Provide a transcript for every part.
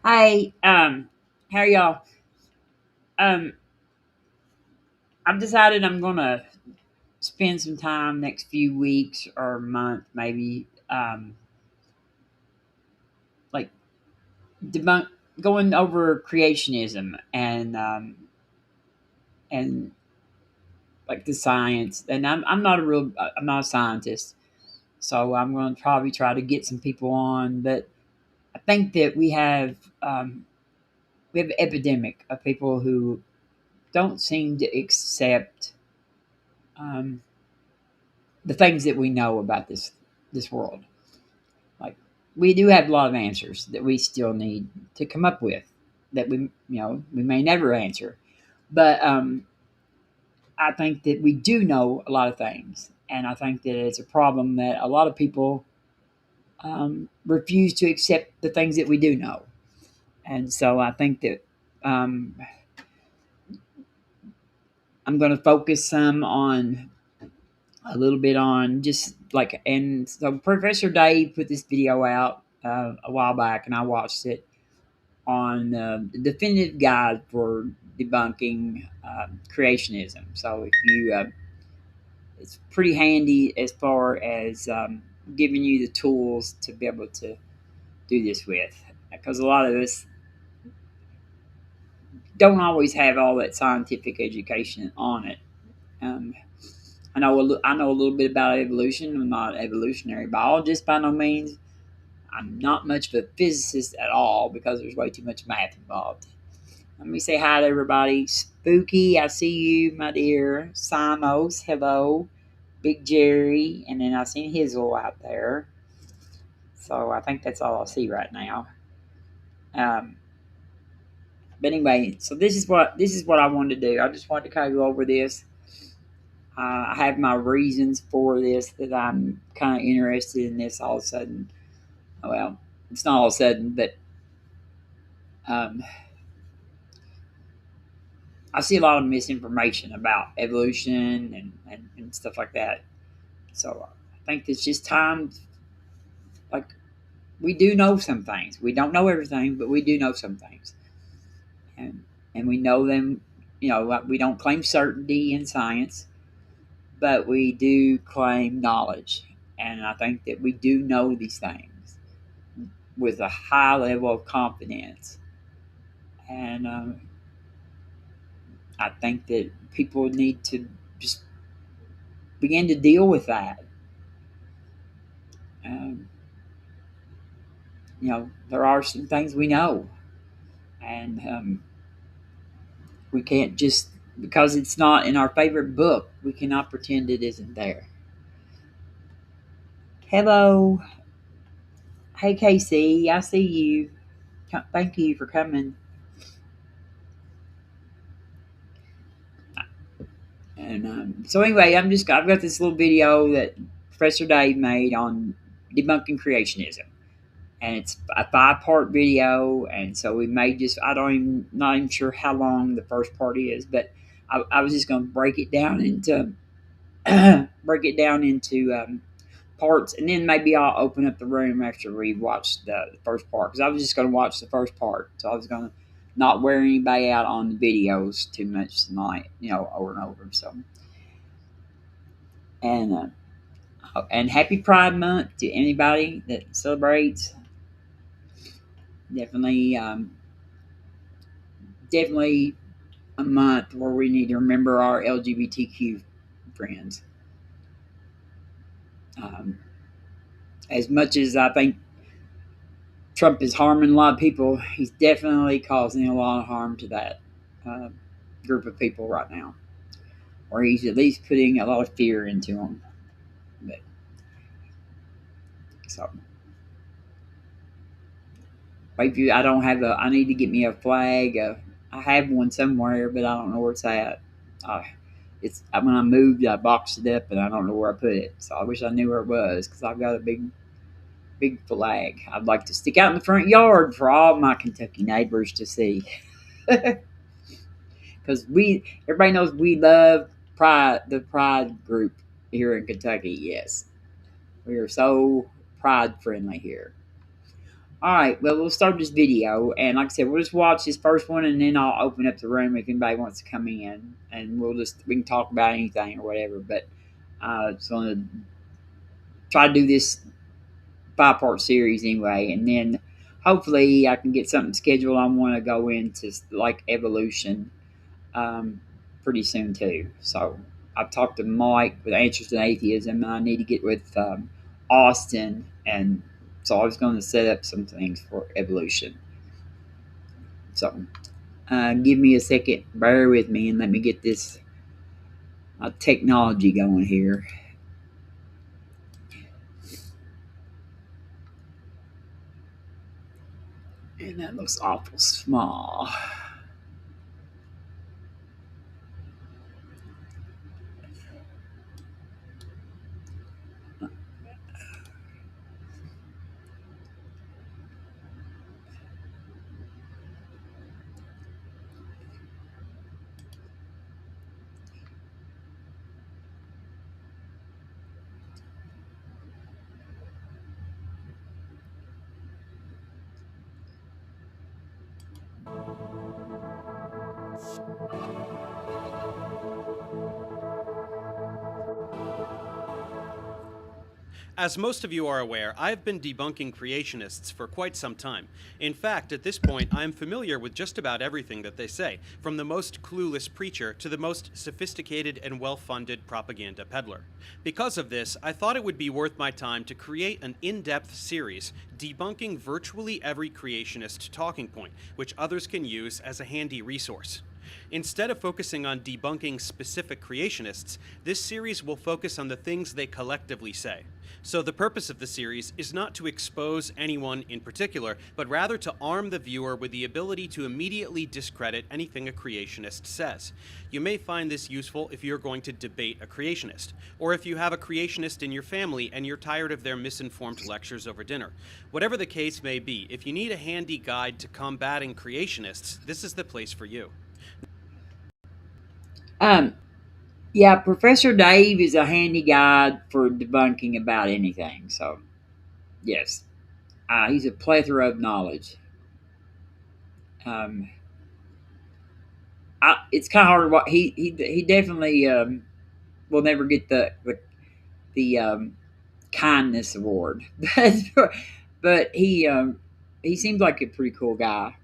Hey, how are y'all? Um, I've decided I'm gonna spend some time next few weeks or month, maybe, like debunk going over creationism and like the science. And I'm not a scientist, so I'm going to probably try to get some people on. But I think that we have an epidemic of people who don't seem to accept um, the things that we know about this world. Like we do have a lot of answers that we still need to come up with that we may never answer, but I think that we do know a lot of things, and I think that it's a problem that a lot of people refuse to accept the things that we do know, and so I think that um, I'm going to focus some on a little bit on just like, and so Professor Dave put this video out a while back, and I watched it on the definitive guide for debunking creationism. So if you, it's pretty handy as far as giving you the tools to be able to do this with, because a lot of us don't always have all that scientific education on it. Um, I know a little bit about evolution. I'm not an evolutionary biologist by no means. I'm not much of a physicist at all because there's way too much math involved. Let me say hi to everybody. Spooky, I see you, my dear. Simos, hello. Big Jerry, and then I see Hizzle out there. So I think that's all I see right now. Um, but anyway, so this is what I wanted to do. I just wanted to kind of go over this. I have my reasons for this that I'm kind of interested in this all of a sudden. Well, it's not all of a sudden, but um, I see a lot of misinformation about evolution and stuff like that. So I think it's just time. Like we do know some things. We don't know everything, but we do know some things, and and we know them. Like, we don't claim certainty in science, but we do claim knowledge, and I think that we do know these things with a high level of confidence. And I think that people need to just begin to deal with that. Um, there are some things we know, and we can't just because it's not in our favorite book. We cannot pretend it isn't there. Hello, hey Casey, I see you. Thank you for coming. And so anyway, I've got this little video that Professor Dave made on debunking creationism, and it's a 5-part video. And so we may just I don't even not even sure how long the first part is, but I was just going to break it down into parts, and then maybe I'll open up the room after we watch the first part, because I was just going to watch the first part, so I was going to not wear anybody out on the videos too much tonight, over and over. So and happy Pride Month to anybody that celebrates. Definitely, definitely a month where we need to remember our LGBTQ friends. Um, as much as I think Trump is harming a lot of people, he's definitely causing a lot of harm to that uh, group of people right now, or he's at least putting a lot of fear into them. But, so, maybe I don't have a. I need to get me a flag. I have one somewhere, but I don't know where it's at. Uh, it's when I moved, I boxed it up, and I don't know where I put it. So I wish I knew where it was, because I've got a big flag I'd like to stick out in the front yard for all my Kentucky neighbors to see. Because everybody knows we love the Pride group here in Kentucky. Yes, we are so pride friendly here. All right, well, we'll start this video, and like I said, we'll just watch this first one, and then I'll open up the room if anybody wants to come in, and we can talk about anything or whatever. But just going to try to do this 5 part series anyway, and then hopefully I can get something scheduled. I want to go into like evolution pretty soon too. So I've talked to Mike with Answers to Atheism, and I need to get with Austin, and so I was going to set up some things for evolution. So give me a second, bear with me, and let me get this technology going here. And that looks awful small. As most of you are aware, I've been debunking creationists for quite some time. In fact, at this point, I am familiar with just about everything that they say, from the most clueless preacher to the most sophisticated and well-funded propaganda peddler. Because of this, I thought it would be worth my time to create an in-depth series debunking virtually every creationist talking point, which others can use as a handy resource. Instead of focusing on debunking specific creationists, this series will focus on the things they collectively say. So the purpose of the series is not to expose anyone in particular, but rather to arm the viewer with the ability to immediately discredit anything a creationist says. You may find this useful if you're going to debate a creationist, or if you have a creationist in your family and you're tired of their misinformed lectures over dinner. Whatever the case may be, if you need a handy guide to combating creationists, this is the place for you. Um, yeah, Professor Dave is a handy guide for debunking about anything. So yes, he's a plethora of knowledge. Um, it's kind of hard to watch. He definitely will never get the kindness award, but he seems like a pretty cool guy.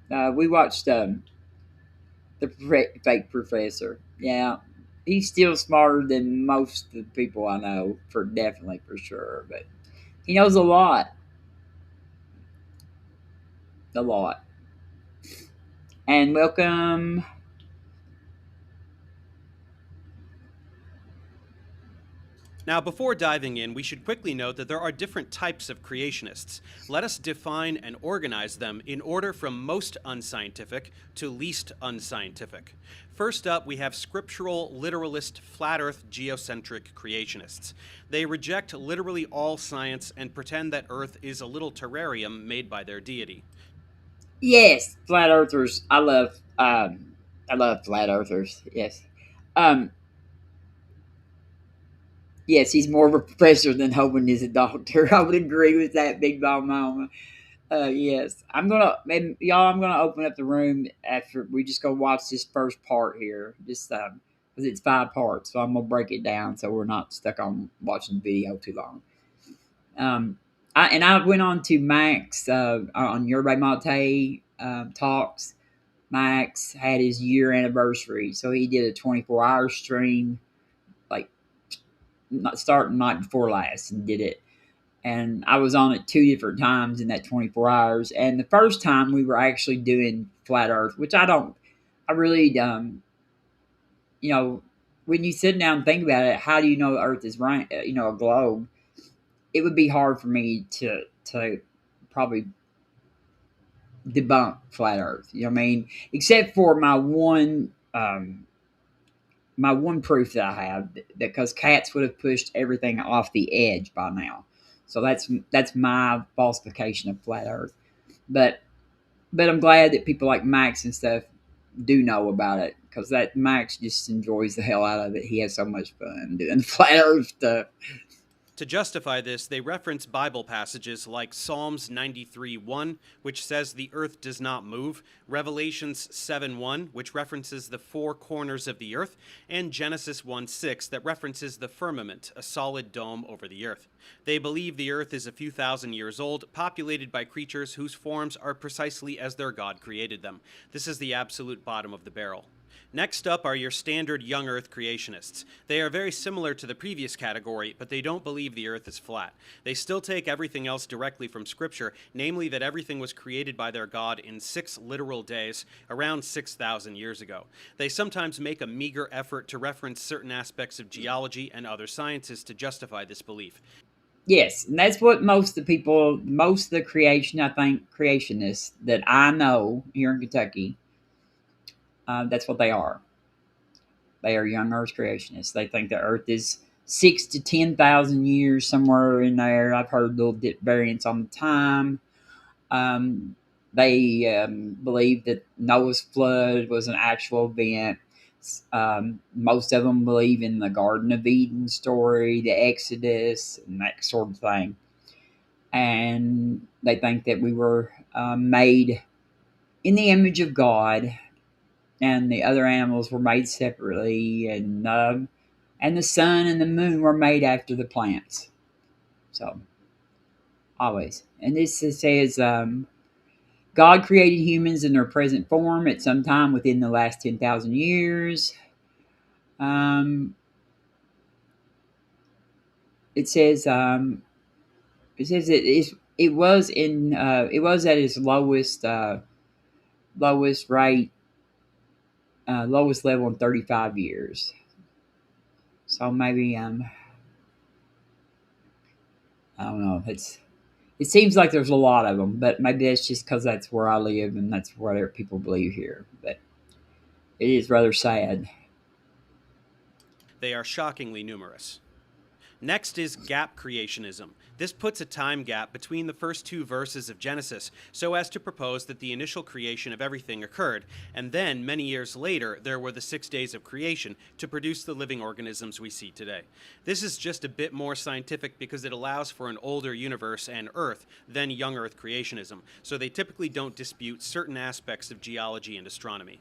We watched the fake professor. Yeah, he's still smarter than most of the people I know, for definitely for sure. But he knows a lot. And welcome. Now, before diving in, we should quickly note that there are different types of creationists. Let us define and organize them in order from most unscientific to least unscientific. First up, we have scriptural, literalist, flat earth, geocentric creationists. They reject literally all science and pretend that Earth is a little terrarium made by their deity. Yes, flat earthers. I love flat earthers. Yes. Um, yes, he's more of a professor than Hoban is a doctor. I would agree with that, Big Ball Mama. Yes, maybe y'all. I'm gonna open up the room after we just go watch this first part here. Just because it's 5 parts, so I'm gonna break it down so we're not stuck on watching the video too long. I went on to Max on Yerba Mate talks. Max had his year anniversary, so he did a 24-hour stream, like not starting night before last, and did it. And I was on it 2 different times in that 24 hours. And the first time we were actually doing flat Earth, which I really, you know, when you sit down and think about it, how do you know the Earth is right? A globe. It would be hard for me to probably debunk flat Earth. You know what I mean? Except for my one proof that I have, because cats would have pushed everything off the edge by now. So that's my falsification of flat Earth. But I'm glad that people like Max and stuff do know about it, because that Max just enjoys the hell out of it. He has so much fun doing flat Earth stuff. To justify this, they reference Bible passages like Psalms 93:1, which says the earth does not move, Revelations 7:1, which references the four corners of the earth, and Genesis 1:6, that references the firmament, a solid dome over the earth. They believe the earth is a few thousand years old, populated by creatures whose forms are precisely as their God created them. This is the absolute bottom of the barrel. Next up are your standard young Earth creationists. They are very similar to the previous category, but they don't believe the Earth is flat. They still take everything else directly from Scripture, namely that everything was created by their God in 6 literal days, around 6,000 years ago. They sometimes make a meager effort to reference certain aspects of geology and other sciences to justify this belief. Yes, and that's what most of the people, most of the creation, I think, creationists that I know here in Kentucky, that's what they are. They are young Earth creationists. They think the Earth is 6 to 10,000 years somewhere in there. I've heard little variants on the time. They believe that Noah's flood was an actual event. Most of them believe in the Garden of Eden story, the Exodus, and that sort of thing. And they think that we were made in the image of God, and the other animals were made separately, and the sun and the moon were made after the plants. So always, and this says God created humans in their present form at some time within the last 10,000 years. Um, it says it was in it was at its lowest rate, lowest level in 35 years. So maybe I don't know. It seems like there's a lot of them, but maybe that's just because that's where I live and that's what people believe here. But it is rather sad. They are shockingly numerous. Next is gap creationism. This puts a time gap between the first two verses of Genesis so as to propose that the initial creation of everything occurred, and then, many years later, there were the 6 days of creation to produce the living organisms we see today. This is just a bit more scientific because it allows for an older universe and Earth than young Earth creationism, so they typically don't dispute certain aspects of geology and astronomy.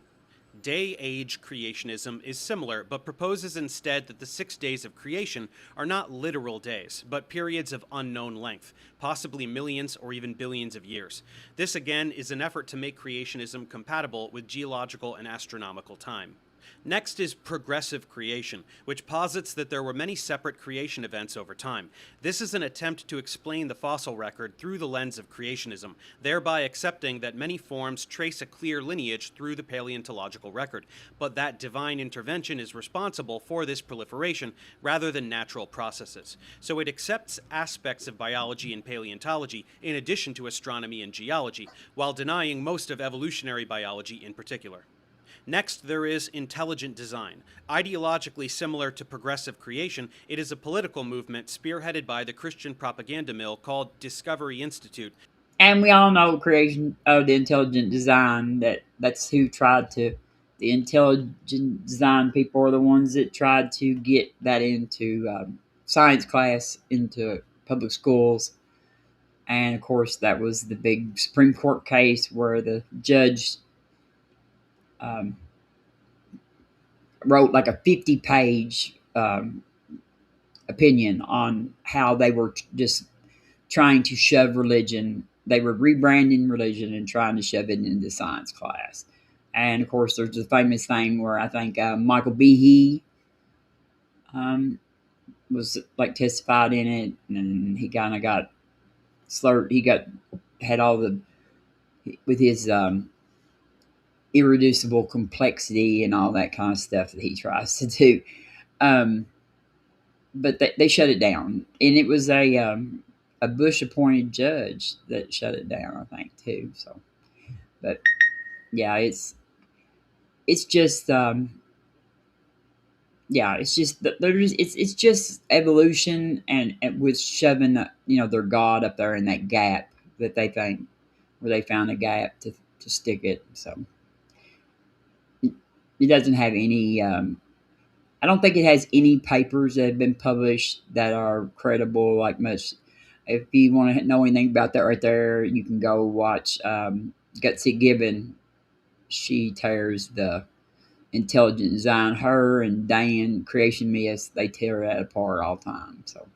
Day-age creationism is similar, but proposes instead that the 6 days of creation are not literal days, but periods of unknown length, possibly millions or even billions of years. This again is an effort to make creationism compatible with geological and astronomical time. Next is progressive creation, which posits that there were many separate creation events over time. This is an attempt to explain the fossil record through the lens of creationism, thereby accepting that many forms trace a clear lineage through the paleontological record, but that divine intervention is responsible for this proliferation rather than natural processes. So it accepts aspects of biology and paleontology in addition to astronomy and geology, while denying most of evolutionary biology in particular. Next, there is intelligent design. Ideologically similar to progressive creation, it is a political movement spearheaded by the Christian propaganda mill called Discovery Institute. And we all know creation of the intelligent design, that's who tried to, the intelligent design people are the ones that tried to get that into science class, into public schools. And of course, that was the big Supreme Court case where the judge um, wrote like a 50-page opinion on how they were just trying to shove religion. They were rebranding religion and trying to shove it into science class. And of course, there's the famous thing where I think Michael Behe um, was like testified in it, and he kind of got slurred. He got had all the with his irreducible complexity and all that kind of stuff that he tries to do. Um, but they shut it down, and it was a Bush appointed judge that shut it down, I think too. So, but yeah, it's just yeah, it's just there's it's just evolution and with shoving their God up there in that gap that they think where they found a gap to stick it. So it doesn't have any. I don't think it has any papers that have been published that are credible. Like much, if you want to know anything about that, right there, you can go watch Gutsy Gibbon. She tears the intelligent design. Her and Dan Creation Myths, they tear that apart all the time. So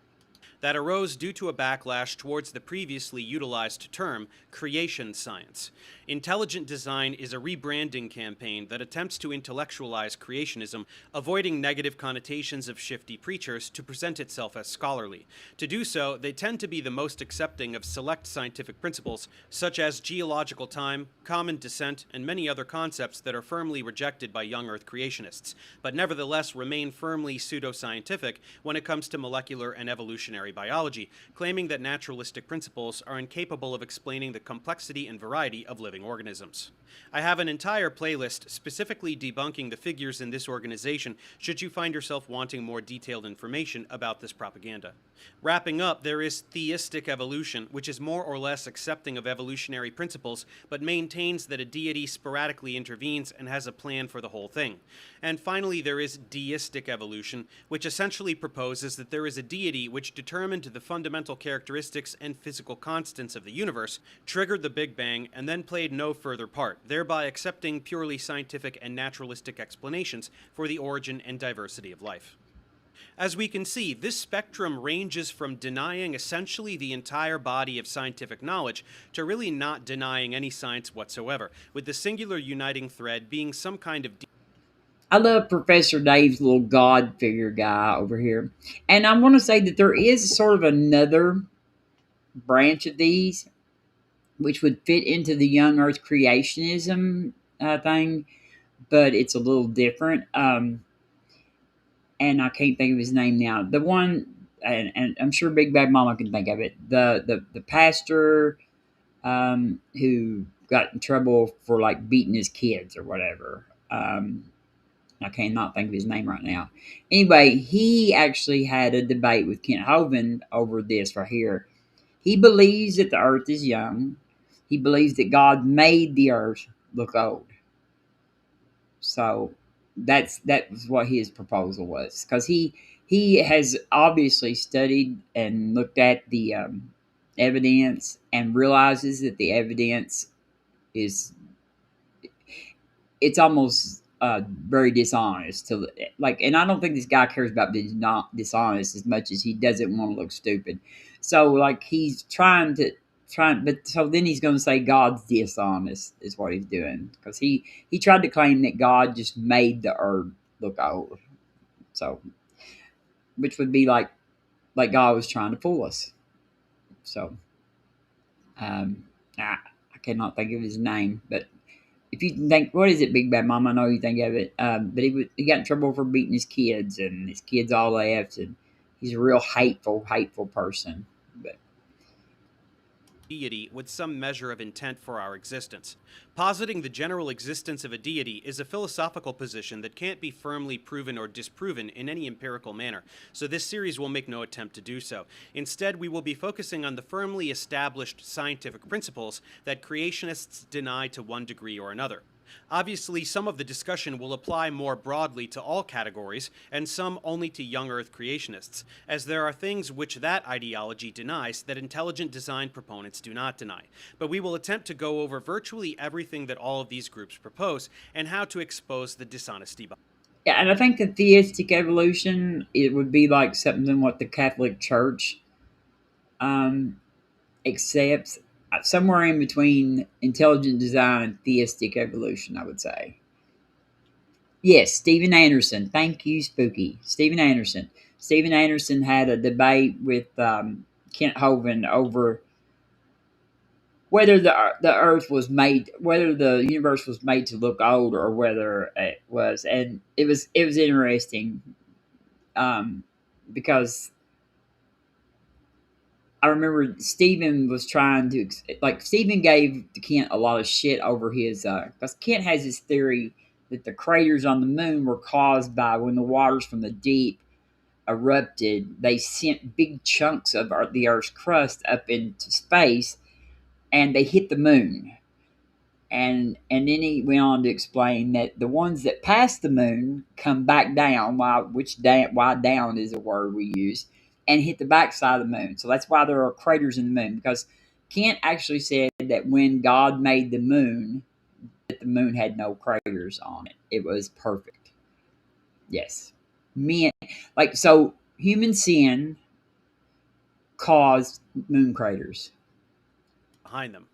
that arose due to a backlash towards the previously utilized term creation science. Intelligent design is a rebranding campaign that attempts to intellectualize creationism, avoiding negative connotations of shifty preachers to present itself as scholarly. To do so, they tend to be the most accepting of select scientific principles, such as geological time, common descent, and many other concepts that are firmly rejected by young Earth creationists, but nevertheless remain firmly pseudoscientific when it comes to molecular and evolutionary biology, claiming that naturalistic principles are incapable of explaining the complexity and variety of living organisms. I have an entire playlist specifically debunking the figures in this organization should you find yourself wanting more detailed information about this propaganda. Wrapping up, there is theistic evolution, which is more or less accepting of evolutionary principles, but maintains that a deity sporadically intervenes and has a plan for the whole thing. And finally, there is deistic evolution, which essentially proposes that there is a deity which determined the fundamental characteristics and physical constants of the universe, triggered the Big Bang, and then played no further part, thereby accepting purely scientific and naturalistic explanations for the origin and diversity of life. As we can see, this spectrum ranges from denying essentially the entire body of scientific knowledge to really not denying any science whatsoever, with the singular uniting thread being some kind of I love Professor Dave's little God figure guy over here. And I want to say that there is sort of another branch of these, which would fit into the young earth creationism thing, but it's a little different. And I can't think of his name now. The one, and I'm sure Big Bad Mama can think of it. The pastor who got in trouble for like beating his kids or whatever. I cannot think of his name right now. Anyway, he actually had a debate with Kent Hovind over this right here. He believes that the earth is young. He believes that God made the earth look old. So that was what his proposal was, because he has obviously studied and looked at the evidence and realizes that the evidence is, it's almost very dishonest to like, and I don't think this guy cares about being not dishonest as much as he doesn't want to look stupid. So like he's trying, but so then he's going to say God's dishonest is what he's doing, because he tried to claim that God just made the earth look old. So which would be like God was trying to fool us. So um, I cannot think of his name, but if you think, what is it, Big Bad Mama? I know you think of it, but he got in trouble for beating his kids, and his kids all left, and he's a real hateful person. But deity with some measure of intent for our existence. Positing the general existence of a deity is a philosophical position that can't be firmly proven or disproven in any empirical manner, so this series will make no attempt to do so. Instead, we will be focusing on the firmly established scientific principles that creationists deny to one degree or another. Obviously, some of the discussion will apply more broadly to all categories, and some only to young Earth creationists, as there are things which that ideology denies that intelligent design proponents do not deny. But we will attempt to go over virtually everything that all of these groups propose, and how to expose the dishonesty behind. yeah, and I think the theistic evolution, it would be like something what the Catholic Church um, accepts, somewhere in between intelligent design and theistic evolution, I would say. Yes, Steven Anderson. Thank you, Spooky. Steven Anderson. Steven Anderson had a debate with Kent Hovind over whether the Earth was made, whether the universe was made to look old, or whether it was, and it was interesting, um, because I remember Steven was trying to, like, Steven gave Kent a lot of shit over his, because Kent has this theory that the craters on the moon were caused by when the waters from the deep erupted. They sent big chunks of the Earth's crust up into space, and they hit the moon. And then he went on to explain that the ones that pass the moon come back down, why down is a word we use, and hit the backside of the moon. So that's why there are craters in the moon, because Kent actually said that when God made the moon, that the moon had no craters on it. It was perfect. Yes. Men, like, so human sin caused moon craters. Behind them.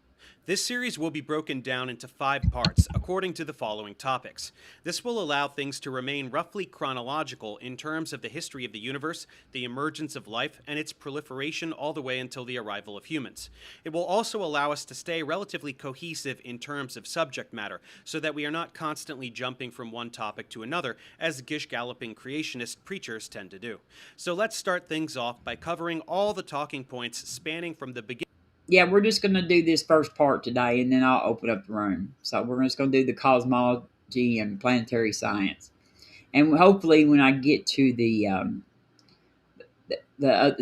This series will be broken down into 5 parts according to the following topics. This will allow things to remain roughly chronological in terms of the history of the universe, the emergence of life, and its proliferation all the way until the arrival of humans. It will also allow us to stay relatively cohesive in terms of subject matter, so that we are not constantly jumping from one topic to another, as gish-galloping creationist preachers tend to do. So let's start things off by covering all the talking points spanning from the beginning. Yeah, we're just going to do this first part today, and then I'll open up the room. So we're just going to do the cosmology and planetary science, and hopefully, when I get to the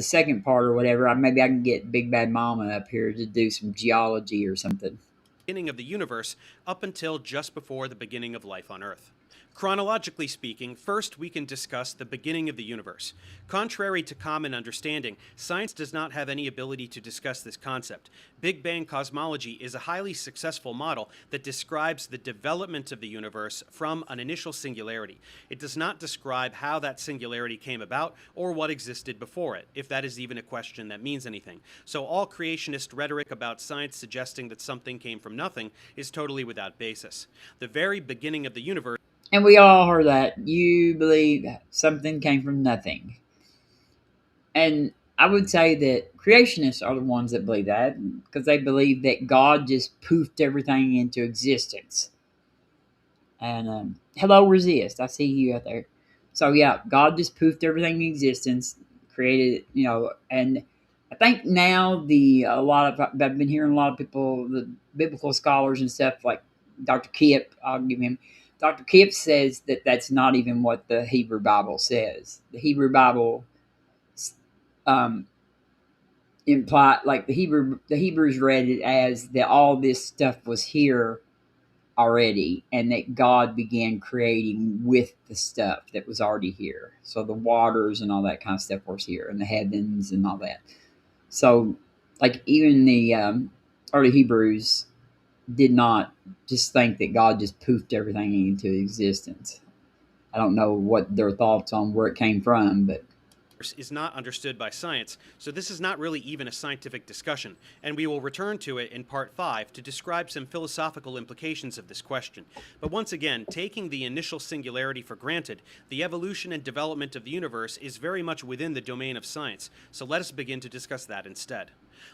second part or whatever, maybe I can get Big Bad Mama up here to do some geology or something. Beginning of the universe up until just before the beginning of life on Earth. Chronologically speaking, first we can discuss the beginning of the universe. Contrary to common understanding, science does not have any ability to discuss this concept. Big Bang cosmology is a highly successful model that describes the development of the universe from an initial singularity. It does not describe how that singularity came about or what existed before it, if that is even a question that means anything. So all creationist rhetoric about science suggesting that something came from nothing is totally without basis. The very beginning of the universe. And we all heard that. You believe something came from nothing. And I would say that creationists are the ones that believe that, because they believe that God just poofed everything into existence. And hello, resist. I see you out there. So yeah, God just poofed everything in existence, created, and I think now I've been hearing a lot of people, the biblical scholars and stuff like Dr. Kip. I'll give him. Dr. Kip says that that's not even what the Hebrew Bible says. The Hebrew Bible um, imply, like the Hebrews read it as that all this stuff was here already, and that God began creating with the stuff that was already here. So the waters and all that kind of stuff was here, and the heavens and all that. So, like, even the early Hebrews did not just think that God just poofed everything into existence. I don't know what their thoughts on where it came from, but Is not understood by science, so this is not really even a scientific discussion, and we will return to it in part 5 to describe some philosophical implications of this question. But once again, taking the initial singularity for granted, the evolution and development of the universe is very much within the domain of science, so let us begin to discuss that instead.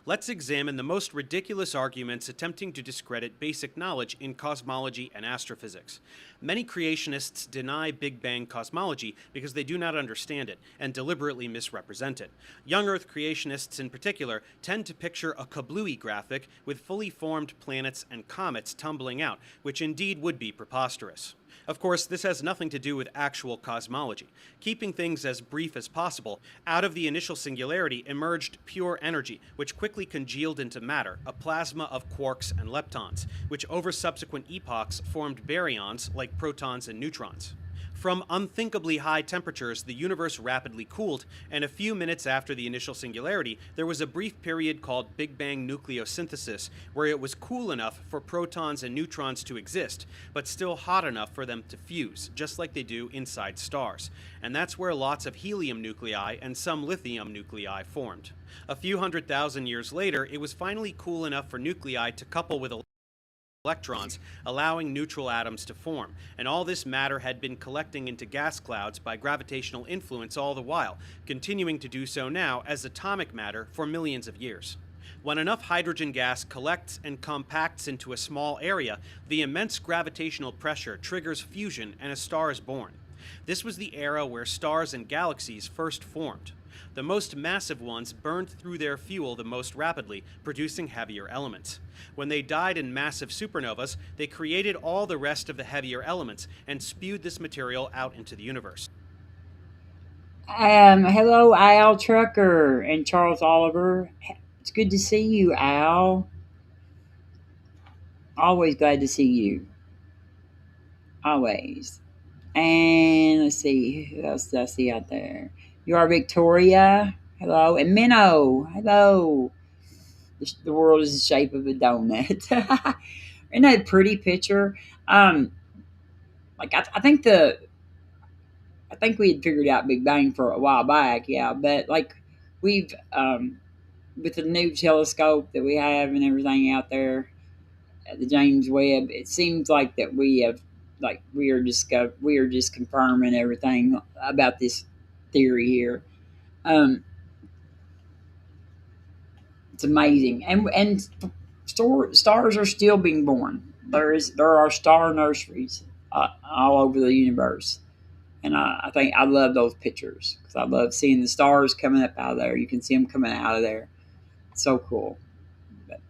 Let's examine the most ridiculous arguments attempting to discredit basic knowledge in cosmology and astrophysics. Many creationists deny Big Bang cosmology because they do not understand it and deliberately misrepresent it. Young Earth creationists in particular tend to picture a kablooey graphic with fully formed planets and comets tumbling out, which indeed would be preposterous. Of course, this has nothing to do with actual cosmology. Keeping things as brief as possible, out of the initial singularity emerged pure energy, which quickly congealed into matter, a plasma of quarks and leptons, which over subsequent epochs formed baryons like protons and neutrons. From unthinkably high temperatures, the universe rapidly cooled, and a few minutes after the initial singularity, there was a brief period called Big Bang nucleosynthesis, where it was cool enough for protons and neutrons to exist, but still hot enough for them to fuse, just like they do inside stars. And that's where lots of helium nuclei and some lithium nuclei formed. A few 100,000 years later, it was finally cool enough for nuclei to couple with electrons, allowing neutral atoms to form, and all this matter had been collecting into gas clouds by gravitational influence all the while, continuing to do so now as atomic matter for millions of years. When enough hydrogen gas collects and compacts into a small area, the immense gravitational pressure triggers fusion and a star is born. This was the era where stars and galaxies first formed. The most massive ones burned through their fuel the most rapidly, producing heavier elements. When they died in massive supernovas, they created all the rest of the heavier elements and spewed this material out into the universe. hello, Al Trucker and Charles Oliver. It's good to see you, Al. Always glad to see you. Always. And let's see, who else did I see out there? You are Victoria. Hello. And Minnow. Hello. The world is the shape of a donut. Isn't that a pretty picture? Um, I think we had figured out Big Bang for a while back, yeah. But like we've with the new telescope that we have and everything out there at the James Webb, it seems like that we have like we are just confirming everything about this theory here. Um, it's amazing, and stars are still being born. There are star nurseries all over the universe, and I think I love those pictures because I love seeing the stars coming up out of there. You can see them coming out of there. So cool. But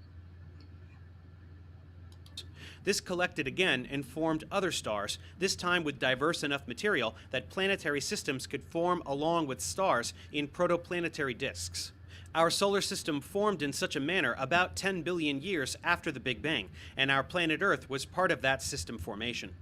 This collected again and formed other stars, this time with diverse enough material that planetary systems could form along with stars in protoplanetary disks. Our solar system formed in such a manner about 10 billion years after the Big Bang, and our planet Earth was part of that system formation.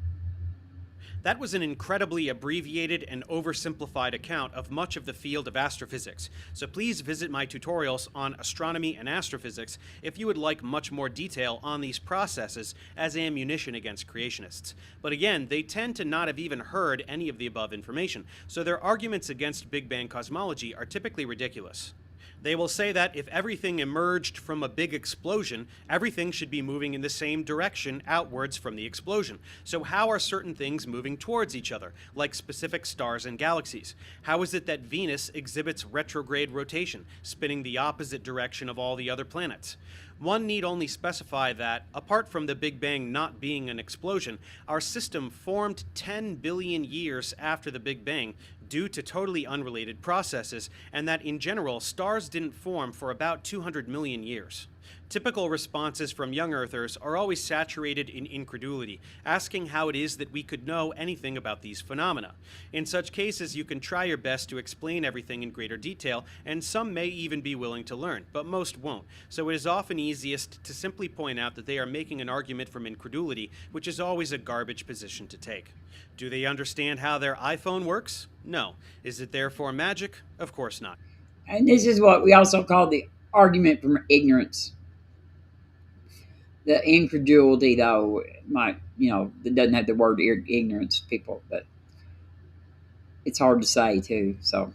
That was an incredibly abbreviated and oversimplified account of much of the field of astrophysics, so please visit my tutorials on astronomy and astrophysics if you would like much more detail on these processes as ammunition against creationists. But again, they tend to not have even heard any of the above information, so their arguments against Big Bang cosmology are typically ridiculous. They will say that if everything emerged from a big explosion, everything should be moving in the same direction outwards from the explosion. So how are certain things moving towards each other, like specific stars and galaxies? How is it that Venus exhibits retrograde rotation, spinning the opposite direction of all the other planets? One need only specify that, apart from the Big Bang not being an explosion, our system formed 10 billion years after the Big Bang due to totally unrelated processes, and that in general, stars didn't form for about 200 million years. Typical responses from young earthers are always saturated in incredulity, asking how it is that we could know anything about these phenomena. In such cases, you can try your best to explain everything in greater detail, and some may even be willing to learn, but most won't. So it is often easiest to simply point out that they are making an argument from incredulity, which is always a garbage position to take. Do they understand how their iPhone works? No. Is it therefore magic? Of course not. and this is what we also call the argument from ignorance. The incredulity, though, might it doesn't have the word ignorance, people, but it's hard to say too. So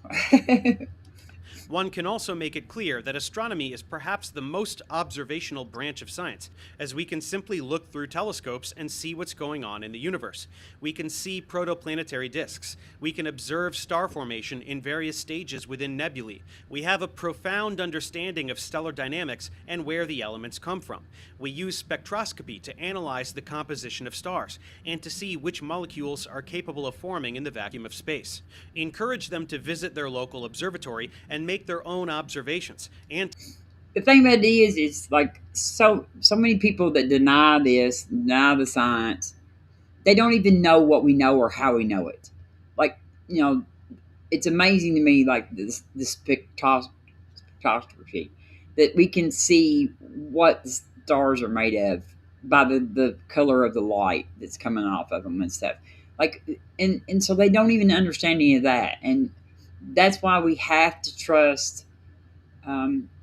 One can also make it clear that astronomy is perhaps the most observational branch of science, as we can simply look through telescopes and see what's going on in the universe. We can see protoplanetary disks. We can observe star formation in various stages within nebulae. We have a profound understanding of stellar dynamics and where the elements come from. We use spectroscopy to analyze the composition of stars and to see which molecules are capable of forming in the vacuum of space. Encourage them to visit their local observatory and make their own observations. And the thing about it is like so many people that deny this, deny the science. They don't even know what we know or how we know it. Like you know, it's amazing to me, like this spectroscopy, that we can see what the stars are made of by the color of the light that's coming off of them and stuff. Like, and so they don't even understand any of that, and that's why we have to trust.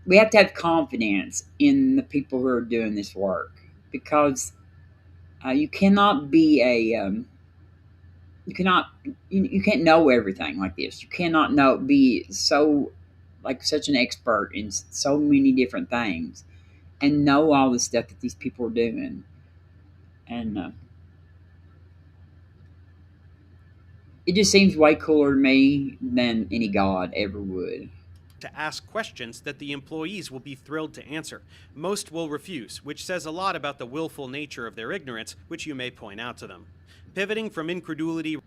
We have to have confidence in the people who are doing this work because you cannot be you cannot you can't know everything like this. You cannot know be so like such an expert in so many different things and know all the stuff that these people are doing. And it just seems way cooler to me than any god ever would. to ask questions that the employees will be thrilled to answer. Most will refuse, which says a lot about the willful nature of their ignorance, which you may point out to them. Pivoting from incredulity.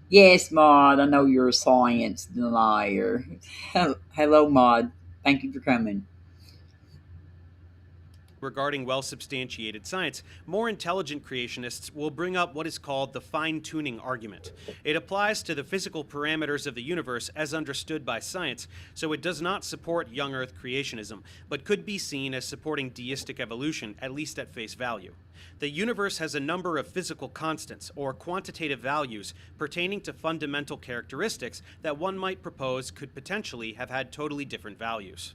Yes, Maud, I know you're a science denier. Hello, Maud. Thank you for coming. regarding well substantiated science, more intelligent creationists will bring up what is called the fine tuning argument. It applies to the physical parameters of the universe as understood by science, so it does not support young Earth creationism, but could be seen as supporting deistic evolution, at least at face value. The universe has a number of physical constants, or quantitative values, pertaining to fundamental characteristics that one might propose could potentially have had totally different values.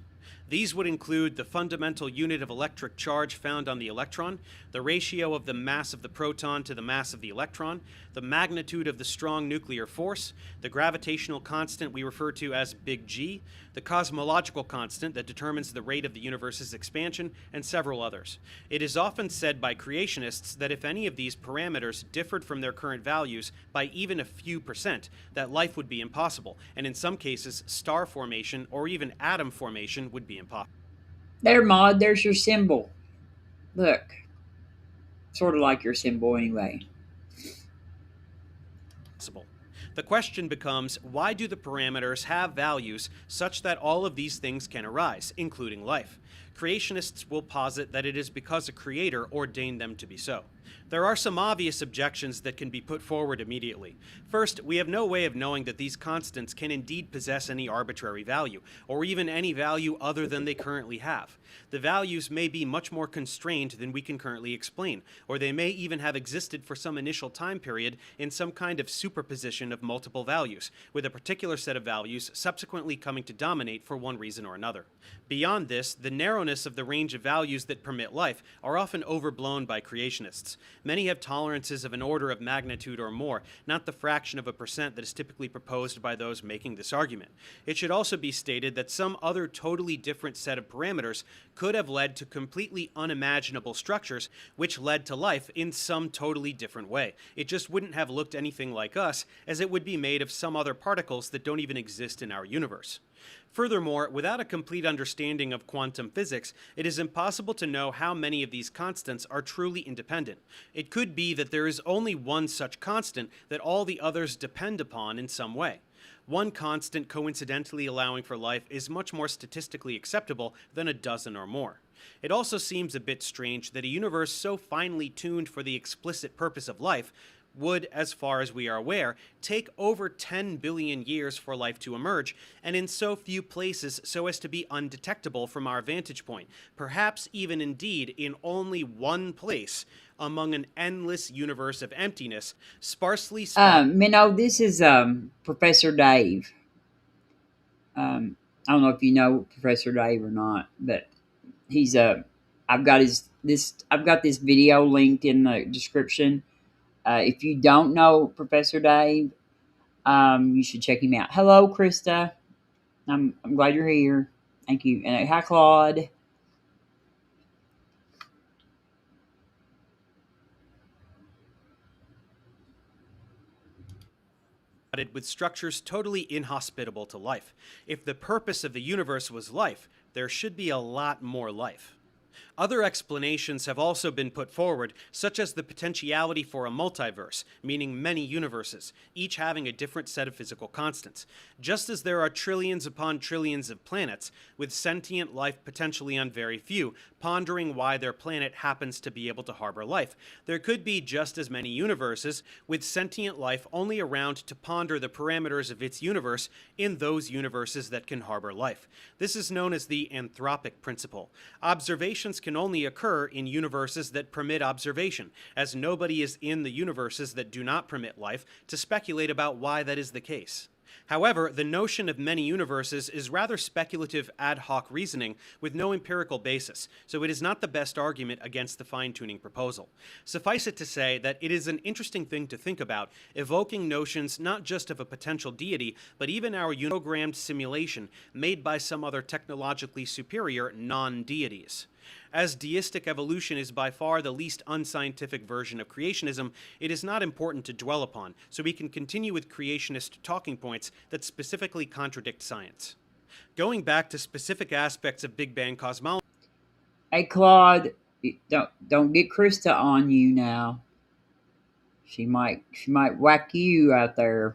These would include the fundamental unit of electric charge found on the electron, the ratio of the mass of the proton to the mass of the electron, the magnitude of the strong nuclear force, the gravitational constant we refer to as big G, the cosmological constant that determines the rate of the universe's expansion, and several others. It is often said by creationists that if any of these parameters differed from their current values by even a few percent, that life would be impossible, and in some cases, star formation or even atom formation would be impossible. There, Maud, there's your symbol. Look, sort of like your symbol anyway. The question becomes, why do the parameters have values such that all of these things can arise, including life? Creationists will posit that it is because a creator ordained them to be so. There are some obvious objections that can be put forward immediately. First, we have no way of knowing that these constants can indeed possess any arbitrary value, or even any value other than they currently have. The values may be much more constrained than we can currently explain, or they may even have existed for some initial time period in some kind of superposition of multiple values, with a particular set of values subsequently coming to dominate for one reason or another. Beyond this, the narrowness of the range of values that permit life are often overblown by creationists. Many have tolerances of an order of magnitude or more, not the fraction of a percent that is typically proposed by those making this argument. It should also be stated that some other totally different set of parameters could have led to completely unimaginable structures which led to life in some totally different way. It just wouldn't have looked anything like us, as it would be made of some other particles that don't even exist in our universe. Furthermore, without a complete understanding of quantum physics, it is impossible to know how many of these constants are truly independent. It could be that there is only one such constant that all the others depend upon in some way. One constant coincidentally allowing for life is much more statistically acceptable than a dozen or more. It also seems a bit strange that a universe so finely tuned for the explicit purpose of life would, as far as we are aware, take over 10 billion years for life to emerge, and in so few places so as to be undetectable from our vantage point, perhaps even indeed in only one place among an endless universe of emptiness, sparsely spotted. This is Professor Dave. I don't know if you know Professor Dave or not, but he's I've got this video linked in the description. If you don't know Professor Dave, you should check him out. Hello, Krista. I'm glad you're here. Thank you. And hi, Claude. With structures totally inhospitable to life. If the purpose of the universe was life, there should be a lot more life. Other explanations have also been put forward, such as the potentiality for a multiverse, meaning many universes, each having a different set of physical constants. Just as there are trillions upon trillions of planets, with sentient life potentially on very few, pondering why their planet happens to be able to harbor life, there could be just as many universes, with sentient life only around to ponder the parameters of its universe in those universes that can harbor life. This is known as the anthropic principle. Observations can only occur in universes that permit observation, as nobody is in the universes that do not permit life to speculate about why that is the case. However, the notion of many universes is rather speculative ad hoc reasoning with no empirical basis, so it is not the best argument against the fine-tuning proposal. Suffice it to say that it is an interesting thing to think about, evoking notions not just of a potential deity, but even our programmed simulation made by some other technologically superior non-deities. As deistic evolution is by far the least unscientific version of creationism, it is not important to dwell upon, so we can continue with creationist talking points that specifically contradict science. Going back to specific aspects of Big Bang cosmology. Hey, Claude, don't get Krista on you now. She might whack you out there.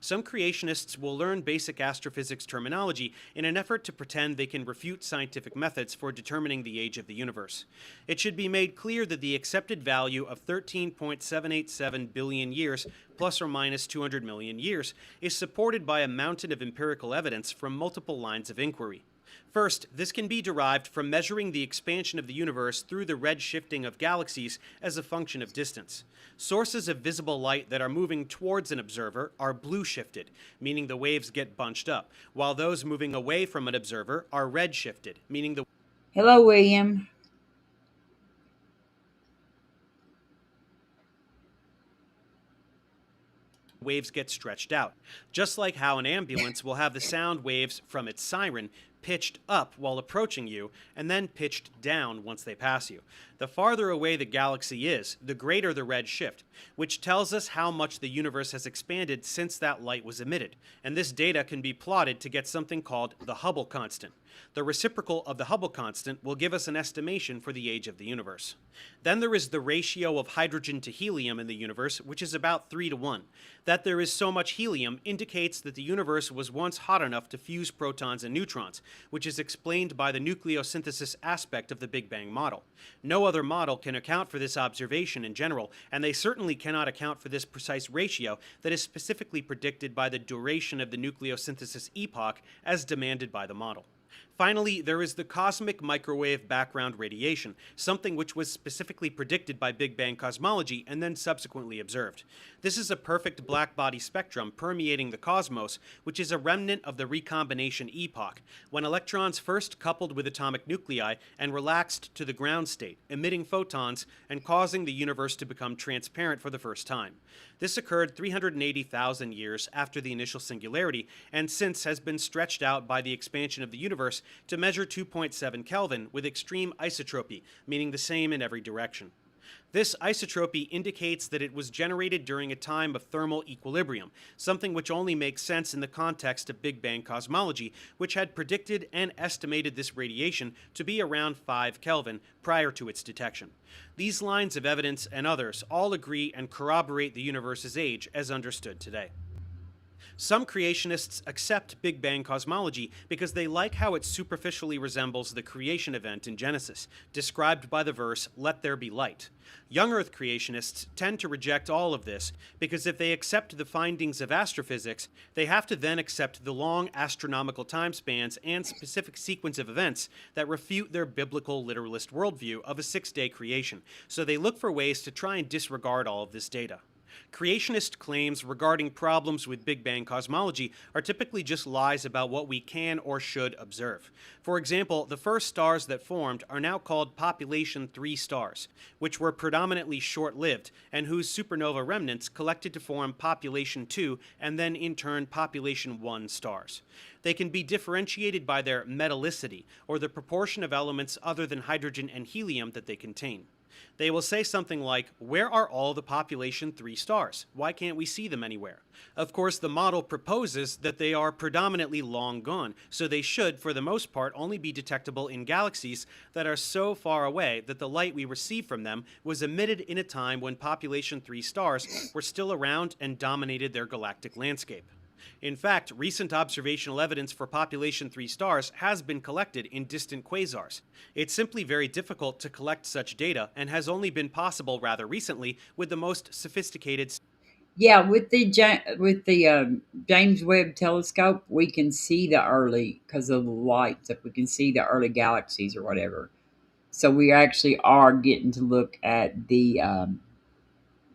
Some creationists will learn basic astrophysics terminology in an effort to pretend they can refute scientific methods for determining the age of the universe. It should be made clear that the accepted value of 13.787 billion years, plus or minus 200 million years, is supported by a mountain of empirical evidence from multiple lines of inquiry. First, this can be derived from measuring the expansion of the universe through the redshifting of galaxies as a function of distance. Sources of visible light that are moving towards an observer are blue-shifted, meaning the waves get bunched up, while those moving away from an observer are red-shifted, meaning the Hello, William. waves get stretched out, just like how an ambulance will have the sound waves from its siren pitched up while approaching you and then pitched down once they pass you. The farther away the galaxy is, the greater the red shift, which tells us how much the universe has expanded since that light was emitted, and this data can be plotted to get something called the Hubble constant. The reciprocal of the Hubble constant will give us an estimation for the age of the universe. Then there is the ratio of hydrogen to helium in the universe, which is about 3 to 1. That there is so much helium indicates that the universe was once hot enough to fuse protons and neutrons, which is explained by the nucleosynthesis aspect of the Big Bang model. No other model can account for this observation in general, and they certainly cannot account for this precise ratio that is specifically predicted by the duration of the nucleosynthesis epoch as demanded by the model. Finally, there is the cosmic microwave background radiation, something which was specifically predicted by Big Bang cosmology and then subsequently observed. This is a perfect black-body spectrum permeating the cosmos, which is a remnant of the recombination epoch, when electrons first coupled with atomic nuclei and relaxed to the ground state, emitting photons and causing the universe to become transparent for the first time. This occurred 380,000 years after the initial singularity, and since has been stretched out by the expansion of the universe to measure 2.7 Kelvin with extreme isotropy, meaning the same in every direction. This isotropy indicates that it was generated during a time of thermal equilibrium, something which only makes sense in the context of Big Bang cosmology, which had predicted and estimated this radiation to be around 5 Kelvin prior to its detection. These lines of evidence and others all agree and corroborate the universe's age as understood today. Some creationists accept Big Bang cosmology because they like how it superficially resembles the creation event in Genesis, described by the verse, "Let there be light." Young Earth creationists tend to reject all of this because if they accept the findings of astrophysics, they have to then accept the long astronomical time spans and specific sequence of events that refute their biblical literalist worldview of a 6-day creation, so they look for ways to try and disregard all of this data. Creationist claims regarding problems with Big Bang cosmology are typically just lies about what we can or should observe. For example, the first stars that formed are now called population 3 stars, which were predominantly short-lived and whose supernova remnants collected to form population 2 and then in turn population 1 stars. They can be differentiated by their metallicity, or the proportion of elements other than hydrogen and helium that they contain. They will say something like, "Where are all the population 3 stars? Why can't we see them anywhere?" Of course, the model proposes that they are predominantly long gone, so they should, for the most part, only be detectable in galaxies that are so far away that the light we receive from them was emitted in a time when population 3 stars were still around and dominated their galactic landscape. In fact, recent observational evidence for population 3 stars has been collected in distant quasars. It's simply very difficult to collect such data and has only been possible rather recently with the most sophisticated. Yeah, with the James Webb Telescope, we can see the early because of the lights. If we can see the early galaxies or whatever, so we actually are getting to look at the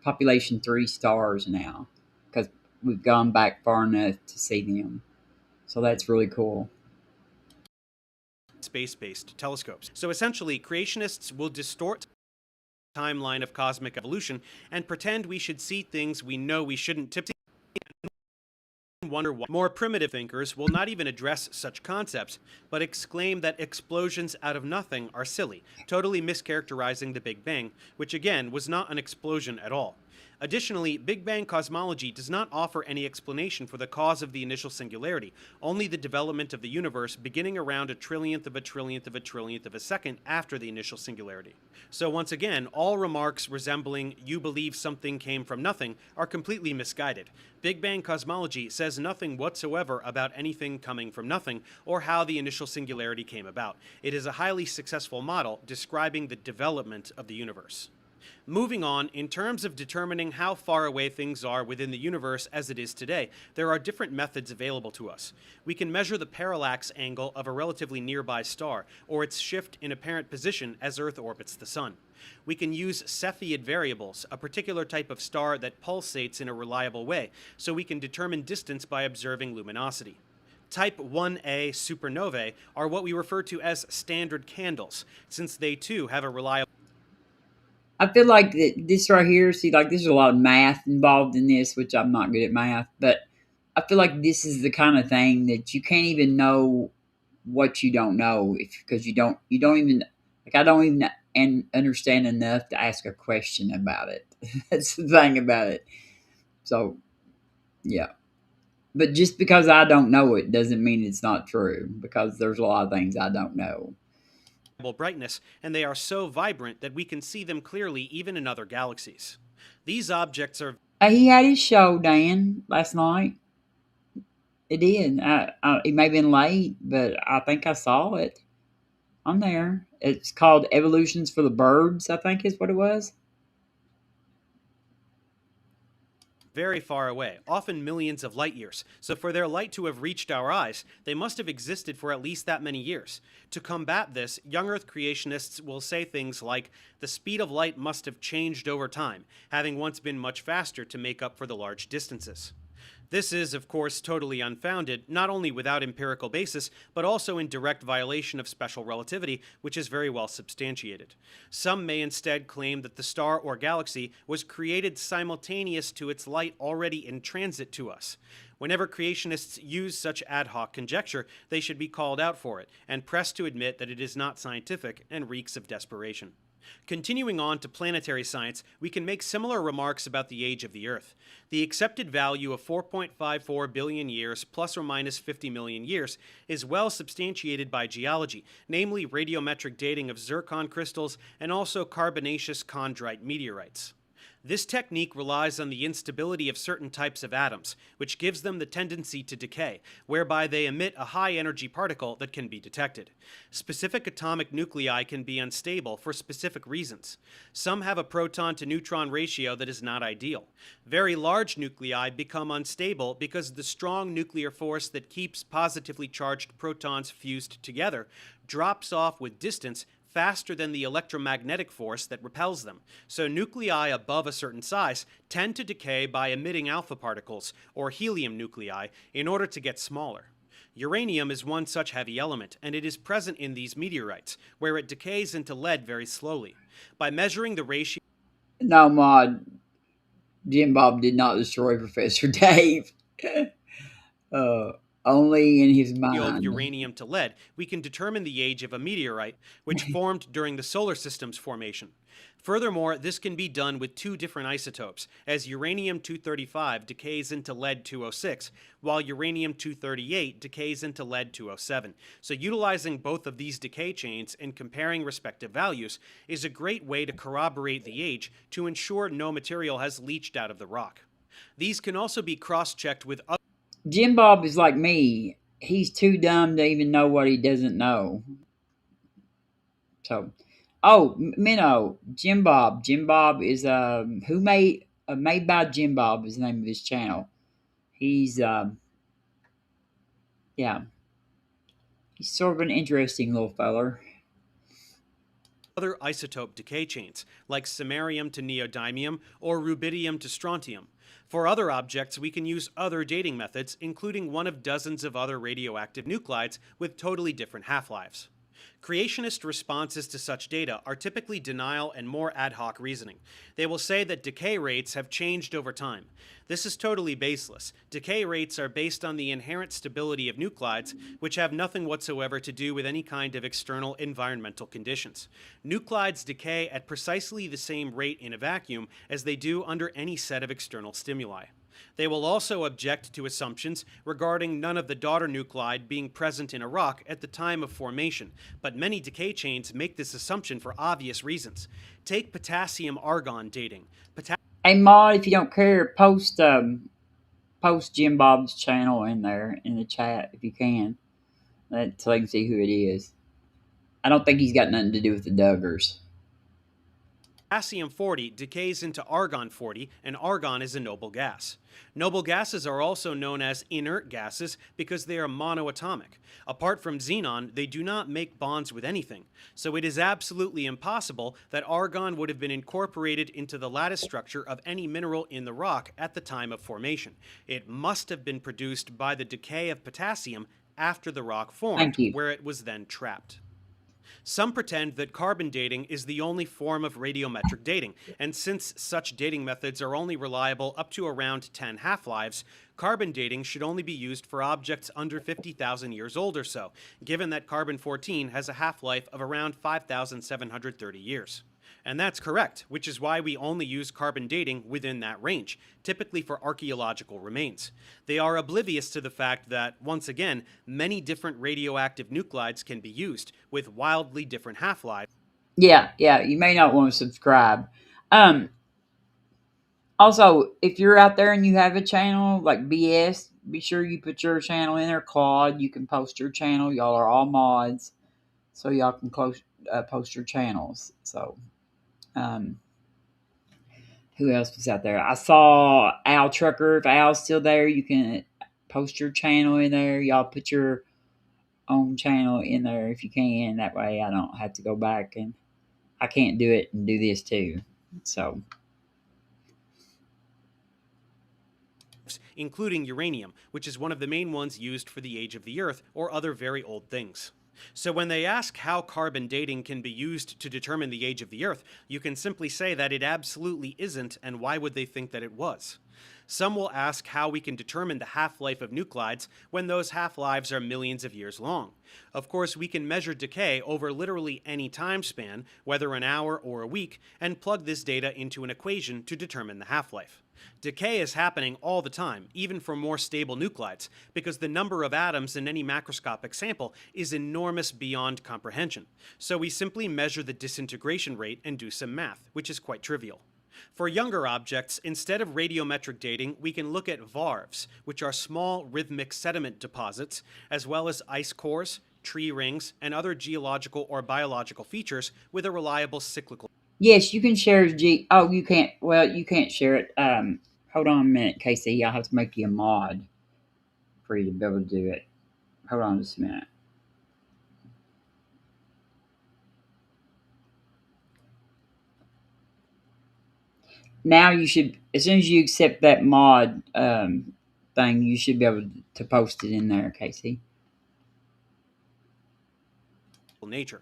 population 3 stars now because we've gone back far enough to see them. So that's really cool. Space-based telescopes. So essentially, creationists will distort the timeline of cosmic evolution and pretend we should see things we know we shouldn't typically wonder why. More primitive thinkers will not even address such concepts, but exclaim that explosions out of nothing are silly, totally mischaracterizing the Big Bang, which again was not an explosion at all. Additionally, Big Bang cosmology does not offer any explanation for the cause of the initial singularity, only the development of the universe beginning around a trillionth of a trillionth of a trillionth of a second after the initial singularity. So once again, all remarks resembling "you believe something came from nothing" are completely misguided. Big Bang cosmology says nothing whatsoever about anything coming from nothing or how the initial singularity came about. It is a highly successful model describing the development of the universe. Moving on, in terms of determining how far away things are within the universe as it is today, there are different methods available to us. We can measure the parallax angle of a relatively nearby star, or its shift in apparent position as Earth orbits the Sun. We can use Cepheid variables, a particular type of star that pulsates in a reliable way, so we can determine distance by observing luminosity. Type 1a supernovae are what we refer to as standard candles, since they too have a reliable. I feel like this right here, see, like there's a lot of math involved in this, which I'm not good at math, but I feel like this is the kind of thing that you can't even know what you don't know if because you don't even like I don't even understand enough to ask a question about it. That's the thing about it. So yeah, but just because I don't know it doesn't mean it's not true because there's a lot of things I don't know. Brightness, and they are so vibrant that we can see them clearly even in other galaxies. These objects are He had his show, Dan, last night. It did. It may have been late, but I think I saw it on there. It's called Evolutions for the Birds, I think is what it was. very far away, often millions of light years. So for their light to have reached our eyes, they must have existed for at least that many years. To combat this, young Earth creationists will say things like, the speed of light must have changed over time, having once been much faster to make up for the large distances. This is, of course, totally unfounded, not only without empirical basis, but also in direct violation of special relativity, which is very well substantiated. Some may instead claim that the star or galaxy was created simultaneous to its light already in transit to us. Whenever creationists use such ad hoc conjecture, they should be called out for it, and pressed to admit that it is not scientific and reeks of desperation. Continuing on to planetary science, we can make similar remarks about the age of the Earth. The accepted value of 4.54 billion years plus or minus 50 million years is well substantiated by geology, namely radiometric dating of zircon crystals and also carbonaceous chondrite meteorites. This technique relies on the instability of certain types of atoms, which gives them the tendency to decay, whereby they emit a high-energy particle that can be detected. Specific atomic nuclei can be unstable for specific reasons. Some have a proton-to-neutron ratio that is not ideal. Very large nuclei become unstable because the strong nuclear force that keeps positively charged protons fused together drops off with distance faster than the electromagnetic force that repels them. So nuclei above a certain size tend to decay by emitting alpha particles, or helium nuclei, in order to get smaller. Uranium is one such heavy element, and it is present in these meteorites, where it decays into lead very slowly. By measuring the ratio No, Maud, Jim Bob did not destroy Professor Dave. uh, Only in his of mind. uranium to lead, we can determine the age of a meteorite, which formed during the solar system's formation. Furthermore, this can be done with two different isotopes, as uranium-235 decays into lead-206, while uranium-238 decays into lead-207. So utilizing both of these decay chains and comparing respective values is a great way to corroborate the age to ensure no material has leached out of the rock. These can also be cross-checked with other Jim Bob is like me. He's too dumb to even know what he doesn't know. So, oh, Minnow, Jim Bob. Jim Bob is who made by Jim Bob is the name of his channel. He's yeah, he's sort of an interesting little feller. other isotope decay chains, like samarium to neodymium or rubidium to strontium. For other objects, we can use other dating methods, including one of dozens of other radioactive nuclides with totally different half-lives. Creationist responses to such data are typically denial and more ad hoc reasoning. They will say that decay rates have changed over time. This is totally baseless. Decay rates are based on the inherent stability of nuclides, which have nothing whatsoever to do with any kind of external environmental conditions. Nuclides decay at precisely the same rate in a vacuum as they do under any set of external stimuli. They will also object to assumptions regarding none of the daughter nuclide being present in a rock at the time of formation, but many decay chains make this assumption for obvious reasons. Take potassium-argon dating. Hey, Maud, if you don't care, post Jim Bob's channel in there in the chat if you can, so I can see who it is. I don't think he's got nothing to do with the Duggars. Potassium-40 decays into argon-40, and argon is a noble gas. Noble gases are also known as inert gases because they are monoatomic. Apart from xenon, they do not make bonds with anything, so it is absolutely impossible that argon would have been incorporated into the lattice structure of any mineral in the rock at the time of formation. It must have been produced by the decay of potassium after the rock formed, where it was then trapped. Some pretend that carbon dating is the only form of radiometric dating, and since such dating methods are only reliable up to around 10 half-lives, carbon dating should only be used for objects under 50,000 years old or so, given that carbon-14 has a half-life of around 5,730 years. And that's correct, which is why we only use carbon dating within that range, typically for archaeological remains. They are oblivious to the fact that, once again, many different radioactive nuclides can be used, with wildly different half-lives. Yeah, you may not want to subscribe. Also, if you're out there and you have a channel like BS, be sure you put your channel in there. Claude, you can post your channel. Y'all are all mods, so y'all can post your channels. So, who else was out there? I saw Al Trucker. If Al's still there, you can post your channel in there. Y'all put your own channel in there if you can. That way I don't have to go back and I can't do it and do this too. So, including uranium, which is one of the main ones used for the age of the Earth or other very old things. So when they ask how carbon dating can be used to determine the age of the Earth, you can simply say that it absolutely isn't, and why would they think that it was? Some will ask how we can determine the half-life of nuclides when those half-lives are millions of years long. Of course, we can measure decay over literally any time span, whether an hour or a week, and plug this data into an equation to determine the half-life. Decay is happening all the time, even for more stable nuclides, because the number of atoms in any macroscopic sample is enormous beyond comprehension. So we simply measure the disintegration rate and do some math, which is quite trivial. For younger objects, instead of radiometric dating, we can look at varves, which are small rhythmic sediment deposits, as well as ice cores, tree rings, and other geological or biological features with a reliable cyclical. yes, you can share Oh, you can't. Well, you can't share it. Hold on a minute, Casey. I'll have to make you a mod for you to be able to do it. Hold on just a minute. Now you should, as soon as you accept that mod thing, you should be able to post it in there, Casey. Nature.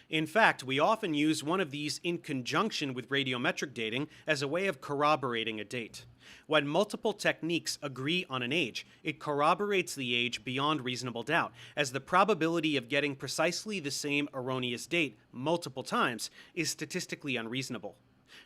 In fact, we often use one of these in conjunction with radiometric dating as a way of corroborating a date. When multiple techniques agree on an age, it corroborates the age beyond reasonable doubt, as the probability of getting precisely the same erroneous date multiple times is statistically unreasonable.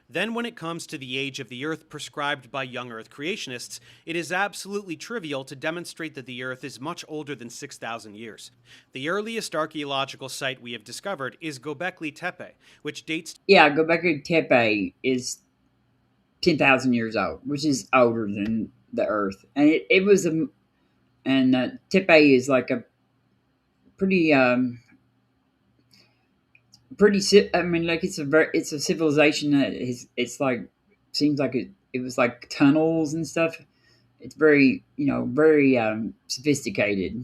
Then when it comes to the age of the Earth prescribed by young Earth creationists, it is absolutely trivial to demonstrate that the Earth is much older than 6,000 years. The earliest archaeological site we have discovered is Göbekli Tepe, which dates... Yeah, Göbekli Tepe is 10,000 years old, which is older than the Earth. And it was Tepe is like a pretty I mean, like it's a civilization that it's like seems like it was like tunnels and stuff. It's very very sophisticated.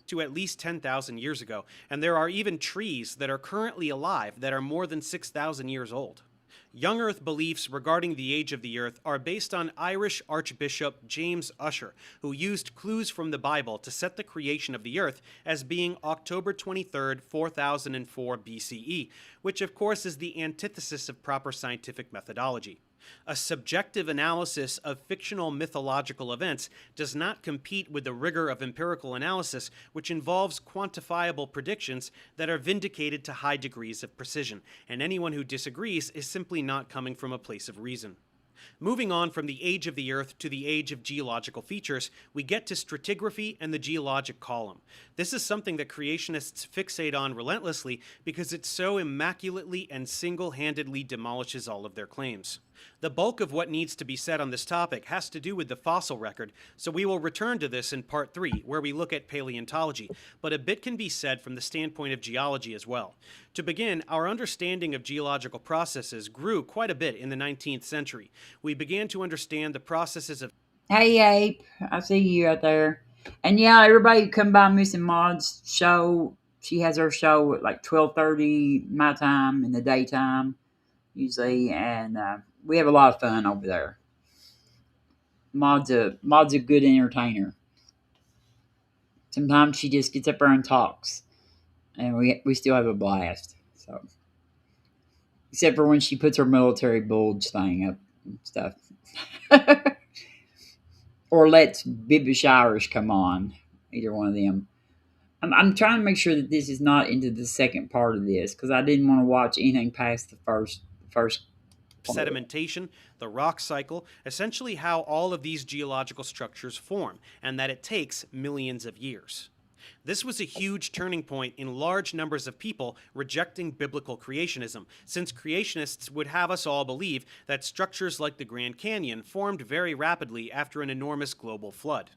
to at least 10,000 years ago, and there are even trees that are currently alive that are more than 6,000 years old. Young Earth beliefs regarding the age of the Earth are based on Irish Archbishop James Ussher, who used clues from the Bible to set the creation of the Earth as being October 23rd, 4004 BCE, which of course is the antithesis of proper scientific methodology. A subjective analysis of fictional mythological events does not compete with the rigor of empirical analysis, which involves quantifiable predictions that are vindicated to high degrees of precision, and anyone who disagrees is simply not coming from a place of reason. Moving on from the age of the Earth to the age of geological features, we get to stratigraphy and the geologic column. This is something that creationists fixate on relentlessly because it so immaculately and single handedly demolishes all of their claims. The bulk of what needs to be said on this topic has to do with the fossil record, so we will return to this in part 3, where we look at paleontology, but a bit can be said from the standpoint of geology as well. To begin, our understanding of geological processes grew quite a bit in the 19th century. We began to understand the processes of Hey, Ape, I see you out there. And yeah, everybody come by Miss and Maud's show. She has her show at like 12:30 my time in the daytime usually, and we have a lot of fun over there. Maud's a good entertainer. Sometimes she just gets up there and talks, and we still have a blast. So except for when she puts her military bulge thing up and stuff, or lets Bibish Irish come on. Either one of them. I'm trying to make sure that this is not into the second part of this because I didn't want to watch anything past the first part. sedimentation, the rock cycle, essentially how all of these geological structures form, and that it takes millions of years. This was a huge turning point in large numbers of people rejecting biblical creationism, since creationists would have us all believe that structures like the Grand Canyon formed very rapidly after an enormous global flood.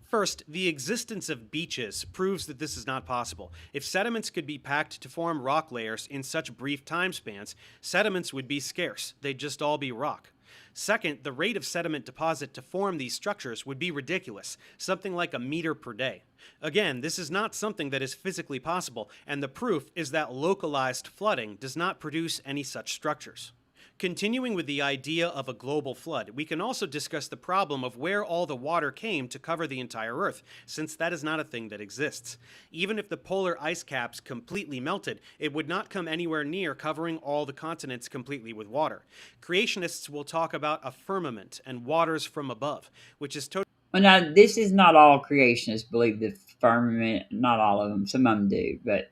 First, the existence of beaches proves that this is not possible. If sediments could be packed to form rock layers in such brief time spans, sediments would be scarce. They'd just all be rock. Second, the rate of sediment deposit to form these structures would be ridiculous, something like a meter per day. Again, this is not something that is physically possible, and the proof is that localized flooding does not produce any such structures. Continuing with the idea of a global flood, we can also discuss the problem of where all the water came to cover the entire Earth, since that is not a thing that exists. Even if the polar ice caps completely melted, it would not come anywhere near covering all the continents completely with water. Creationists will talk about a firmament and waters from above, which is totally Well, now this is not all creationists believe the firmament. Not all of them. Some of them do, but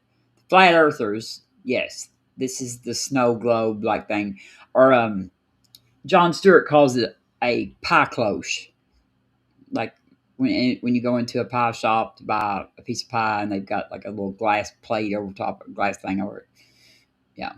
flat earthers, yes, this is the snow globe like thing. Or John Stewart calls it a pie cloche. Like when you go into a pie shop to buy a piece of pie and they've got like a little glass plate over top, a glass thing over it. Yeah.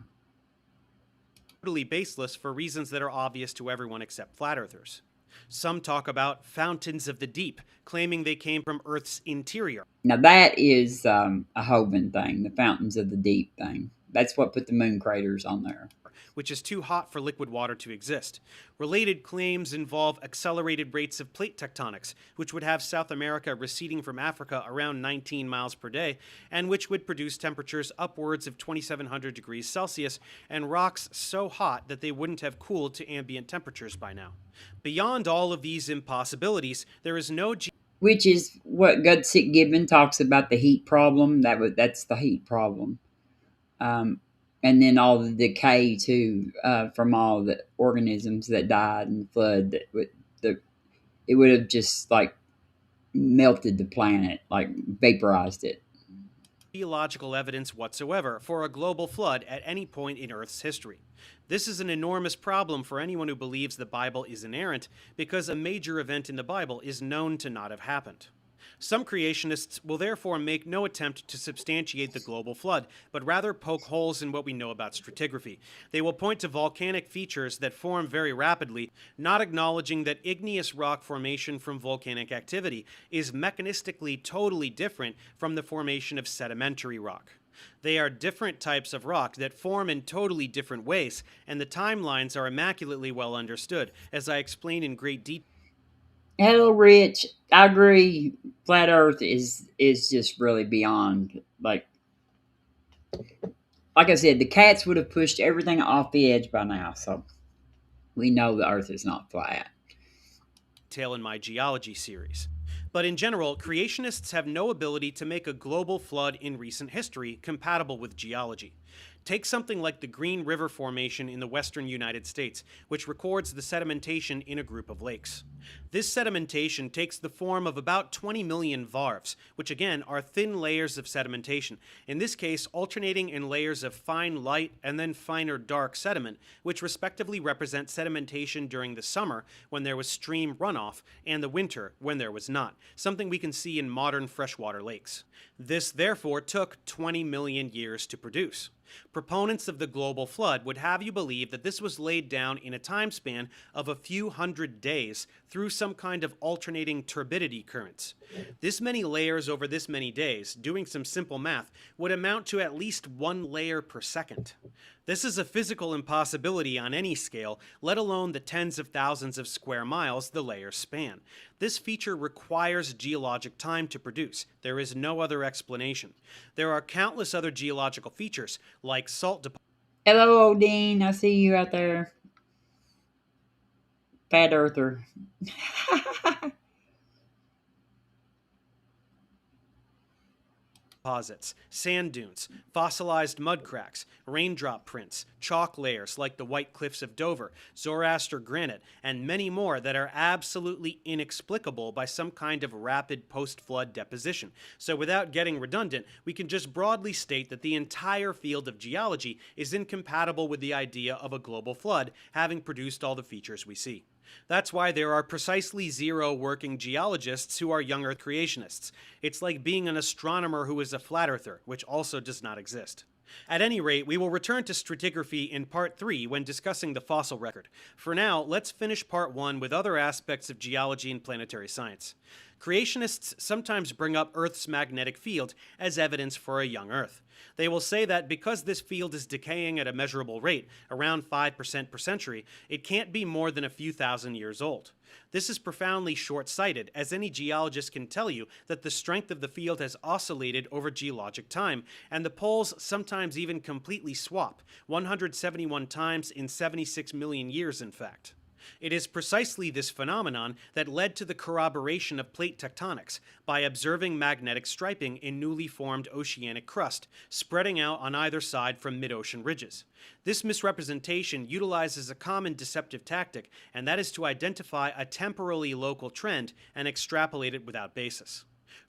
baseless for reasons that are obvious to everyone except flat earthers. Some talk about fountains of the deep, claiming they came from Earth's interior. Now that is a Hovind thing, the fountains of the deep thing. That's what put the moon craters on there. Which is too hot for liquid water to exist. Related claims involve accelerated rates of plate tectonics, which would have South America receding from Africa around 19 miles per day, and which would produce temperatures upwards of 2,700 degrees Celsius and rocks so hot that they wouldn't have cooled to ambient temperatures by now. Beyond all of these impossibilities, there is no Which is what Gudsick Gibbon talks about the heat problem. That's the heat problem. And then all the decay too from all the organisms that died in the flood. It would have just like melted the planet, like vaporized it. geological evidence whatsoever for a global flood at any point in Earth's history. This is an enormous problem for anyone who believes the Bible is inerrant, because a major event in the Bible is known to not have happened. Some creationists will therefore make no attempt to substantiate the global flood, but rather poke holes in what we know about stratigraphy. They will point to volcanic features that form very rapidly, not acknowledging that igneous rock formation from volcanic activity is mechanistically totally different from the formation of sedimentary rock. They are different types of rock that form in totally different ways, and the timelines are immaculately well understood, as I explain in great detail. Hello, Rich. I agree. Flat Earth is just really beyond like like I said, the cats would have pushed everything off the edge by now. So we know the Earth is not flat. Detail in my geology series. But in general, creationists have no ability to make a global flood in recent history compatible with geology. Take something like the Green River Formation in the western United States, which records the sedimentation in a group of lakes. This sedimentation takes the form of about 20 million varves, which again are thin layers of sedimentation, in this case alternating in layers of fine light and then finer dark sediment, which respectively represent sedimentation during the summer when there was stream runoff and the winter when there was not, something we can see in modern freshwater lakes. This therefore took 20 million years to produce. Proponents of the global flood would have you believe that this was laid down in a time span of a few hundred days through some kind of alternating turbidity currents. This many layers over this many days, doing some simple math, would amount to at least 1 layer per second. This is a physical impossibility on any scale, let alone the tens of thousands of square miles the layers span. This feature requires geologic time to produce. There is no other explanation. There are countless other geological features, like salt deposits. Hello, Odin. I see you out there. Fat Earther. Deposits, sand dunes, fossilized mud cracks, raindrop prints, chalk layers like the White Cliffs of Dover, Zoroaster granite, and many more that are absolutely inexplicable by some kind of rapid post-flood deposition. So without getting redundant, we can just broadly state that the entire field of geology is incompatible with the idea of a global flood having produced all the features we see. That's why there are precisely 0 working geologists who are young Earth creationists. It's like being an astronomer who is a flat earther, which also does not exist. At any rate, we will return to stratigraphy in part 3 when discussing the fossil record. For now, let's finish part 1 with other aspects of geology and planetary science. Creationists sometimes bring up Earth's magnetic field as evidence for a young Earth. They will say that because this field is decaying at a measurable rate, around 5% per century, it can't be more than a few thousand years old. This is profoundly short-sighted, as any geologist can tell you that the strength of the field has oscillated over geologic time, and the poles sometimes even completely swap, 171 times in 76 million years in fact. It is precisely this phenomenon that led to the corroboration of plate tectonics by observing magnetic striping in newly formed oceanic crust, spreading out on either side from mid-ocean ridges. This misrepresentation utilizes a common deceptive tactic, and that is to identify a temporally local trend and extrapolate it without basis.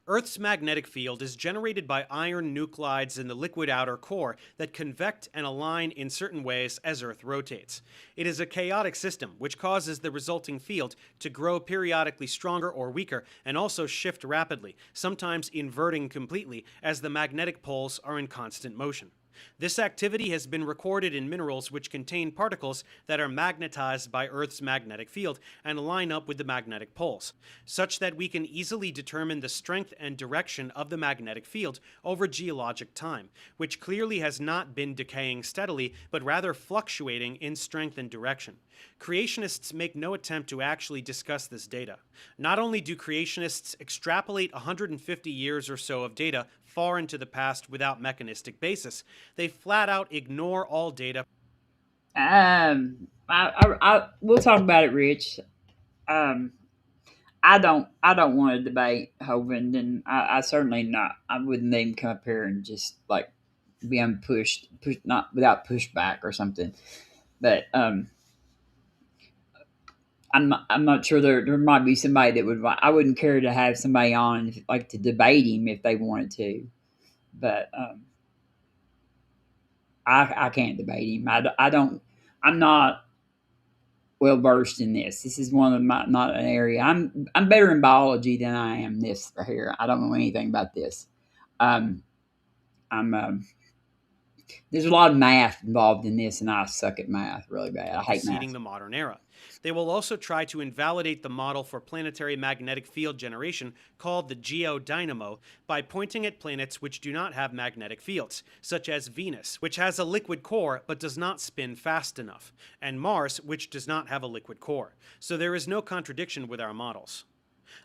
Earth's magnetic field is generated by iron nuclides in the liquid outer core that convect and align in certain ways as Earth rotates. It is a chaotic system, which causes the resulting field to grow periodically stronger or weaker and also shift rapidly, sometimes inverting completely as the magnetic poles are in constant motion. This activity has been recorded in minerals which contain particles that are magnetized by Earth's magnetic field and line up with the magnetic poles, such that we can easily determine the strength and direction of the magnetic field over geologic time, which clearly has not been decaying steadily, but rather fluctuating in strength and direction. Creationists make no attempt to actually discuss this data. Not only do creationists extrapolate 150 years or so of data far into the past without mechanistic basis, they flat out ignore all data. We'll talk about it, Rich. Um, I don't want to debate Hovind, and I certainly not. I wouldn't even come up here and just like be pushed not without pushback or something. But I'm not sure there might be somebody that would. I wouldn't care to have somebody on like to debate him if they wanted to, but I can't debate him. I don't. I'm not well versed in this. This is one of my not an area. I'm better in biology than I am this right here. I don't know anything about this. Um, I'm there's a lot of math involved in this, and I suck at math really bad. I hate Preceding math. the modern era. They will also try to invalidate the model for planetary magnetic field generation called the geodynamo by pointing at planets which do not have magnetic fields, such as Venus, which has a liquid core but does not spin fast enough, and Mars, which does not have a liquid core. So there is no contradiction with our models.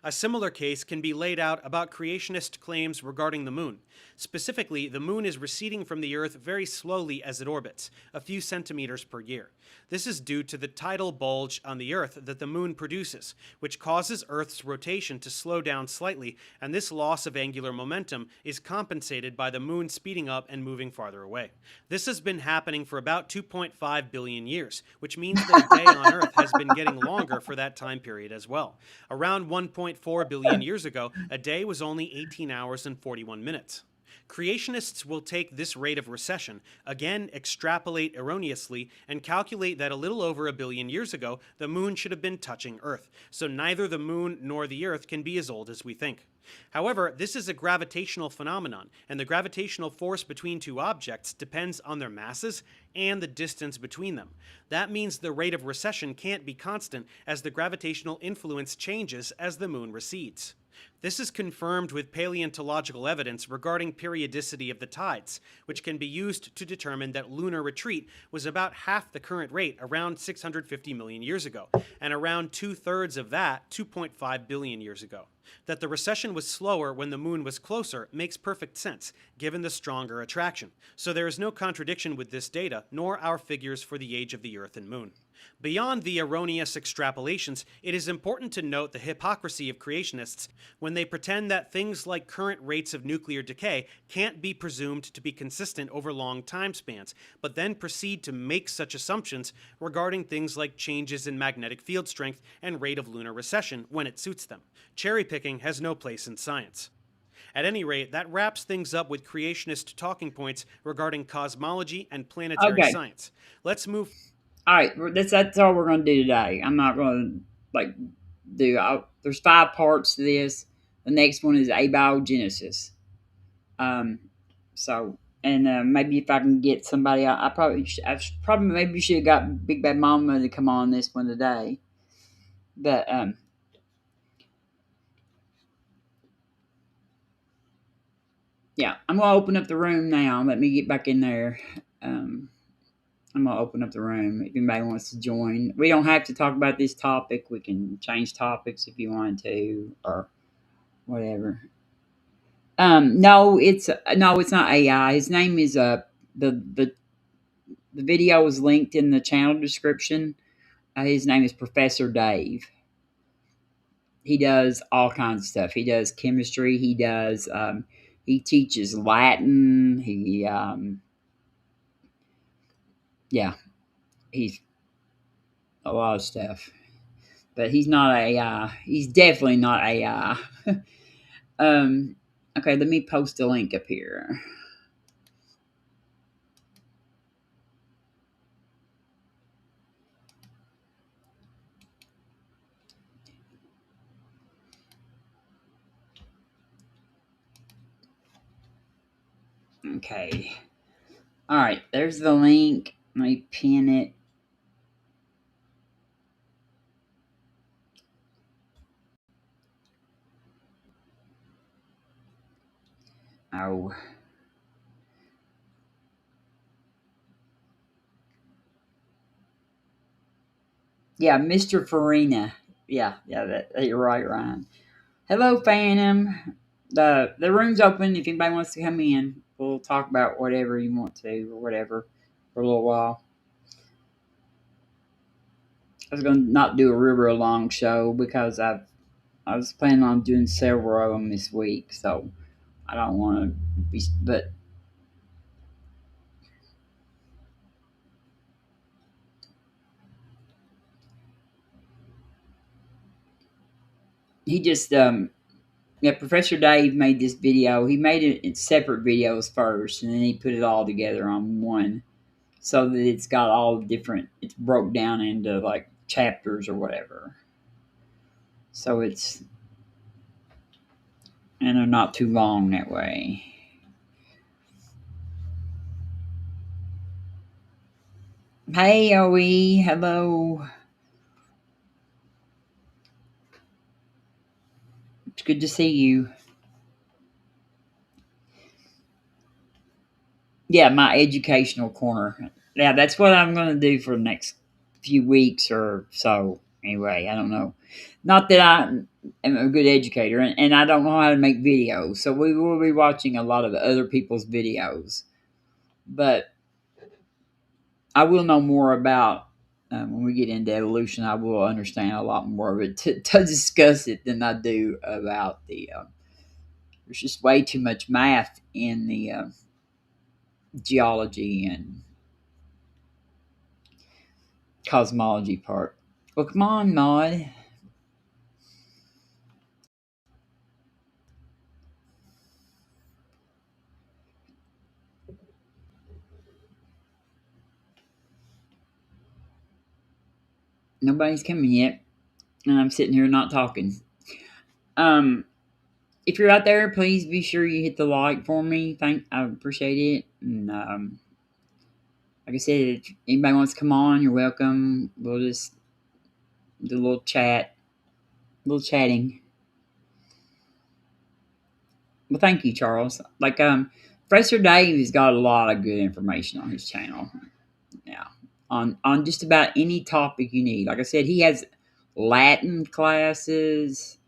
A similar case can be laid out about creationist claims regarding the moon. Specifically, the moon is receding from the Earth very slowly as it orbits, a few centimeters per year. This is due to the tidal bulge on the Earth that the moon produces, which causes Earth's rotation to slow down slightly, and this loss of angular momentum is compensated by the moon speeding up and moving farther away. This has been happening for about 2.5 billion years, which means that a day on Earth has been getting longer for that time period as well. Around 1.4 billion years ago, a day was only 18 hours and 41 minutes. Creationists will take this rate of recession, again extrapolate erroneously, and calculate that a little over a billion years ago, the moon should have been touching Earth, so neither the moon nor the Earth can be as old as we think. However, this is a gravitational phenomenon, and the gravitational force between two objects depends on their masses and the distance between them. That means the rate of recession can't be constant, as the gravitational influence changes as the moon recedes. This is confirmed with paleontological evidence regarding periodicity of the tides, which can be used to determine that lunar retreat was about half the current rate around 650 million years ago, and around 2/3 of that 2.5 billion years ago. That the recession was slower when the moon was closer makes perfect sense, given the stronger attraction, so there is no contradiction with this data, nor our figures for the age of the Earth and moon. Beyond the erroneous extrapolations, it is important to note the hypocrisy of creationists when they pretend that things like current rates of nuclear decay can't be presumed to be consistent over long time spans, but then proceed to make such assumptions regarding things like changes in magnetic field strength and rate of lunar recession when it suits them. Cherry picking has no place in science. At any rate, that wraps things up with creationist talking points regarding cosmology and planetary Okay. science. Let's move. All right. That's all we're going to do today. I'm not going to like do. There's 5 parts to this. The next one is abiogenesis. Um. So and maybe if I can get somebody, I probably maybe should have got Big Bad Mama to come on this one today. But yeah, I'm gonna open up the room now. Let me get back in there. Um, I'm gonna open up the room if anybody wants to join. We don't have to talk about this topic. We can change topics if you want to, or whatever. No, it's not AI. His name is the the video is linked in the channel description. His name is Professor Dave. He does all kinds of stuff. He does chemistry. He teaches Latin. Yeah, he's a lot of stuff. But he's not AI. He's definitely not AI. um, okay, let me post a link up here. Okay. All right, there's the link. Let me pin it. Oh. Yeah, Mr. Farina. Yeah, you're right, Ryan. Hello, Phantom. The room's open. If anybody wants to come in, we'll talk about whatever you want to or whatever for a little while. I was going to not do a real long show because I was planning on doing several of them this week, so I don't want to be. But he just yeah, Professor Dave made this video. He made it in separate videos first, and then he put it all together on one, so that it's got all different. It's broke down into like chapters or whatever. So it's and they're not too long that way. Hey, OE, hello. It's good to see you. Yeah, my educational corner. Yeah, that's what I'm going to do for the next few weeks or so. Anyway, I don't know. Not that I am a good educator, and I don't know how to make videos, so we will be watching a lot of other people's videos. But I will know more about when we get into evolution. I will understand a lot more of it to discuss it than I do about the. There's just way too much math in the geology and cosmology part. Well, come on, Maud. Nobody's coming yet, and I'm sitting here not talking. Um, if you're out there, please be sure you hit the like for me. I appreciate it. And like I said, if anybody wants to come on, you're welcome. We'll just do a little chatting. Well, thank you, Charles. Like Professor Dave has got a lot of good information on his channel. Yeah, on just about any topic you need. Like I said, he has Latin classes.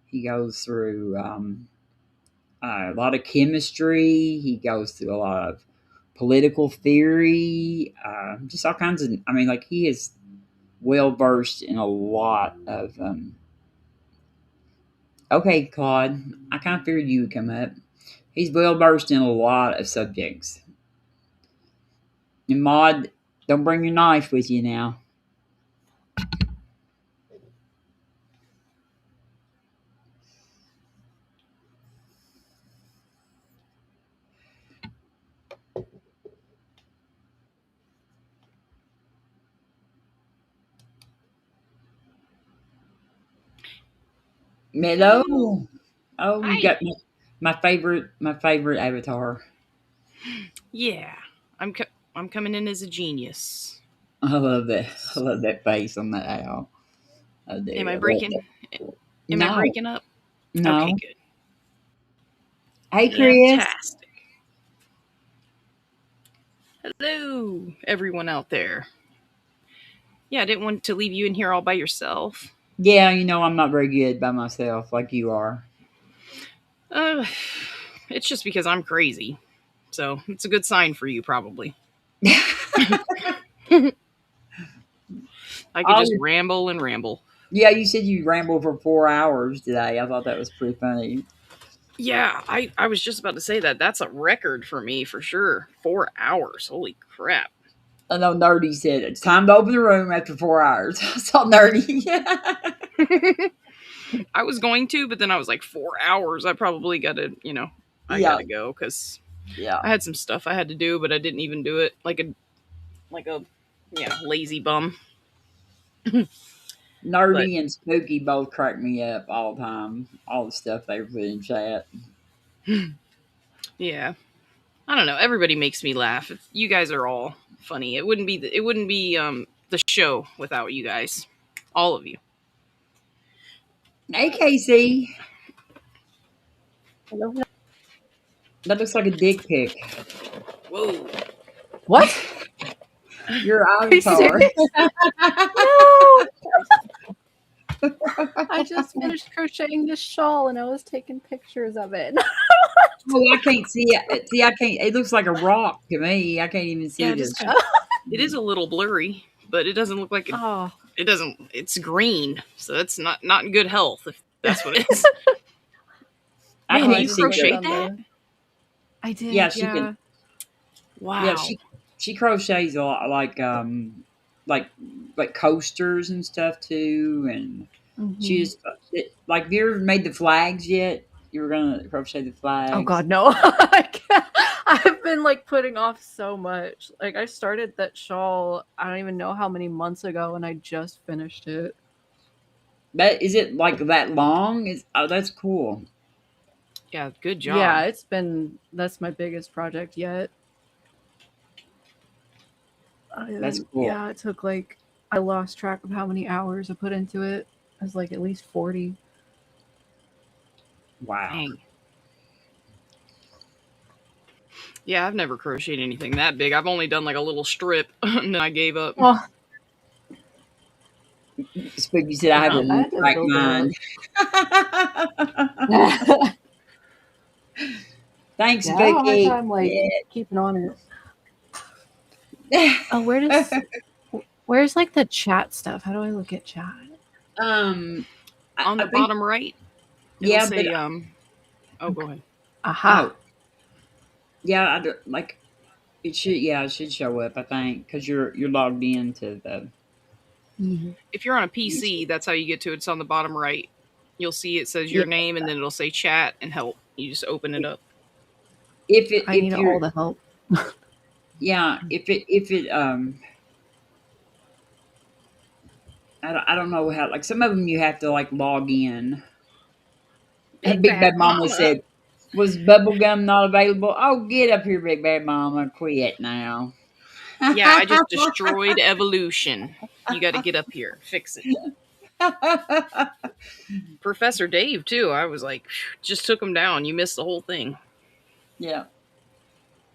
He goes through a lot of chemistry. He goes through a lot of political theory. Just all kinds of. I mean, like he is well versed in a lot of. Okay, Claude, I kind of figured you would come up. He's well versed in a lot of subjects. And Maud, don't bring your knife with you now. Hello. Hello. Oh, you Hi. got my favorite avatar. Yeah, I'm coming in as a genius. I love that. I love that face on that owl. I Am do. I I love breaking? that. Am I No, breaking up? Okay, no. good. Hey, Chris. Fantastic. Hello, everyone out there. Yeah, I didn't want to leave you in here all by yourself. Yeah, I'm not very good by myself like you are. Uh, it's just because I'm crazy. So it's a good sign for you, probably. I could Oh, just ramble and ramble. yeah, you said you rambled for 4 hours today. I thought that was pretty funny. Yeah, I was just about to say that. That's a record for me for sure. 4 hours. Holy crap. I know Nerdy said it's time to open the room after 4 hours. I saw Nerdy. I was going to, but then I was like, 4 hours. I probably got to, I got Yeah, to go because yeah. I had some stuff I had to do, but I didn't even do it like a lazy bum. But Nerdy and Spooky both crack me up all the time. All the stuff they put in chat. yeah, I don't know. Everybody makes me laugh. You guys are all funny. It wouldn't be the show without you guys, all of you. Hey, Casey. Hello. That looks like a dick pic. Whoa. What? Your Are you avatar. serious? No! I just finished crocheting this shawl and I was taking pictures of it. Oh, I can't see it. See, I can't. It looks like a rock to me. I can't even see Yeah, this. it is a little blurry, but it doesn't look like it. Oh, It doesn't. It's green, so that's not in good health. If that's what it is. I Man, can't you see crochet it. that? I did. Yeah, Yeah, she can. Wow. Yeah, she crochets a lot, like coasters and stuff too, and she just like. Have you ever made the flags yet? You were gonna crochet the flags. Oh God, no! I've been like putting off so much. Like I started that shawl. I don't even know how many months ago, and I just finished it. That is it like that long? That's cool. Yeah, good job. Yeah, that's my biggest project yet. That's cool. Yeah, it took I lost track of how many hours I put into it. It was like at least 40. Wow. Dang. Yeah, I've never crocheted anything that big. I've only done like a little strip, and then I gave up. Spooky said, "I have a I had to right build mind." Thanks, Yeah, I have a hard Vicky. time like keeping on it. Yeah. Oh, where's like the chat stuff? How do I look at chat? um, On I the think bottom right, it'll yeah, but say oh, go ahead. Aha. oh yeah, like it should it should show up. I think because you're logged into the. Mhm. If you're on a PC, that's how you get to it. It's on the bottom right. You'll see it says Yeah, your name and then it'll say chat and help. You just open it up. I if need all you're the help. if it I don't know how, like some of them you have to like log in. Big Big Bad Bad Mama Mama. said, "Was bubblegum not available?" Oh, get up here, Big Bad Mama. Quit now. Yeah, I just destroyed evolution. You got to get up here, fix it. Professor Dave too. I was like, just took him down. You missed the whole thing. Yeah.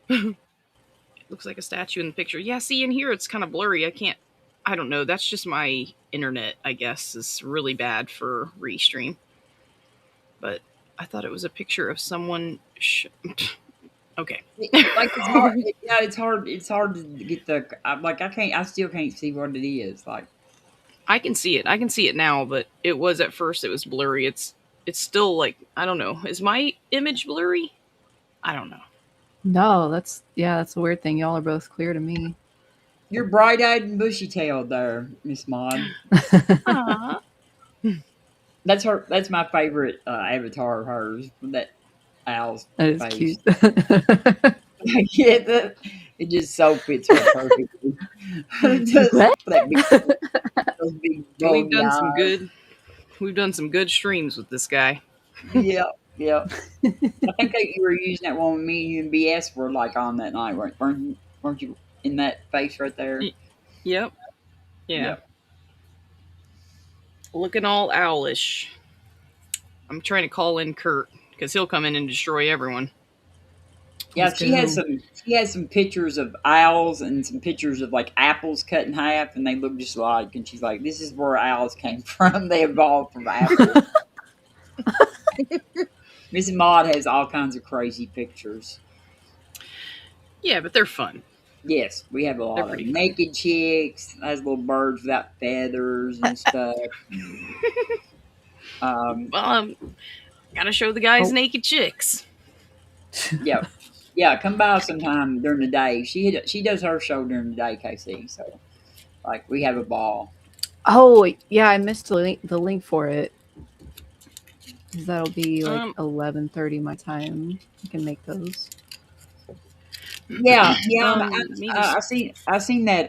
Looks like a statue in the picture. Yeah, see in here it's kind of blurry. I don't know. That's just my internet, I guess, is really bad for restream. But I thought it was a picture of someone. Okay. Like it's hard. Yeah, it's hard. It's hard to get the. Like I can't. I still can't see what it is. Like I can see it. I can see it now, but it was at first. It was blurry. It's still like I don't know. Is my image blurry? I don't know. No, that's a weird thing. Y'all are both clear to me. you're bright-eyed and bushy-tailed there, Miss Maud. Aww. That's her. That's my favorite avatar of hers. That owl's That is face. cute. Yeah, it just so fits her perfectly. Just What? those big We've buggy done eyes. some good. We've done some good streams with this guy. Yeah, yeah. I think that you were using that one with me. You and BS were like on that night, weren't you in that face right there? Yep. Yeah. Yeah. Looking all owlish. I'm trying to call in Kurt because he'll come in and destroy everyone. Yeah, Let's go. she has some pictures of owls and some pictures of like apples cut in half, and they look just alike. And she's like, "This is where owls came from. They evolved from apples." Miss Maud has all kinds of crazy pictures. Yeah, but they're fun. Yes, we have a They're lot of pretty fun. naked chicks. Has little birds without feathers and stuff. Well, gotta show the guys Oh. naked chicks. Yeah, yeah. Come by sometime during the day. She does her show during the day, KC. So like we have a ball. Oh, yeah, I missed the link for it. 'Cause that'll be like 11:30 my time. I can make those. Yeah, yeah. I've seen that,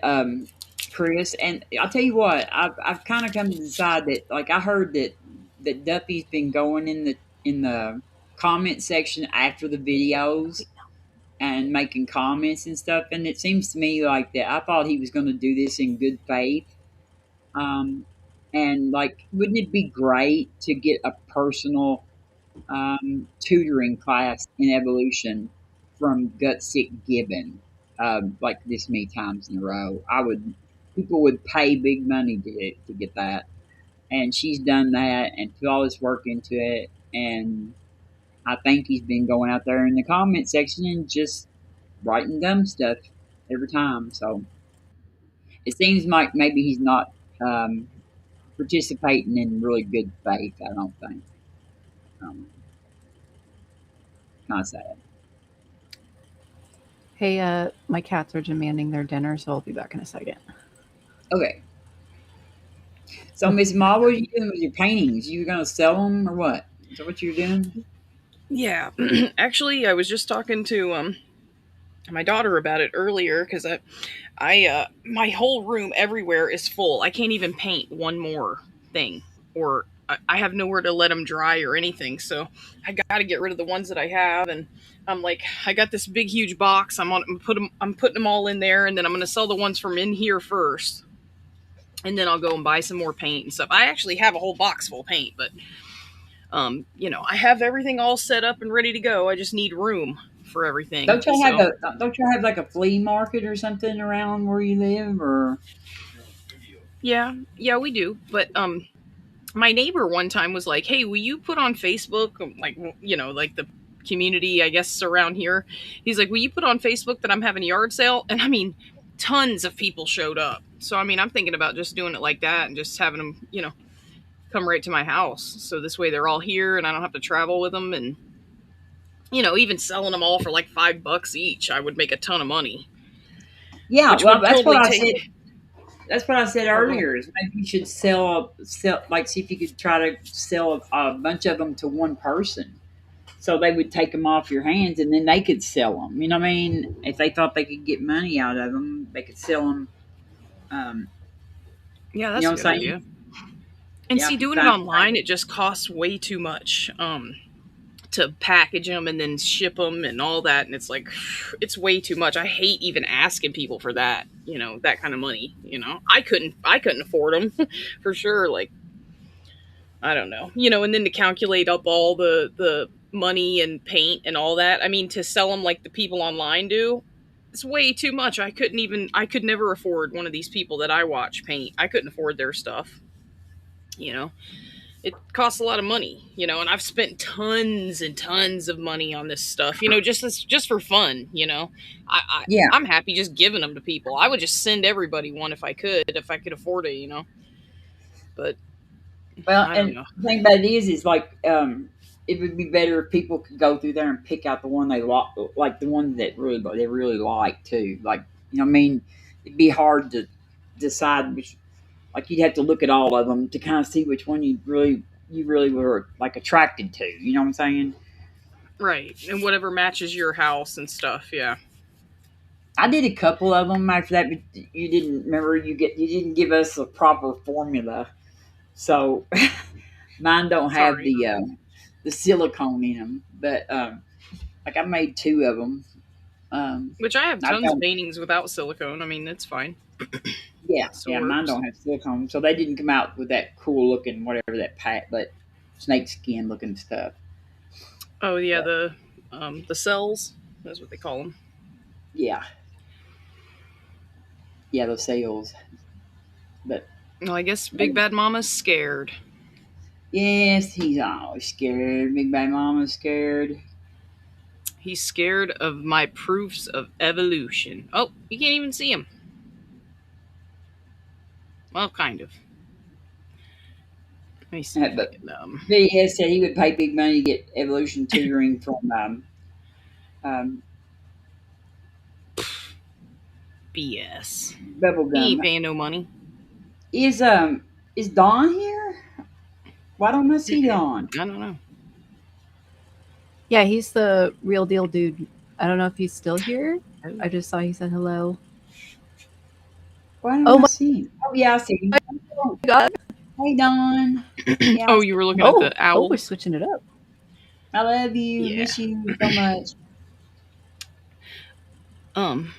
Chris. And I'll tell you what, I've kind of come to decide that, like, I heard that Duffy's been going in the comment section after the videos and making comments and stuff. And it seems to me like that. I thought he was going to do this in good faith. And like, wouldn't it be great to get a personal tutoring class in evolution from Gutsick Gibbon, like this many times in a row? People would pay big money to get that, and she's done that and put all this work into it. And I think he's been going out there in the comment section and just writing dumb stuff every time. So it seems like maybe he's not participating in really good faith. I don't think. Kind of sad. Hey, my cats are demanding their dinner, so I'll be back in a second. Okay. So, Miss Ma, what are you doing with your paintings? You gonna sell them or what? Is that what you're doing? Yeah, actually, I was just talking to my daughter about it earlier because I my whole room everywhere is full. I can't even paint one more thing, or I have nowhere to let them dry or anything. So I got to get rid of the ones that I have, and I'm like, I got this big huge box. I'm putting them all in there, and then I'm gonna sell the ones from in here first, and then I'll go and buy some more paint and stuff. I actually have a whole box full of paint, but I have everything all set up and ready to go. I just need room for everything. Don't you have like a flea market or something around where you live, or? Yeah, we do. But my neighbor one time was like, "Hey, will you put on Facebook, like, like the community, I guess, around here?" He's like, "Will you put on Facebook that I'm having a yard sale?" And I mean, tons of people showed up. So I mean, I'm thinking about just doing it like that and just having them, come right to my house. So this way they're all here and I don't have to travel with them. And even selling them all for like $5 each, I would make a ton of money, Yeah, which well, would that's what totally I take. said. That's what I said Oh, go ahead. earlier. Is maybe you should sell, like, see if you could try to sell a bunch of them to one person, so they would take them off your hands, and then they could sell them. You know what I mean? If they thought they could get money out of them, they could sell them. Um, Yeah, you know that's a what good I'm saying? idea. And Yeah, see, if you doing it find online, it just costs way too much. To package them and then ship them and all that, and it's like, it's way too much. I hate even asking people for that, that kind of money. I couldn't afford them for sure. Like, I don't know, and then to calculate up all the money and paint and all that, I mean, to sell them like the people online do, it's way too much. I could never afford one of these people that I watch paint. I couldn't afford their stuff, you know it costs a lot of money, and I've spent tons and tons of money on this stuff, just for fun, yeah. I'm happy just giving them to people. I would just send everybody one if I could afford it, but Well, I don't and know. the thing about it is like, it would be better if people could go through there and pick out the one like the one that they really like too. Like, I mean, it'd be hard to decide which. Like, you'd have to look at all of them to kind of see which one you really were like attracted to. You know what I'm saying? Right, and whatever matches your house and stuff, yeah. I did a couple of them after that, but you didn't remember. You didn't give us a proper formula, so mine don't have Sorry. the silicone in them. But like, I made two of them. Which I have I've tons got of paintings without silicone. I mean, it's fine. Yeah, Still yeah. Mine works. don't have silicone, so they didn't come out with that cool looking whatever that pat, but snake skin looking stuff. Oh yeah, But the cells, that's what they call them. yeah, yeah, those sales. But Well, I guess Big Bad Mama's scared. yes, he's always scared. Big Bad Mama's scared. He's scared of my proofs of evolution. Oh, you can't even see him. Well, kind of. Let me see if I But can. VS said he would pay big money to get evolution tutoring from um, BS. He ain't Bubblegum. paying no money. Is Dawn here? Why don't I see I Dawn? don't know. Yeah, he's the real deal dude. I don't know if he's still here. I just saw he said hello. Why don't Oh I my see him? Oh yeah, I see him. god. Hey Dawn. Yeah, I Oh, see you were looking him. at the Oh, we're owls? switching it up. I love you. Yeah. Miss you so much. Um.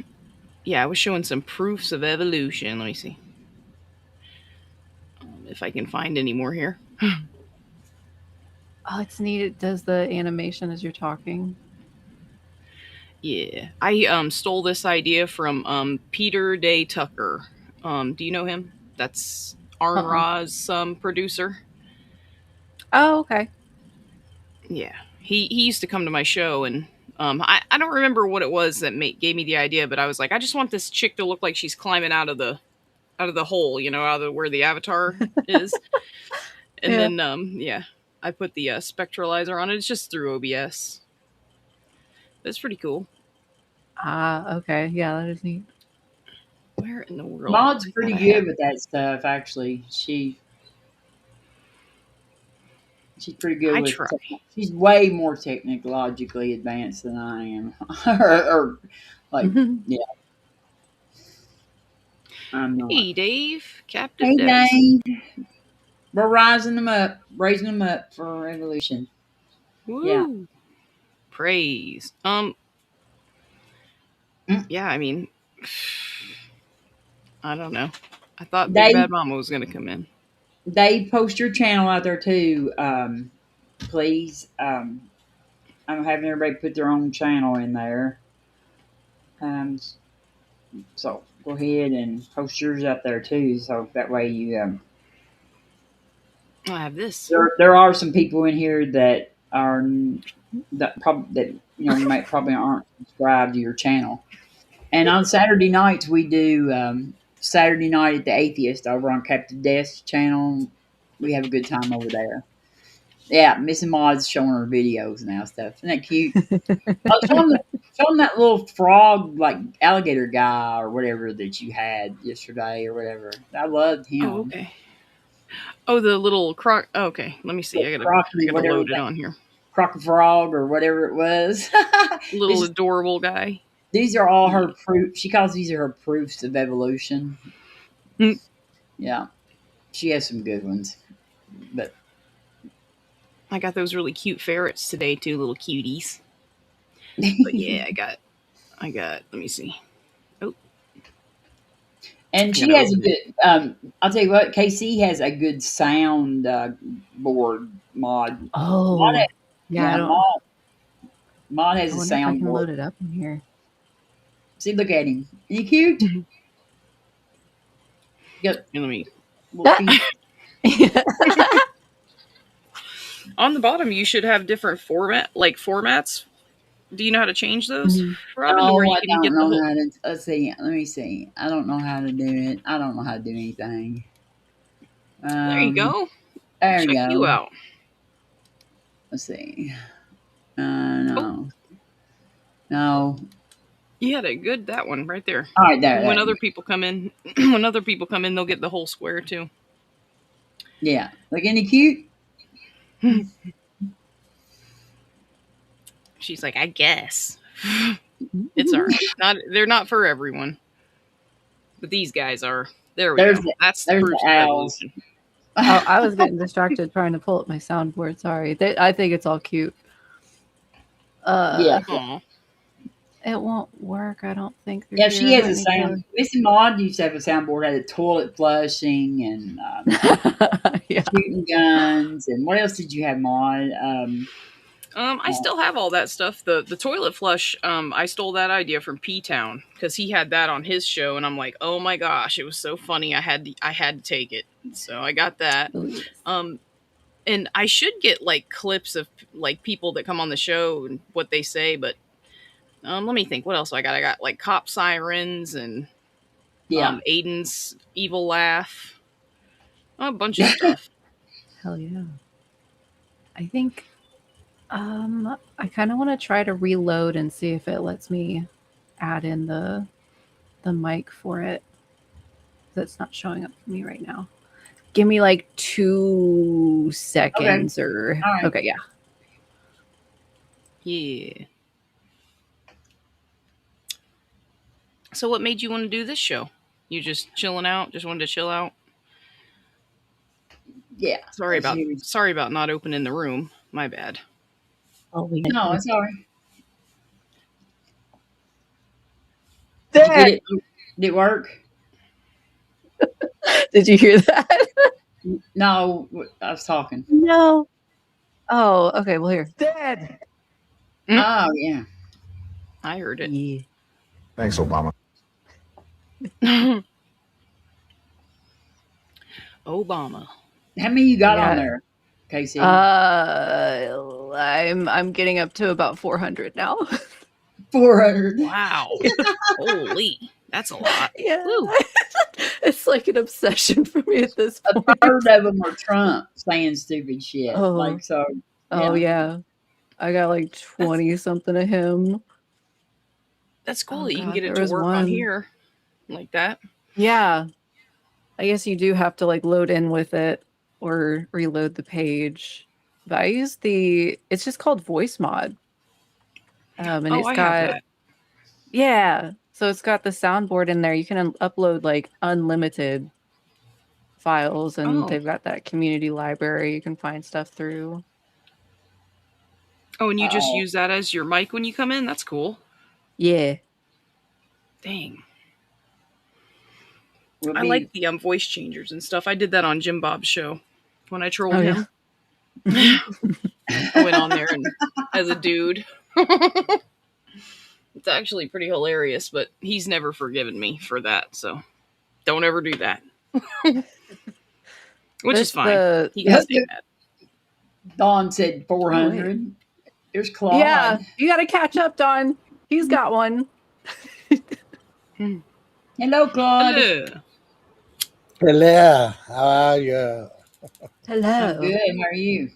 Yeah, I was showing some proofs of evolution. Let me see if I can find any more here. Oh, it's neat. It does the animation as you're talking. Yeah, I stole this idea from Peter Day Tucker. Do you know him? That's Arn Uh-uh. Ra's producer. Oh, okay. Yeah, he used to come to my show, and I don't remember what it was that gave me the idea, but I was like, I just want this chick to look like she's climbing out of the hole, out of where the avatar is. And Yeah. then yeah, I put the spectralizer on it. It's just through OBS. It's pretty cool. Ah, okay. Yeah, that is neat. Where in the world? Maud's I thought pretty I had. good with that stuff. Actually, she's pretty good I with. try. She's way more technologically advanced than I am. or like, yeah, I'm not. Hey, Dave, Captain Hey, Debs. Dane, we're raising them up for evolution. Yeah. Woo! Praise. Mm. Yeah, I mean, I don't know. I thought Big Dave, Bad Mama was gonna come in. Dave, post your channel out there too, please. I'm having everybody put their own channel in there. Um, so go ahead and post yours out there too. So that way you I have this. There are some people in here that are might probably aren't subscribed to your channel. And on Saturday nights we do Saturday night at the Atheist over on Captain Death's channel. We have a good time over there. Yeah, Missy Maud's showing her videos now stuff. Isn't that cute? Oh, show them that little frog, like alligator guy or whatever that you had yesterday or whatever. I loved Oh, him. okay. Oh, the little croc. Okay, let me see. I Crocky, gotta whatever load it that on here. croc frog or whatever it was. Little adorable guy. These are all her proof. She calls these are her proofs of evolution. Mm. Yeah, she has some good ones, but I got those really cute ferrets today too, little cuties. But yeah, I got. Let me see. Oh, and she has a good. I'll tell you what, KC has a good sound board mod. Oh, Mod, yeah. Mod has I a wonder if I sound can board. load it up in here. See, look at him. Is he cute? Got let me. little feet. On the bottom, you should have different formats. Do you know how to change those, Robin? No, Where you I can don't get the know whole. how to. Let's see. Let me see. I don't know how to do it. I don't know how to do anything. There you go. There we Check you go. out. Let's see. No. No. You had a good that one right there. All right, there. When other people come in, they'll get the whole square too. Yeah. Look, any cute? She's like, I guess. It's all right. They're not for everyone. But these guys are. There we go. That's the proof of evolution. Oh, I was getting distracted trying to pull up my soundboard. Sorry. I think it's all cute. Yeah. Aww. It won't work, I don't think. Yeah, she has a sound. Missy Maud used to have a soundboard, had a toilet flushing and shooting guns. And what else did you have, Maud? I still have all that stuff. The toilet flush, I stole that idea from P-Town because he had that on his show, and I'm like, oh my gosh, it was so funny. I had to take it, so I got that. And I should get like clips of like people that come on the show and what they say, but let me think. What else I got? I got like cop sirens and Aiden's evil laugh, a bunch of stuff. Hell yeah! I think. I kind of want to try to reload and see if it lets me add in the mic for it. That's not showing up for me right now. Give me like 2 seconds or right. Okay, yeah. Yeah. So what made you want to do this show? You just chilling out? Just wanted to chill out? Yeah. Sorry about not opening the room. My bad. No, it's all right. Did it work? Did you hear that? No, I was talking. No. Oh, okay. Well, here. Dead. Oh, yeah. I heard it. Yeah. Thanks, Obama. Obama. How many you got on there, Casey? I'm getting up to about 400 now. 400. Wow. Holy. That's a lot. Yeah. It's like an obsession for me at this point. A third of them are Trump saying stupid shit. Oh. Like, so. Oh, yeah. I got like 20 something of him. That's cool that you can get it to work on here like that. Yeah. I guess you do have to like load in with it or reload the page. But I use it's just called Voice Mod. And it's I got have that. Yeah. So it's got the soundboard in there. You can upload like unlimited files, and they've got that community library you can find stuff through. Oh, and you just use that as your mic when you come in? That's cool. Yeah. Dang. I like the voice changers and stuff. I did that on Jim Bob's show when I trolled him. Yeah. I went on there and as a dude. It's actually pretty hilarious, but he's never forgiven me for that, so don't ever do that. Which is There's fine. the He can stay mad. Dawn said Oh, wait. 400. There's Claude. Yeah, you got to catch up, Don. He's got one. Hello, Claude. Hello. Hello, how are you? Hello. I'm good. How are you?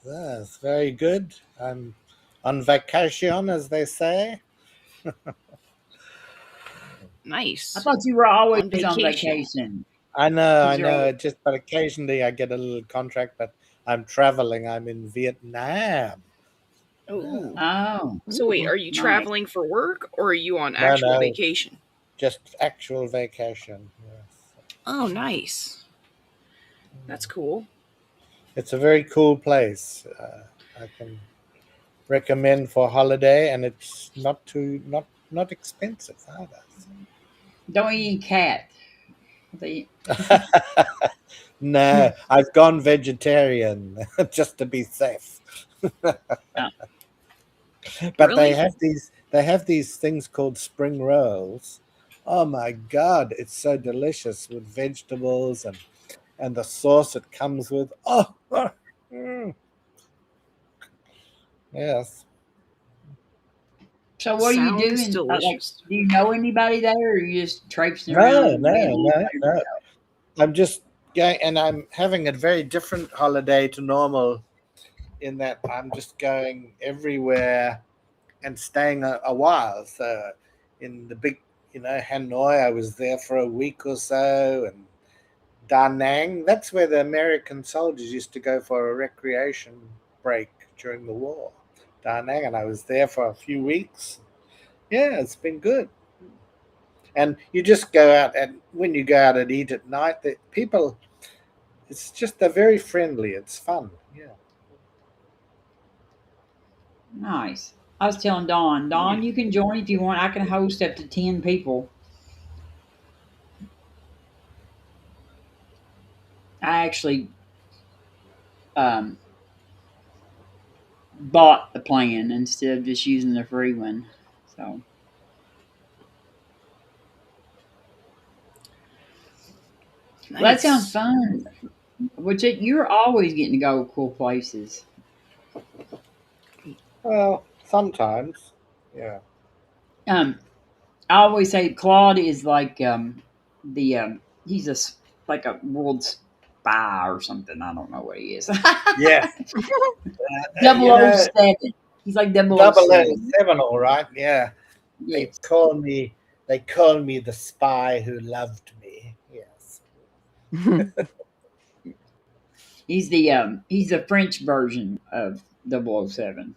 Yes, very good. I'm on vacation, as they say. Nice. I thought you were always On on vacation. vacation. I know. Is there- Just but occasionally I get a little contract, but I'm traveling. I'm in Vietnam. Ooh. Oh, So wait, are you nice. traveling for work or are you on No, actual no. vacation? Just actual vacation. Yes. Oh, nice. That's cool. It's a very cool place. I can recommend for holiday, and it's not expensive either. Don't eat cat. They- No, I've gone vegetarian just to be safe. Oh, But Really? they have these things called spring rolls. Oh my God, it's so delicious with vegetables and the sauce it comes with. Oh, yes. so what are you Sounds doing? Like, delicious. do you know anybody there, or are you just traipsing No, around no, Vietnam? no. I'm just going, and I'm having a very different holiday to normal in that I'm just going everywhere and staying a while. So in the big, Hanoi, I was there for a week or so, and Da Nang, that's where the American soldiers used to go for a recreation break during the war. Da Nang, and I was there for a few weeks. Yeah, it's been good. And you just go out, and when you go out and eat at night, the people, it's just they're very friendly. It's fun. Yeah. Nice. I was telling Dawn, you can join if you want. I can host up to 10 people. I actually um, bought the plan instead of just using the free one. So Nice. well, that sounds fun. Which you're always getting to go cool places. Well, sometimes. Yeah. Um, I always say Claude is like the he's like a world spy or something. I don't know what he is. Yes. Double O 07. He's like 007. 007, all right. Yeah. They Yes. call me they call me the spy who loved me. Yes. He's the French version of 007.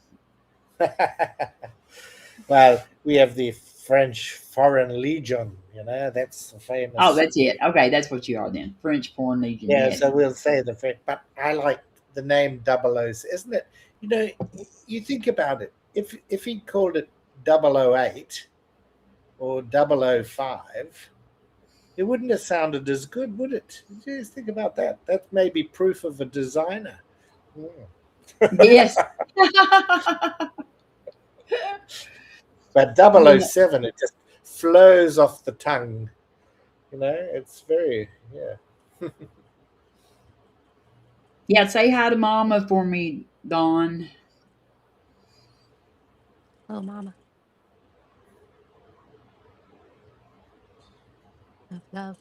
Well, we have the French Foreign Legion, that's famous. Oh, that's it. Okay, that's what you are then. French Foreign Legion. Yeah, Yes. so we'll say the French, but I like the name Double O's, isn't it? You think about it. If he called it 008 or 005, it wouldn't have sounded as good, would it? Just think about that. That may be proof of a designer. Yes. But 007, it just flows off the tongue. It's very, yeah. Yeah, say hi to Mama for me, Dawn. Oh, Mama. Love, love.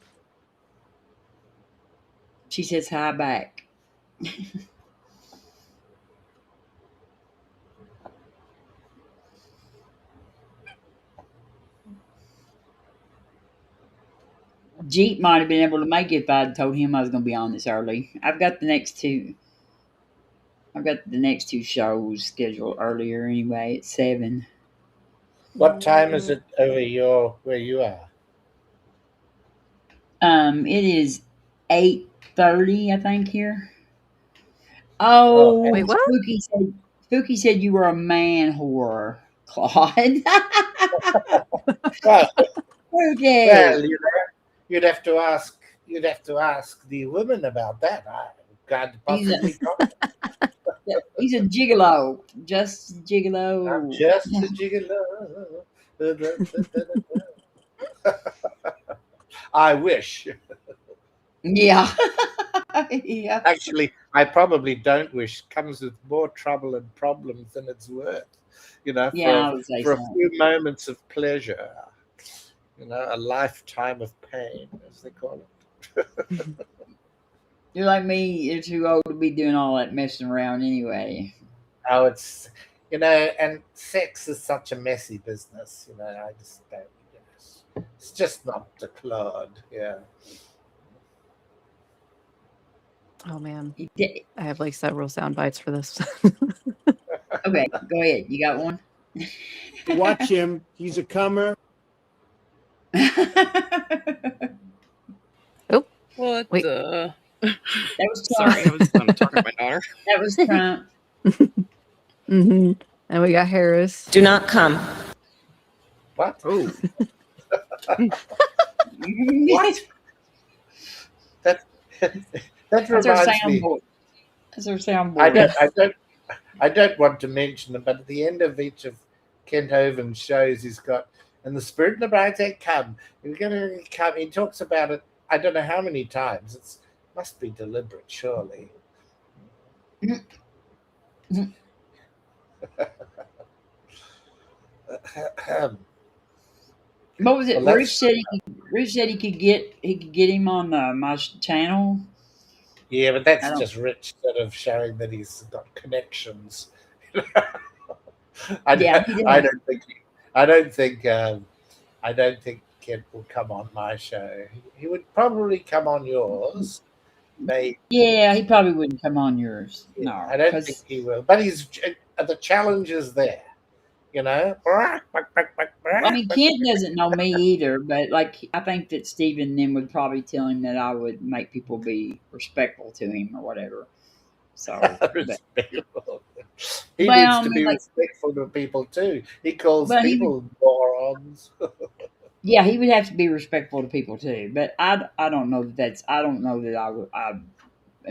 She says hi back. Jeep might have been able to make it if I'd told him I was going to be on this early. I've got the next two. I've got the next two shows scheduled earlier anyway at 7. What time is it over where you are? It is 8:30, I think here. Oh, Oh, Wait, what? Spooky said you were a man whore, Claude. well, Spooky. you'd have to ask. You'd have to ask the women about that. I can't He's possibly comment. He's a gigolo. Just a gigolo. I'm just a gigolo. I wish. Yeah. Yeah. Actually, I probably don't wish. Comes with more trouble and problems than it's worth. Yeah, I would say For a so. few moments of pleasure, a lifetime of pain, as they call it. You're like me. You're too old to be doing all that messing around anyway. How it's, and sex is such a messy business. I just don't. It's just not the Claude. Yeah. Oh man, You di- I have like several sound bites for this. Okay, go ahead. You got one? Watch him. He's a comer. That Oh, What wait. the? was Sorry, I Trump. was talking to my daughter. That was Trump. Mm-hmm. And we got Harris. Do not come. What? Oh, What? That that That's our reminds me. soundboard. That's our I soundboard. don't. I don't. I don't want to mention them, but at the end of each of Kent Hovind's shows, he's got, and the Spirit and the Bride say, "Come." He's going to come. He talks about it. I don't know how many times. It must be deliberate, surely. What was it? Well, Rich said he could get him on my channel. yeah, but I that's don't. just Rich sort of showing that he's got connections. I Yeah, don't. he I does. don't think. I don't think. I don't think Kent will come on my show. He would probably come on yours. Maybe. Yeah, he probably wouldn't come on yours. Yeah, No, I don't think because he will. But the challenge is there. I mean Kent doesn't know me either. But like I think that Stephen then would probably tell him that I would make people be respectful to him or whatever. So, but Respectful. He needs well, I to mean be like, respectful to people too. He calls but he would. people morons. Yeah, he would have to be respectful to people too. But I don't know that that's I don't know that I'm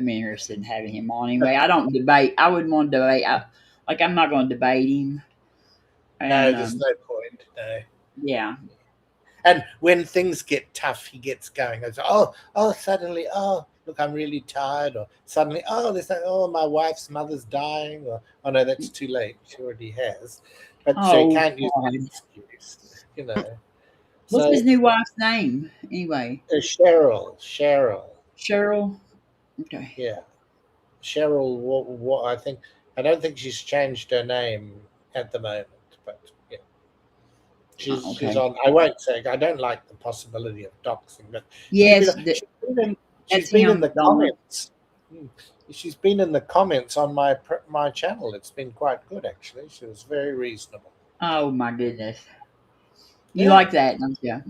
interested in having him on anyway. I don't debate. I wouldn't want to debate. I'm not going to debate him. No, And there's no point. No. yeah, And when things get tough, he gets going. It's, suddenly, look, I'm really tired. Or suddenly, my wife's mother's dying. Or, oh, no, that's too late. She already has. But so you oh can't use God, that excuse. what's So his new wife's name anyway? Cheryl. Cheryl. Okay. Yeah. Cheryl, what I don't think she's changed her name at the moment, but yeah. Oh, She's okay. on. I won't say. I don't like the possibility of doxing, but Yes, she's that's been in him. the comments. She's been in the comments on my channel. It's been quite good actually. She was very reasonable. Oh my goodness, you Yeah. like that, don't you?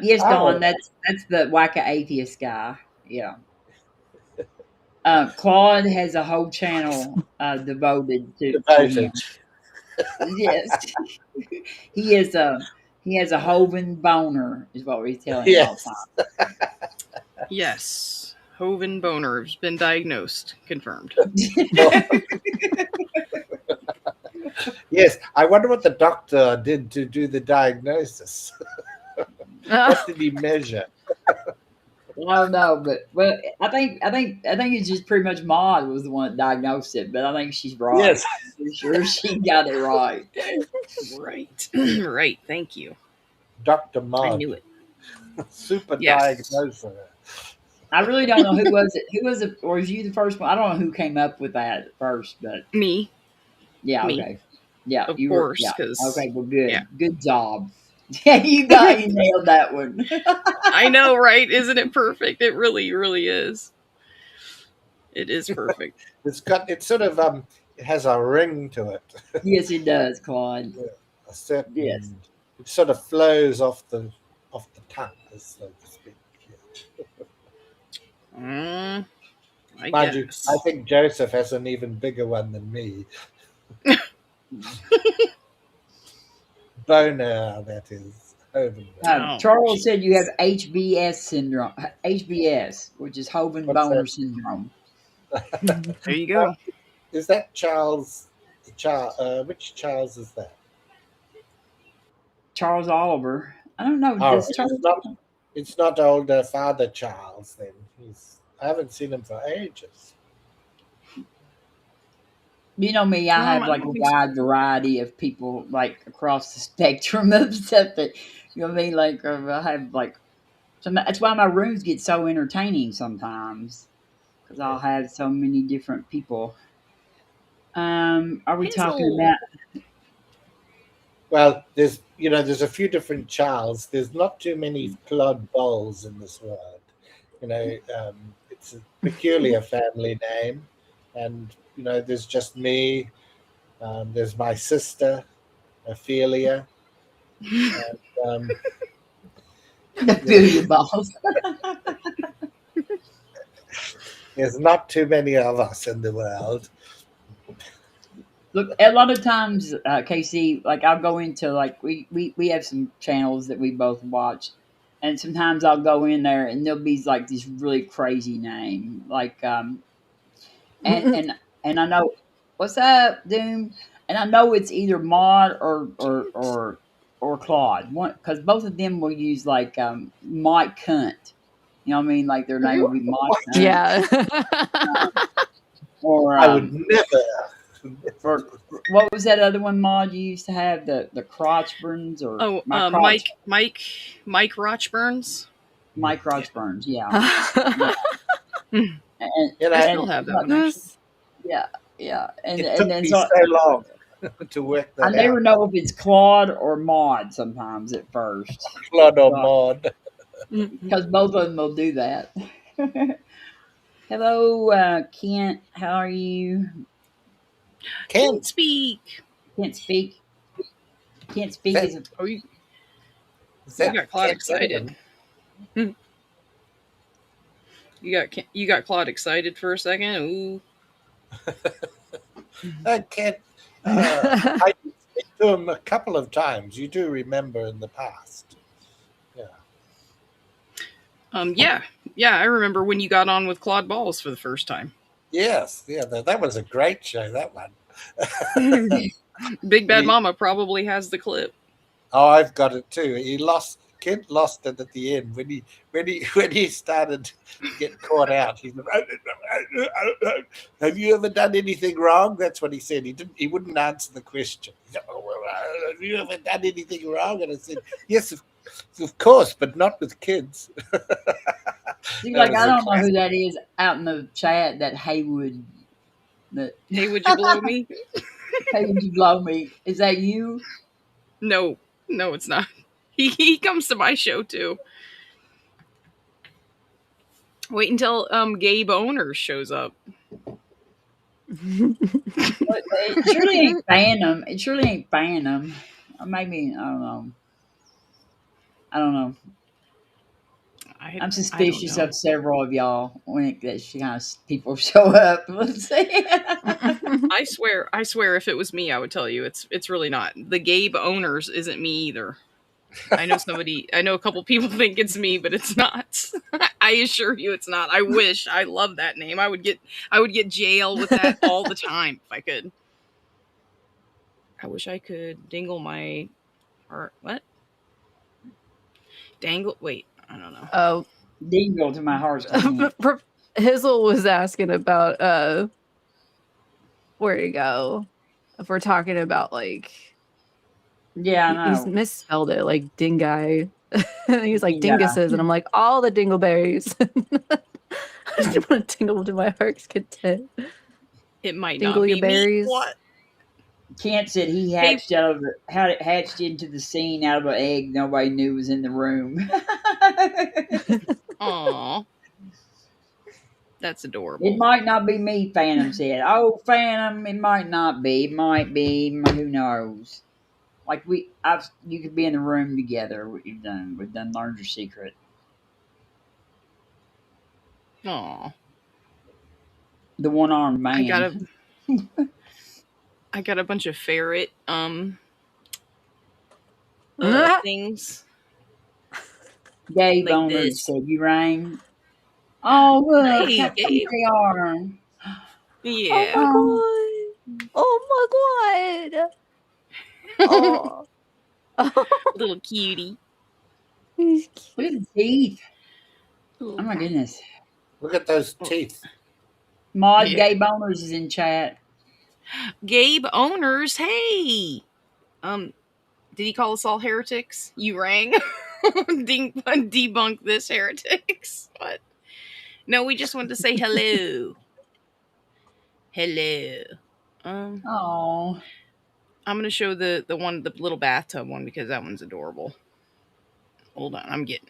Yes, Dawn. Oh, That's the wacka atheist guy. Yeah. Claude has a whole channel devoted to him. devoted. Yes, he is a he has a Hoven boner, is what we tell him all the Yes. yes. Hoven boner has been diagnosed. Confirmed. time. Yes. I wonder what the doctor did to do the diagnosis. What did he measure? I don't know, but I think it's just pretty much Maud was the one that diagnosed it, but I think she's right. Yes. I'm pretty sure she got it right. Right. Right. Thank you. Dr. I Mud. knew it. Super Yes. diagnoser. I really don't know who was it. Who was it, or was you the first one? I don't know who came up with that at first, but Me. yeah, Me. okay, yeah, Of you were, course, yeah, because okay, well, good, yeah. good job. Yeah, you nailed that one. I know, right? Isn't it perfect? It really, really is. It is perfect. It sort of it has a ring to it. Yes, it does, Claude. A certain Yes. it sort of flows off the tongue, so to speak. I Mind you, guess. I think Joseph has an even bigger one than me. Boner, that is. Hoven. Oh, Charles geez. said you have HBS syndrome, HBS, which is Hoven What's boner that? syndrome. There you go. Is that Charles? Which Charles is that? Charles Oliver. I don't know. Oh, Does Charles? it's not older Father Charles then. He's I haven't seen him for ages. You know me, I have I like don't a think so. wide variety of people like across the spectrum of stuff that you know what I mean. Like I have like that's why my rooms get so entertaining sometimes because I'll have so many different people. Are we talking Hazel. about? Well, there's a few different Charles. There's not too many Claude Bowles in this world. It's a peculiar family name, and there's just me. There's my sister, Ophelia, and The there's, billion balls. there's not too many of us in the world. Look, a lot of times, Casey, like I'll go into like we have some channels that we both watch, and sometimes I'll go in there and there'll be like this really crazy name, like and and and I know what's up, Doom, and I know it's either Maud or Claude, one because both of them will use like Mike Cunt. You know what I mean? Like their name will be Mike Cunt Yeah. or I would never. or what was that other one, Maud? You used to have the crotch burns or Oh, my crotch, Mike Rochburns. Mike crotch burns. Yeah, yeah, and I It still and have that one actually. yeah, yeah, and took then me so so long to work I that never out. know if it's Claude or Maud sometimes at first Claude or Maud. because both of them will do that. Hello, Kent. How are you? Can't Kent. speak. Can't speak. Can't Is speak that, is a Oh, you is you that got Claude Kent excited. Sullivan? You got Claude excited for a second. Ooh. Kent. I did speak to him a couple of times. You do remember in the past. Yeah. Yeah. I remember when you got on with Claude Balls for the first time. Yes. Yeah. That was a great show. That one. Big Bad He, Mama probably has the clip. oh, I've got it too. He lost. Kent lost it at the end when he started to get caught out. He said, "Have you ever done anything wrong?" That's what he said. He wouldn't answer the question. He said, "Oh, well, have you ever done anything wrong?" And I said, "Yes, of course, but not with kids." see, That like was I a don't know who classic. that is out in the chat. That Haywood. That Hey, would you blow me? Hey, would you blow me? Is that you? No, no, it's not. He comes to my show too. Wait until Gabe Owners shows up. But it surely ain't Phantom. It surely ain't Phantom. Or maybe I don't know. I don't know. I'm I don't suspicious know. of several of y'all when that kind of people show up. Let's see. I swear, if it was me, I would tell you it's really not. The Gabe Owners isn't me either. I know a couple people think it's me, but it's not. I assure you it's not. I wish. I love that name. I would get jail with that all the time if I could. I wish I could dingle my or what? Dangle wait, I don't know. Oh, Dingle to my heart's content. Hizzle was asking about where to go. If we're talking about like Yeah, I he's know. misspelled it like dingai. He's like Dingo. dinguses, and I'm like all the dingleberries. I just want to tingle to my heart's content. It might not Dingle your be me. berries. What? Kent said he Hey, hatched into the scene out of an egg nobody knew was in the room. aw. That's It adorable. might not be me, Phantom said. Oh, Phantom, it might not be. It might be. Who knows? Like you could be in the room together. What you've done, we've done learned your secret. Aw. The one armed I got man. I got a bunch of ferret things Gabe like owner this. said you rang. Oh look, Hey, how cute Gabe. they are. Oh Yeah. my Um, god! Oh my god! Oh, Little cutie. he's look at cute. the teeth. Oh Oh. my goodness. Look at those teeth. Mod Yeah. Gay Boners is in chat. Gabe Owners, hey! Did he call us all heretics? You rang? Debunk this heretics. What? No, we just wanted to say hello. Hello. Oh, I'm gonna show the little bathtub one because that one's adorable. Hold on, I'm getting.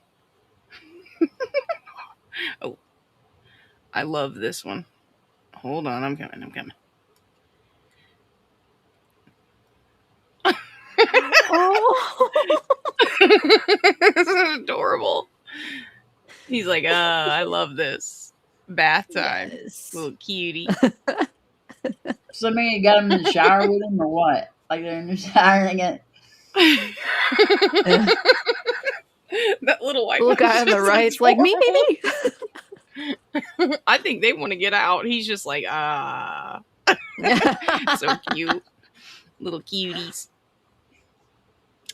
Oh, I love this one. Hold on, I'm coming. Oh. This is adorable. He's like, I love this. Bath time. Yes. Little cutie. so I mean, you got him in the shower with him or what? Like they're in the shower and they get. That little white Little one. guy on the right's like, me. I think they want to get out. He's just like, so cute. Little cuties.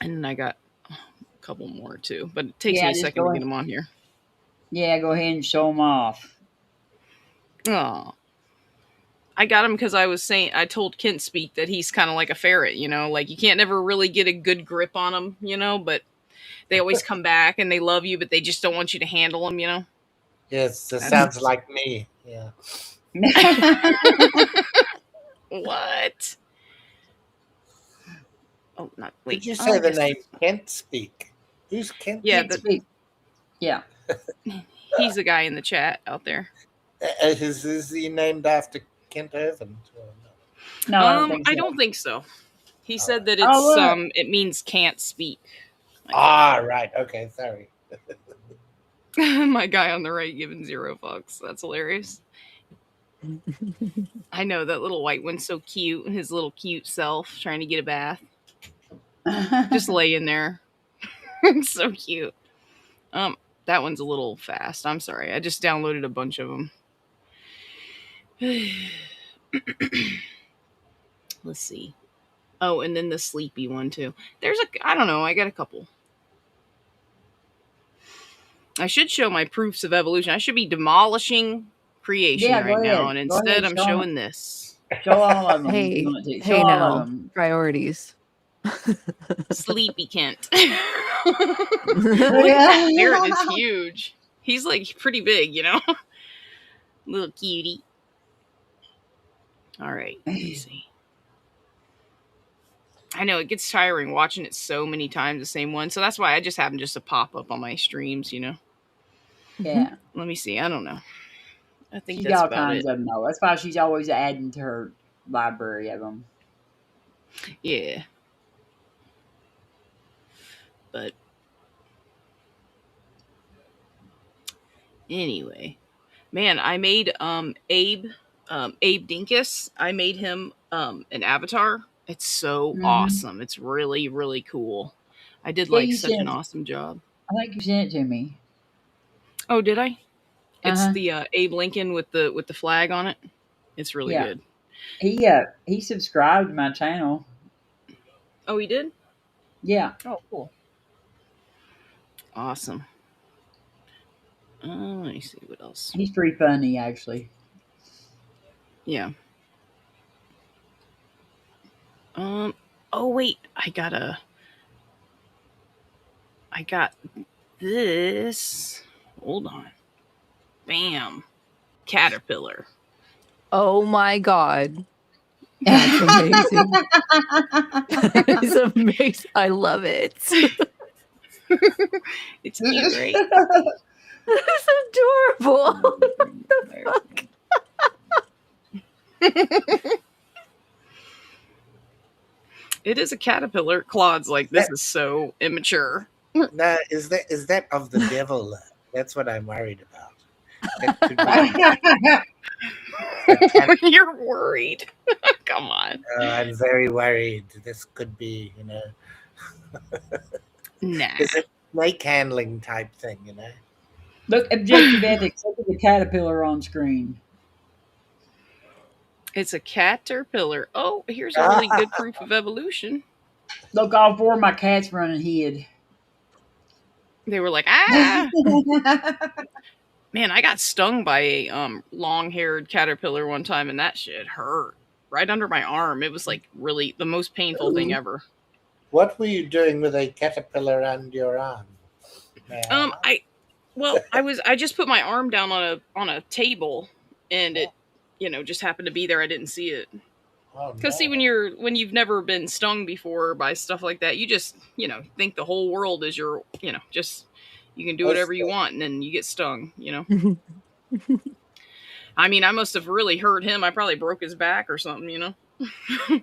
And then I got a couple more too, but it takes me a second to get them on here. Yeah, go ahead and show them off. Oh, I got him because I told Kent Speak that he's kind of like a ferret, like you can't never really get a good grip on them, but they always come back and they love you, but they just don't want you to handle them, Yes, that sounds like me. Yeah. What? Oh, not wait. Did you say the name Kent Speak? Who's Kent? Yeah, Speak. Yeah. He's the guy in the chat out there. Is he named after Kent Irvin? No, I don't think so. He said that it's it means can't speak. Right. Okay, sorry. My guy on the right giving 0 fucks. That's hilarious. I know that little white one's so cute. His little cute self trying to get a bath. Just laying there. So cute. That one's a little fast. I'm sorry. I just downloaded a bunch of them. Let's see. Oh, and then the sleepy one too. I don't know. I got a couple. I should show my proofs of evolution. I should be demolishing creation right now, and instead I'm showing this. Show all of them. Hey, show all now, of them. Priorities. Sleepy Kent. That ferret is huge. He's like pretty big, Little cutie. All right, let me see. I know it gets tiring watching it so many times, the same one. So that's why I just have them just to pop up on my streams, Yeah. Let me see. I don't know. I think she's that's got all about kinds it. of them, though. That's why she's always adding to her library of them. Yeah. But anyway, man, I made Abe Dinkus. I made him an avatar. It's so awesome. It's really, really cool. I did such an awesome job. I think you sent it to me. Oh, did I? It's the Abe Lincoln with the flag on it. It's really good. He subscribed to my channel. Oh, he did? Yeah. Oh, cool. Awesome. Let me see what else. He's pretty funny, actually. Yeah. Oh wait, I got this. Hold on. Bam. Caterpillar. Oh my god. That's amazing. That is amazing. I love it. It's cute, right? That's adorable. What the fuck? It is a caterpillar. Claude's like, this is so immature. No, is that of the devil? That's what I'm worried about. You're worried. Come on. I'm very worried. This could be, Nah. It's a snake handling type thing, Look, objective ethics. Look at the caterpillar on screen. It's a caterpillar. Oh, here's a really good proof of evolution. Look, all 4 of my cats running hid. They were like, ah! Man, I got stung by a long-haired caterpillar one time, and that shit hurt right under my arm. It was like really the most painful thing ever. What were you doing with a caterpillar under your arm? I just put my arm down on a table, and it, just happened to be there. I didn't see it. Oh Because see, no! when you've never been stung before by stuff like that, you just think the whole world is your just you can do That's whatever you want, and then you get stung. I mean, I must have really hurt him. I probably broke his back or something. I oh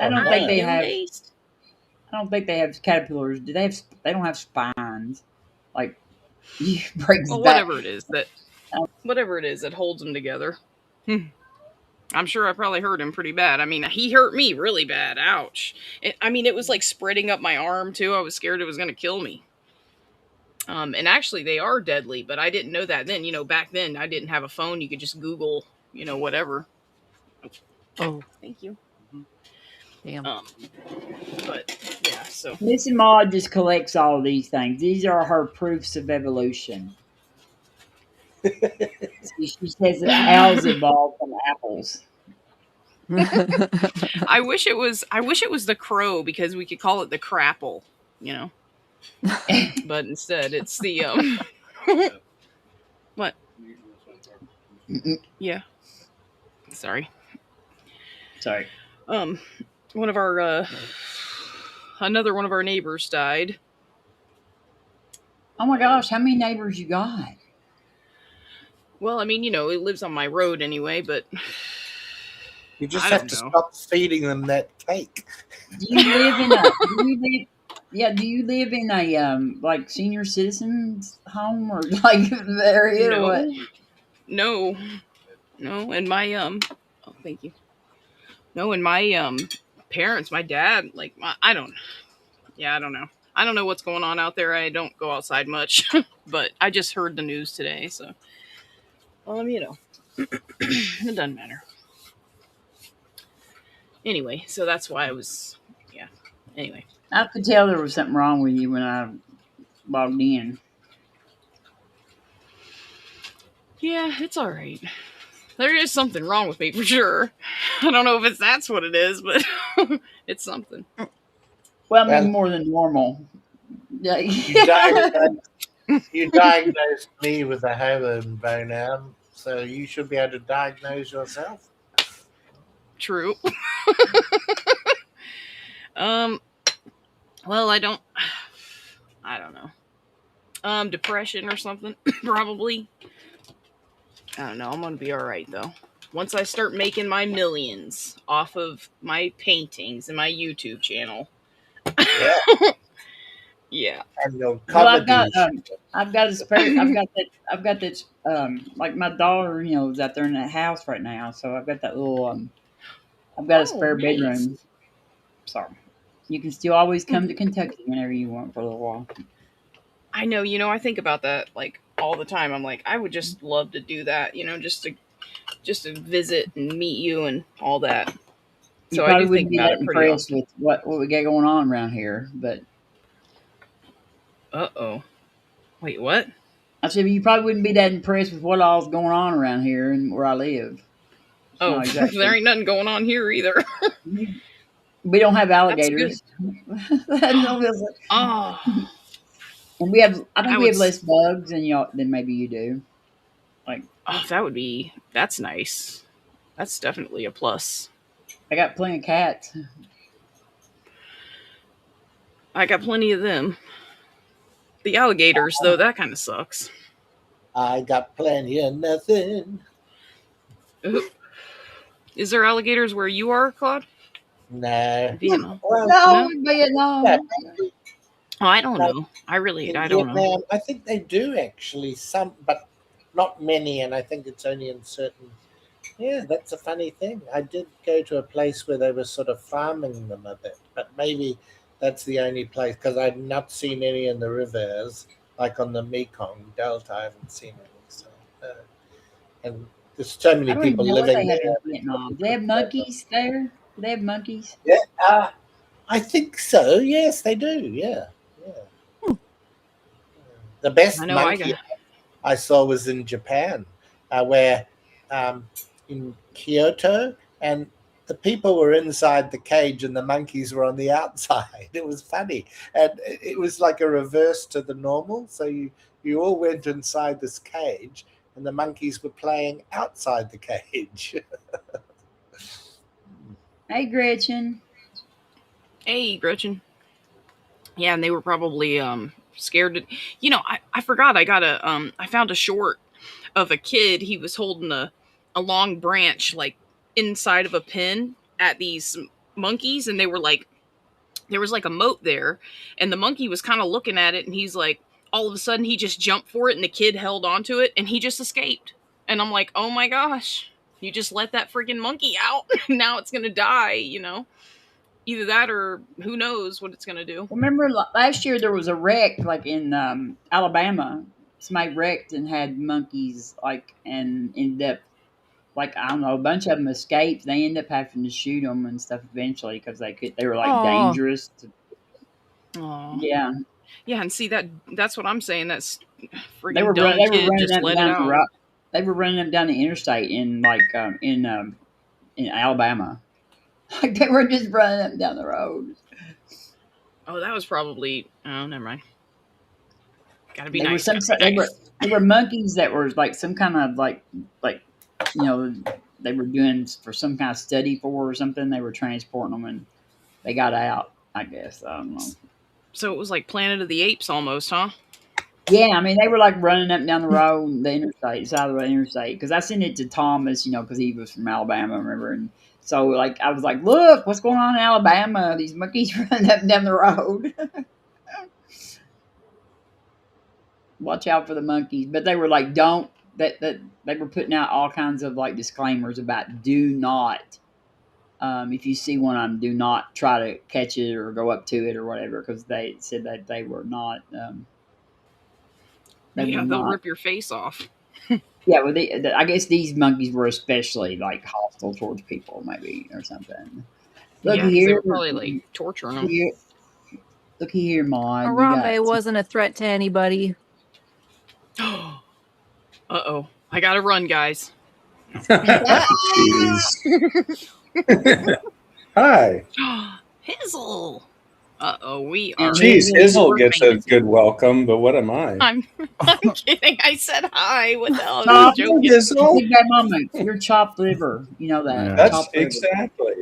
don't Hi, think they no! have. Gildace. I don't think they have caterpillars. Do they have? They don't have spines. Like you break his Well, back. whatever it is that holds them together. I'm sure I probably hurt him pretty bad. I mean, he hurt me really bad. Ouch. It was like spreading up my arm too. I was scared it was going to kill me. And actually, they are deadly, but I didn't know that then. Back then, I didn't have a phone. You could just Google, whatever. Oh, Thank you. damn. But yeah, so Missy Maud just collects all these things. These are her proofs of evolution. She says that owls evolved from apples. I wish it was the crow because we could call it the crapple, but instead it's the what? Yeah. Sorry. Sorry. One of our another one of our neighbors died. Oh my gosh, how many neighbors you got? Well, it lives on my road anyway, but You just I have don't to know. stop feeding them that cake. Do you live in a? Do you live in a like senior citizens home or like the area or what? No, and my oh, thank you. No, and my parents, my dad, like I don't know. I don't know what's going on out there. I don't go outside much, but I just heard the news today, so it doesn't matter. Anyway, so that's why I was Anyway. I could tell there was something wrong with you when I logged in. Yeah, it's all right. There is something wrong with me for sure. I don't know if that's what it is, but it's something. Well, I mean Well, more than normal. Yeah. you diagnosed me with a herringbone arm, so you should be able to diagnose yourself. True. Well, I don't know. Depression or something, probably. I don't know. I'm gonna be all right though. Once I start making my millions off of my paintings and my YouTube channel. Yeah, Yeah. and your Well, comedies. I've got a spare. I've got that. Like my daughter, is out there in that house right now. So I've got that little. I've got a Oh, spare nice. bedroom. So you can still always come to Kentucky whenever you want for a little while. I know, I think about that like all the time. I'm like, I would just love to do that, just to visit and meet you and all that. You So I probably do wouldn't think be about that it pretty impressed often. with what we got going on around here, but Uh-oh. Wait, what? I said you probably wouldn't be that impressed with what all's going on around here and where I live. It's Oh, not there exactly. ain't nothing going on here either. We don't have That's good. alligators. And Oh, we have. I think I we would. have less bugs than maybe you do. Like Oh, that's nice. That's definitely a plus. I got plenty of cats. I got plenty of them. The alligators, though, that kind of sucks. I got plenty of nothing. Is there alligators where you are, Claude? No. Vietnam. Well, No, No? Vietnam. yeah, Oh, I don't no, know. I in don't know. Vietnam, I think they do actually some, but not many, and I think it's only in certain. Yeah, that's a funny thing. I did go to a place where they were sort of farming them a bit, but maybe that's the only place because I've not seen any in the rivers, like on the Mekong Delta. I haven't seen any. So, and there's so I many don't even people know what living they have in there. Vietnam. Do they have monkeys there? Do they have monkeys? Yeah, I think so. Yes, they do. Yeah, yeah. The I best know monkey I saw was in Japan, where in Kyoto, and the people were inside the cage and the monkeys were on the outside. It was funny, and it was like a reverse to the normal. So you all went inside this cage, and the monkeys were playing outside the cage. Hey, Gretchen. Hey, Gretchen. Yeah, and they were probably scared to, I forgot I found a short of a kid. He was holding a long branch like inside of a pen at these monkeys, and they were like, there was like a moat there, and the monkey was kind of looking at it, and he's like, all of a sudden he just jumped for it, and the kid held onto it, and he just escaped. And I'm like, oh my gosh, you just let that freaking monkey out. Now it's gonna die. Either that or who knows what it's gonna do. Remember last year there was a wreck like in Alabama. Somebody wrecked and had monkeys like and ended up like I don't know a bunch of them escaped. They ended up having to shoot them and stuff eventually because they were like Aw. dangerous. Aw. Yeah, Yeah, and see that's what I'm saying. That's they freaking were dumb they were kid running just up and let it down the out. road. They were running up down the interstate in in Alabama. Like they were just running up and down the road. Oh, that was probably. Oh, never mind. Gotta be They were nice. Gotta be they nice. were monkeys that were like some kind of like you know they were doing for some kind of study for or something. They were transporting them and they got out. I guess I don't know. So it was like Planet of the Apes almost, huh? Yeah, I mean they were like running up and down the road, the interstate, side of the interstate. Because I sent it to Thomas, because he was from Alabama, remember? And so like I was like, look, what's going on in Alabama? These monkeys running up and down the road. Watch out for the monkeys. But they were like, don't that they were putting out all kinds of like disclaimers about do not if you see one of them, do not try to catch it or go up to it or whatever because they said that they were not Yeah, they'll rip your face off. yeah well I guess these monkeys were especially like hostile towards people maybe or something. Yeah, Looky because they here, were probably like torturing them. looky here, Maud. You Harambe got wasn't a threat to anybody. Uh-oh. I gotta run, guys. Jeez. Hi. Hizzle! Uh-oh, we are... And Jeez, Hizzle gets a famous. good welcome, but what am I? I'm kidding. I said hi. What the hell? I Chopped, was joking. Hizzle? big bad mama, you're chopped liver. You know that. Yeah. That's Chopped liver. exactly.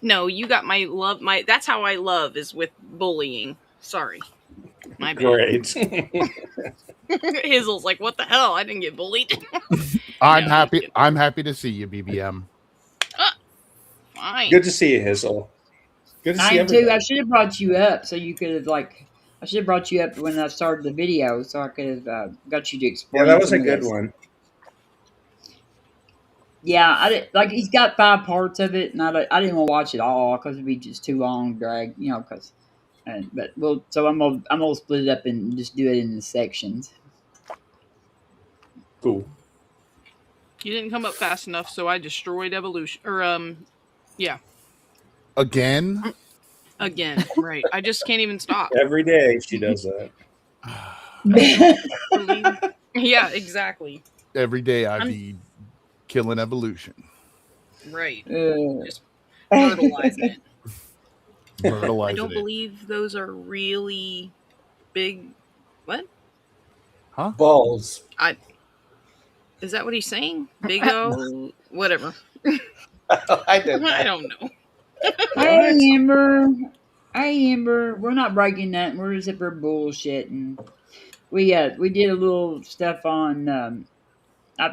No, you got my love. That's how I love is with bullying. Sorry. My bad. Great. Hizzle's like, what the hell? I didn't get bullied. I'm No, happy. just kidding. I'm happy to see you, BBM. Fine. Good to see you, Hizzle. Good to see I am too. I everybody. should have brought you up so you could have I should have brought you up when I started the video so I could have got you to explain. Yeah, that was some a of good this. one. Yeah, I did, like he's got 5 parts of it, and I didn't want to watch it all because it'd be just too long, drag, Because, but I'm gonna split it up and just do it in the sections. Cool. You didn't come up fast enough, so I destroyed evolution. Or, yeah. Again? Again. Right. I just can't even stop. Every day she does that. Yeah, exactly. Every day I be killing evolution. Right. Uh, Just fertilizing it. Fertilizing I don't it. believe those are really big. What? Huh? Balls. Is that what he's saying? Big O? Whatever. I don't know. I don't know. Hey Amber, we're not breaking that. We're just for bullshitting. We did a little stuff on.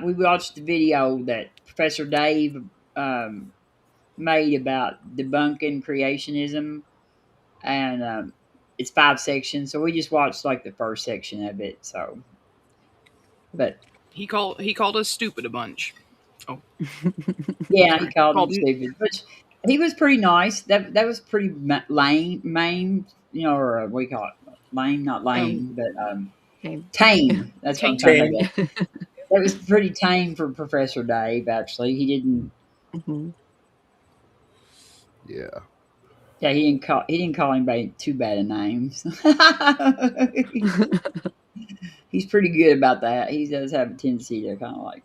We watched the video that Professor Dave made about debunking creationism, and it's 5 sections. So we just watched like the first section of it. So, but He called us stupid a bunch. Oh. yeah, Sorry. he called him Called- stupid, but he was pretty nice. That was pretty lame, or what do you call it? Lame, not lame, but tame. That's what I'm trying to say. That was pretty tame for Professor Dave. Actually, he didn't. Yeah. Yeah, he didn't call anybody too bad of names. He's pretty good about that. He does have a tendency to kind of like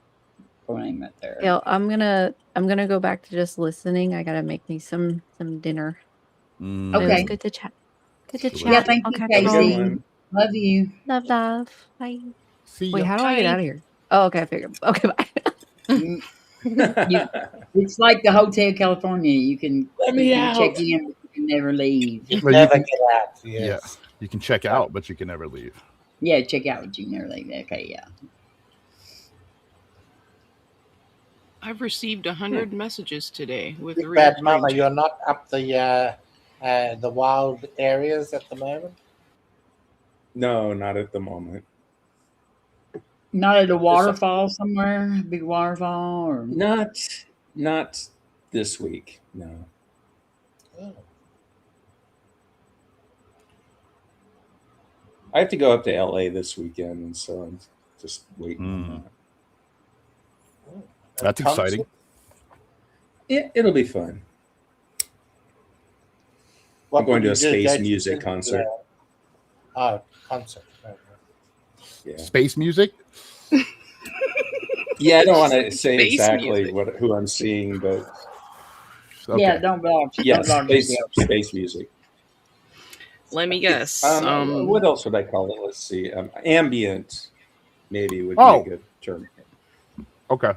throw an aim out there. Yeah, I'm gonna go back to just listening. I gotta make me some dinner. Mm. But it was Okay. good to chat. Good to Delicious. Yeah, chat. thank I'll you, catch Have a you good all. Casey. one. Love you. Love. Bye. See Wait, ya. how do I get Bye. out of here? Oh, okay, I figured. Okay, bye. You, it's like the Hotel California. You can Let me check out. in, but you can never leave. You Well, you never can- get out. Yeah, Yes. you can check out, but you can never leave. Yeah, check out, but you can never leave. Okay, yeah. I've received 100 messages today with Big real Bad Mama, strange. you're not up the wild areas at the moment. No, not at the moment. Not at a waterfall somewhere, a big waterfall, or Not this week. No. Oh. I have to go up to LA this weekend, and so I'm just waiting on that. That's exciting. It'll be fun. What I'm going would to a you do? space Go music the, concert. Concert. Right. Yeah. Space music. Yeah, I don't want to say Space exactly music. who I'm seeing, but Okay. yeah, don't belong. yeah, Don't belong to space music. Let me guess. What else would I call it? Let's see. Ambient, maybe would be Oh. a good term. Okay.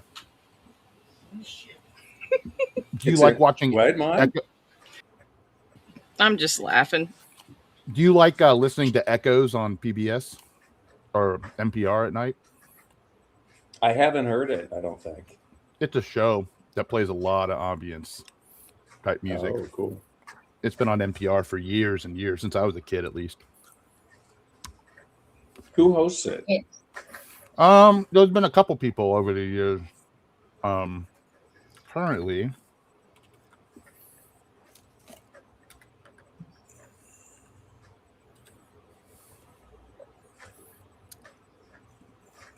Do you It's like a- watching? What, Mom? Echo- I'm just laughing. do you like listening to echoes on PBS or NPR at night? I haven't heard it, I don't think. It's a show that plays a lot of ambience type music. Oh, cool. It's been on NPR for years and years, since I was a kid at least. Who hosts it? There's been a couple people over the years. Currently,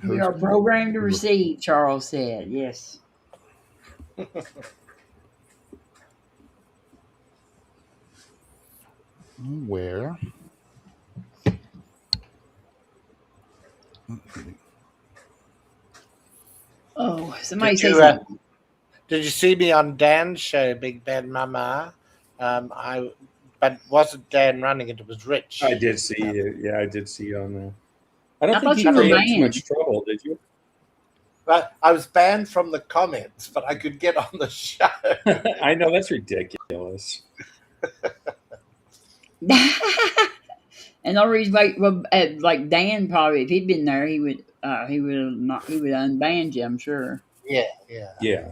We are programmed to receive, Charles said. Yes. where? Oh, somebody Did say you, something. Did you see me on Dan's show, Big Bad Mama? But wasn't Dan running it? It was Rich. I did see it. Yeah, I did see you on there. I don't I think thought you you were created too banned. much trouble, did you? But I was banned from the comments, but I could get on the show. I know, that's ridiculous. And the reason, like Dan, probably if he'd been there, he would unbanned you. I'm sure. Yeah. Yeah,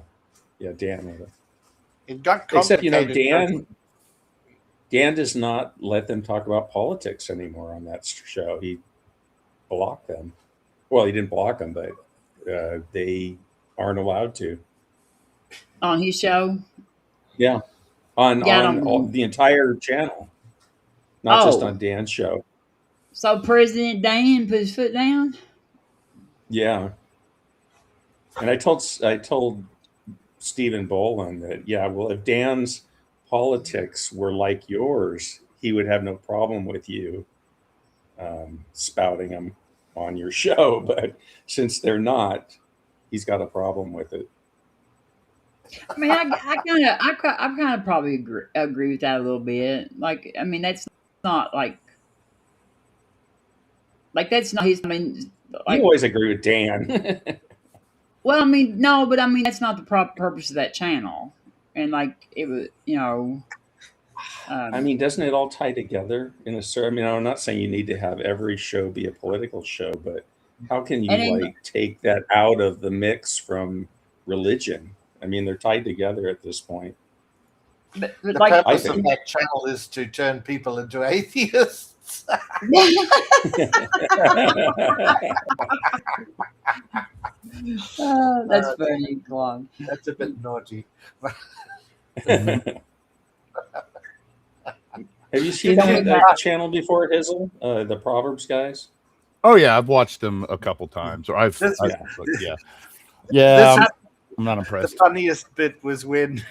Dan would have. It got Except, complicated. Dan does not let them talk about politics anymore on that show. He blocked them. Well, he didn't block them, but they aren't allowed to. On his show. Yeah, on Yeah, the entire channel, not just Oh. on Dan's show. So President Dan put his foot down. Yeah, and I told Stephen Boland that, yeah, well, if Dan's politics were like yours, he would have no problem with you spouting them on your show. But since they're not, he's got a problem with it. I mean, I kind of probably agree with that a little bit. Like, I mean, that's not like that's not his. I mean, like, You always agree with Dan. well, I mean, no, but I mean, that's not the proper purpose of that channel. And like, it was, I mean, doesn't it all tie together in a certain? I mean, I'm not saying you need to have every show be a political show, but how can you And then- take that out of the mix from religion? I mean, they're tied together at this point. but The like, purpose I of think. that channel is to turn people into atheists. that's funny, Claude. That's a bit naughty. Have you seen that channel before, Hizzle? The Proverbs guys? Oh yeah, I've watched them a couple times, or Yeah. I'm not The impressed. funniest bit was when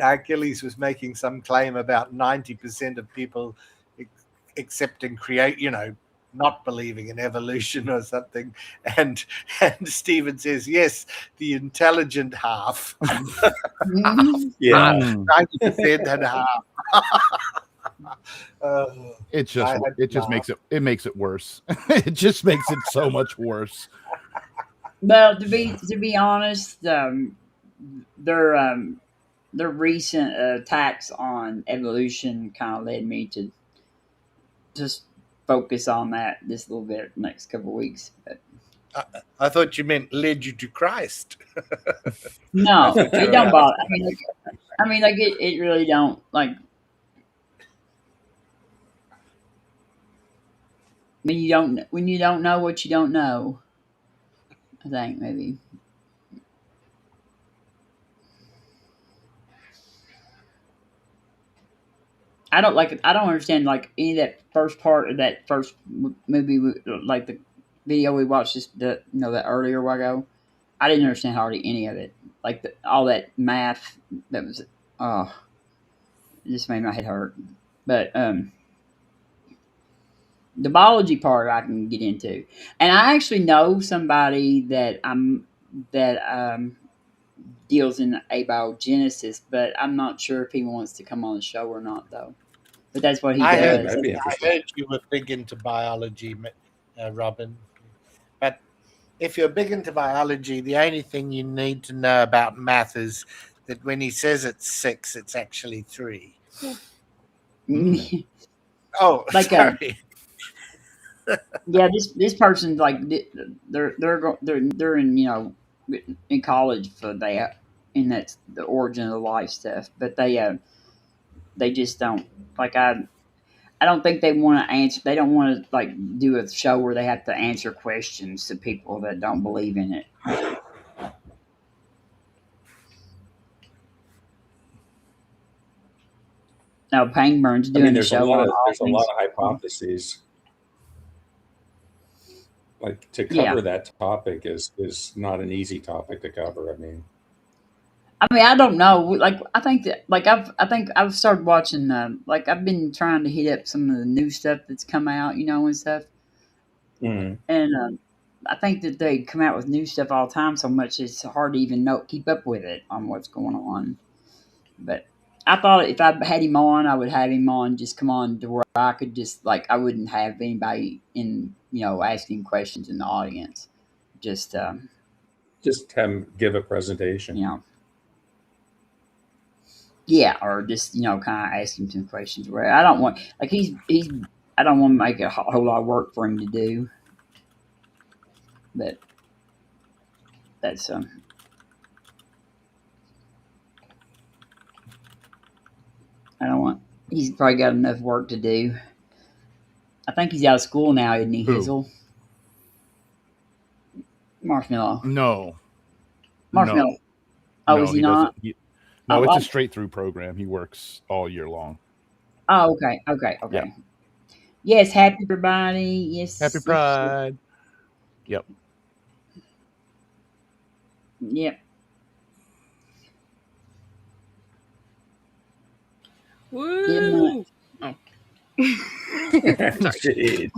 Achilles was making some claim about 90% of people accepting not believing in evolution or something, and Stephen says yes, the intelligent half, Yeah. 90% and half. It just makes it worse. It just makes it so much worse. Well, to be honest, their recent attacks on evolution kind of led me to just focus on that this little bit next couple of weeks. But I thought you meant led you to Christ. no, it don't bother. I mean, like it really don't like. When you don't know what you don't know, I think maybe. I don't like. I don't understand like any of that first part of that first movie, like the video we watched just that earlier while ago. I didn't understand hardly any of it. Like all that math that was, oh, it just made my head hurt. But the biology part I can get into, and I actually know somebody that deals in abiogenesis, but I'm not sure if he wants to come on the show or not, though. But that's what he I does. heard you were big into biology, Robin. But if you're big into biology, the only thing you need to know about math is that when he says it's 6, it's actually 3. Oh, Like sorry. yeah, this person's like they're in in college for that, and that's the origin of the life stuff. But they just don't like I don't think they want to answer. They don't want to like do a show where they have to answer questions to people that don't believe in it. Now, Pangburn's doing a show on there's a lot of hypotheses. Like to cover that topic is not an easy topic to cover. I mean, I don't know. Like, I think that, like, I think I've started watching. Like, I've been trying to hit up some of the new stuff that's come out, and stuff. Mm. And I think that they come out with new stuff all the time so much it's hard to even keep up with it on what's going on. But I thought if I had him on, I would have him on. Just come on to where I could just like I wouldn't have anybody in asking questions in the audience. Just have him give a presentation. Yeah, or just kind of ask him some questions. Where I don't want like he's I don't want to make a whole lot of work for him to do. But that's I don't want. He's probably got enough work to do. I think he's out of school now, isn't he, Hazel? Marshmallow. No. Marshmallow. No. Oh, is he not? No, it's a straight through program. He works all year long. Oh, okay. Yeah. Yes, happy everybody. Yes. Happy Pride. Yep. Yep. Woo! Oh. Sorry.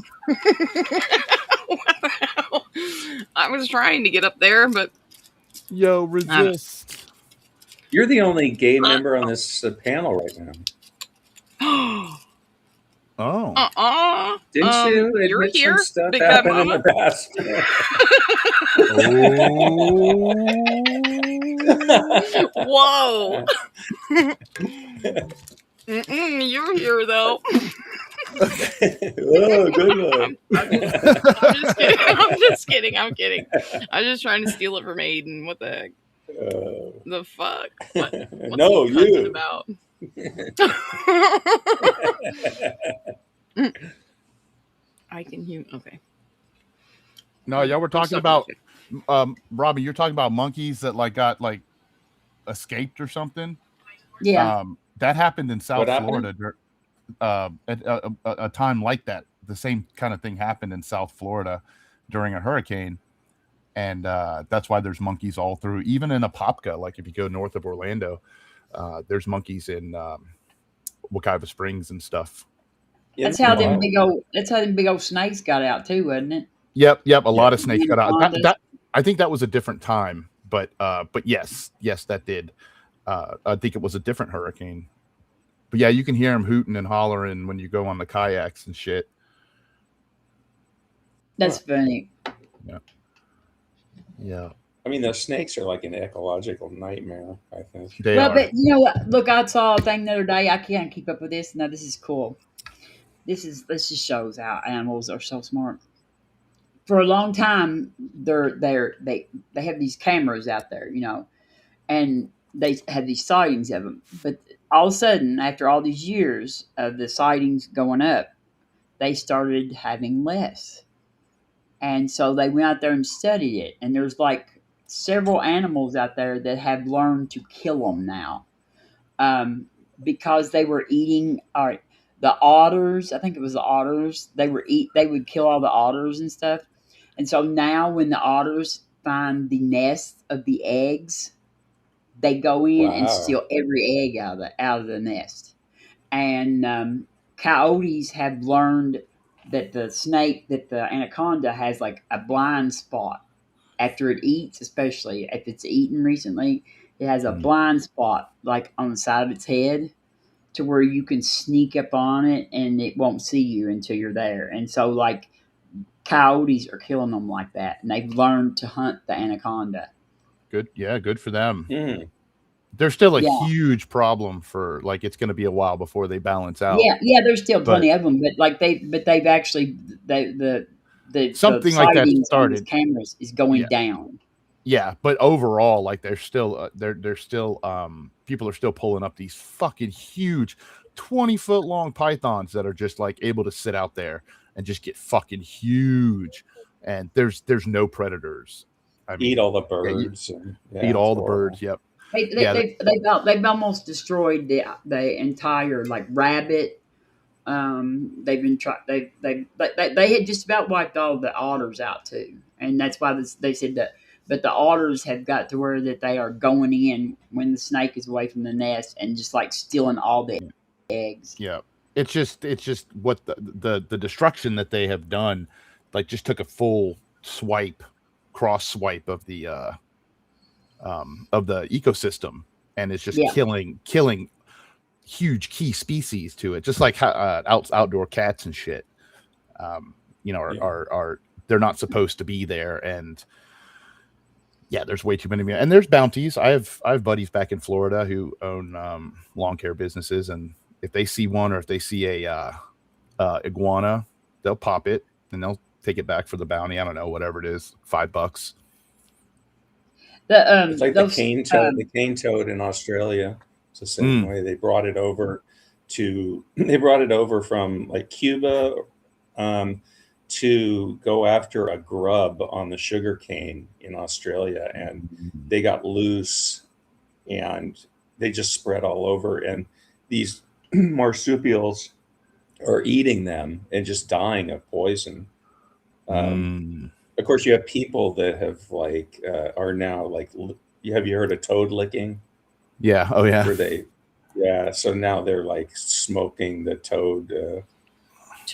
Wow. I was trying to get up there, but yo, resist. You're the only gay member on this panel right now. Oh. Didn't you admit you're here, some stuff Big happened Bad in the past? Whoa. You're here though. Oh, good one. I'm just kidding. I'm just trying to steal it from Aiden. What the heck? The fuck? What's no, he you. About? I can hear. Okay. No, y'all were talking about Robbie. You're talking about monkeys that got escaped or something. Yeah. That happened in South Florida at a time like that. The same kind of thing happened in South Florida during a hurricane, and that's why there's monkeys all through. Even in Apopka, like if you go north of Orlando, there's monkeys in Wekiva Springs and stuff. That's how them big old. That's how them big old snakes got out too, wasn't it? Yep. A lot of snakes got out. That I think that was a different time, but yes, that did. I think it was a different hurricane. But yeah, you can hear them hooting and hollering when you go on the kayaks and shit. That's funny. Yeah. I mean, those snakes are like an ecological nightmare, I think. They are. But you know what? Look, I saw a thing the other day. I can't keep up with this. Now, this is cool. This just shows how animals are so smart. For a long time, they have these cameras out there, and they had these sightings of them. But all of a sudden, after all these years of the sightings going up, they started having less. And so they went out there and studied it. And there's like several animals out there that have learned to kill them now, because they were eating. All right, the otters. I think it was the otters. They would kill all the otters and stuff. And so now, when the otters find the nest of the eggs, they go in and steal every egg out of the nest. And coyotes have learned that the anaconda has like a blind spot after it eats, especially if it's eaten recently. It has a blind spot like on the side of its head, to where you can sneak up on it and it won't see you until you're there. And so, like, coyotes are killing them like that, and they've learned to hunt the anaconda. Good, yeah, good for them. Mm. There's still a huge problem for, like, it's going to be a while before they balance out. Yeah, there's still plenty of them, but like they've actually the something like that started. Cameras is going down. Yeah, but overall, like, there's still people are still pulling up these fucking huge 20-foot long pythons that are just like able to sit out there and just get fucking huge. And there's no predators. I mean, eat all the birds. Eat all the birds. Yep. They've almost destroyed the entire, like, rabbit. They've been they had just about wiped all the otters out too, and that's why they said that. But the otters have got to where that they are going in when the snake is away from the nest and just like stealing all the eggs. Yeah, it's just what the destruction that they have done, like, just took a full cross swipe of the ecosystem, and it's just killing huge key species to it, just like outdoor cats and shit. Are they're not supposed to be there, and there's way too many. And there's bounties. I have buddies back in Florida who own lawn care businesses, and if they see one, or if they see a iguana, they'll pop it and they'll take it back for the bounty. I don't know, whatever it is, $5. It's like the cane toad. The cane toad in Australia. It's the same way. They brought it over from like Cuba to go after a grub on the sugar cane in Australia, and they got loose and they just spread all over, and these marsupials are eating them and just dying of poison. Of course, you have people that have are now like, have you heard of toad licking? Yeah. Oh yeah. So now they're like smoking the toad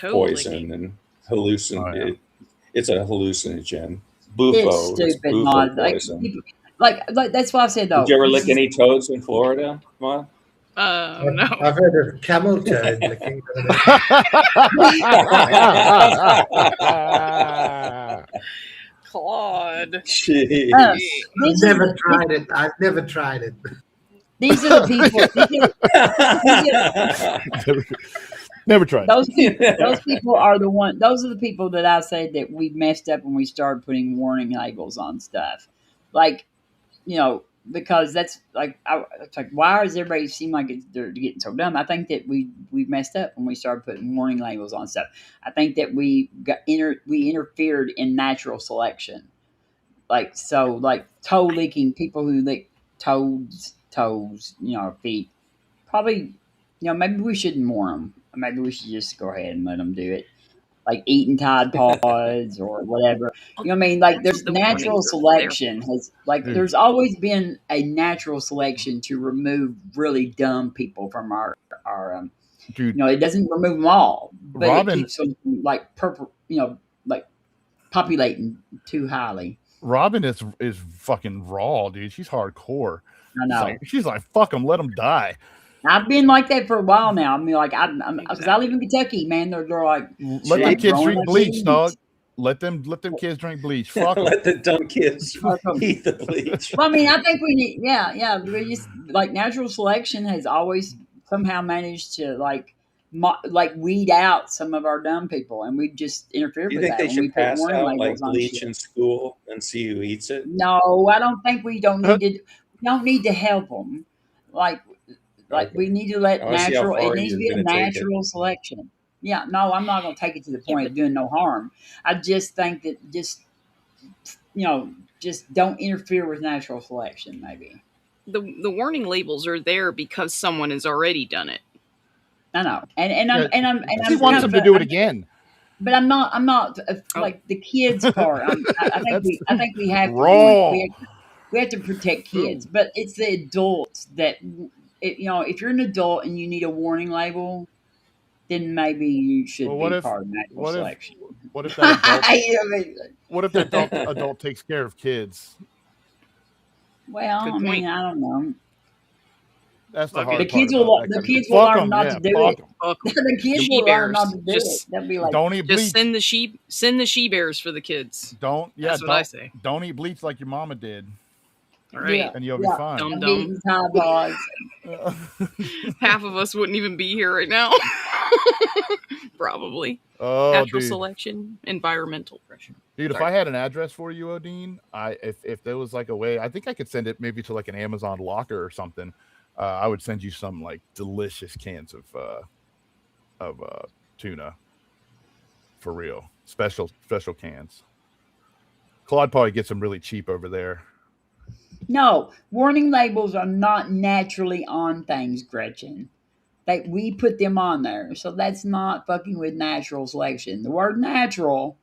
poison licking. And hallucinate. It's a hallucinogen. Bufo. It's stupid, Mod. Like that's why I said though. Did you ever lick any toads in Florida, Mod? No. I've heard of camel toad licking. Claude. I've never tried it. These are the people. Never tried. Those people are the one. Those are the people that I said that we messed up when we started putting warning labels on stuff. Like, because that's like, it's like, why does everybody seem like they're getting so dumb? I think that we messed up when we started putting warning labels on stuff. I think that we interfered in natural selection. Like, so, like, toe licking, people who lick toes, feet, probably, maybe we shouldn't warn them. Maybe we should just go ahead and let them do it. Like eating Tide Pods or whatever. You know what I mean? Like, there's natural selection. There's always been a natural selection to remove really dumb people from our Dude. It doesn't remove them all, but it keeps them from, like, purple, like populating too highly. Robin is fucking raw, dude. She's hardcore. I know. She's like, fuck them, let them die. I've been like that for a while now. I mean, like, because I live in Kentucky, man. They're like, let them kids drink bleach, dog. Let them kids drink bleach. Fuck let the dumb kids eat the bleach. Well, I mean, I think we need, we just, like, natural selection has always somehow managed to like weed out some of our dumb people, and we just interfere with that. You think they should we pass out like bleach in school and see who eats it? No, I don't think we don't need to help them. Like we need to let natural. It needs to be a natural selection. Yeah, no, I'm not going to take it to the point of doing no harm. I just think that just don't interfere with natural selection. Maybe the warning labels are there because someone has already done it. I know, and he wants them to do it again. But I'm not like the kids part. I think we have we have to protect kids, but it's the adults that if you're an adult and you need a warning label, then maybe you should be part of natural selection. What if that adult takes care of kids? Well, I mean, I don't know. That's the hard part. The kids will learn not to do it. The kids will learn not to do it. They'll be like, don't eat bleach. Just send the she-bears for the kids. That's what I say. Don't eat bleach like your mama did. All right. And you'll be fine. Dumb. Half of us wouldn't even be here right now. Probably. Natural selection, environmental pressure. Dude, if I had an address for you, Odin, if there was like a way, I think I could send it maybe to like an Amazon locker or something. I would send you some like delicious cans of tuna. For real. Special cans. Claude probably gets them really cheap over there. No, warning labels are not naturally on things, Gretchen. We put them on there. So that's not fucking with natural selection. The word natural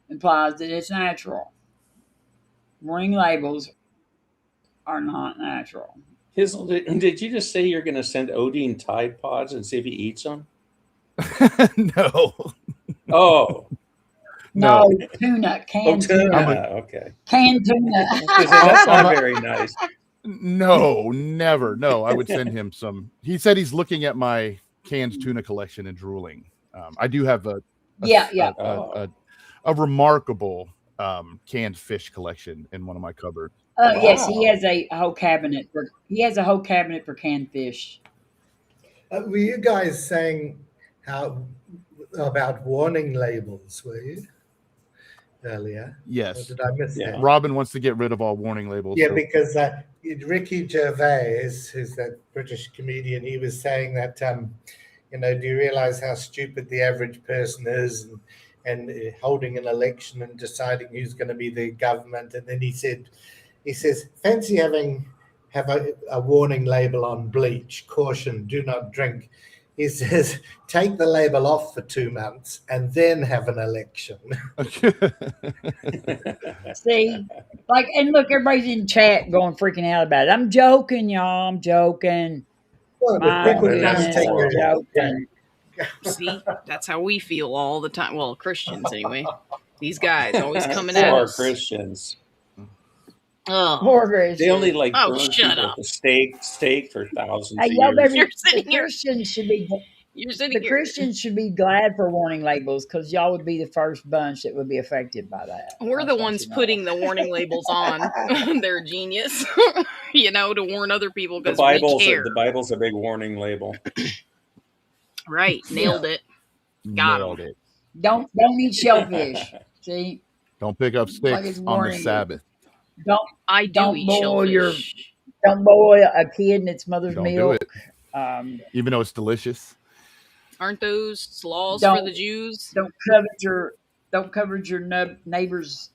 implies that it's natural. Warning labels are not natural. Did you just say you're going to send Odin Tide Pods and see if he eats them? No. Oh. No, tuna. Canned tuna. Okay. Canned tuna. That's not very nice. No, never. No, I would send him some. He said he's looking at my canned tuna collection and drooling. I do have a remarkable canned fish collection in one of my cupboards. Yes, he has a whole cabinet for canned fish. Were you guys saying about warning labels? Were you earlier? Yes. Or did I miss it? Robin wants to get rid of all warning labels. Yeah, because Ricky Gervais, who's that British comedian, he was saying that do you realize how stupid the average person is and holding an election and deciding who's going to be the government? And then he says, fancy have a warning label on bleach, caution, do not drink. He says, take the label off for 2 months and then have an election. See, and look, everybody's in chat going freaking out about it. I'm joking, y'all. I'm joking. Joking. See, that's how we feel all the time. Well, Christians anyway. These guys always coming at us. Christians. Poor Christians. They only burn shut people up. to steak for thousands of years. Christians should be glad for warning labels because y'all would be the first bunch that would be affected by that. We're the ones putting the warning labels on. They're genius, to warn other people because we care. The Bible's a big warning label. Right, nailed it. Got it. Don't eat shellfish. See, don't pick up sticks on the Sabbath. Don't boil a kid in its mother's milk. Even though it's delicious. Aren't those laws for the Jews? Don't covet your neighbor's.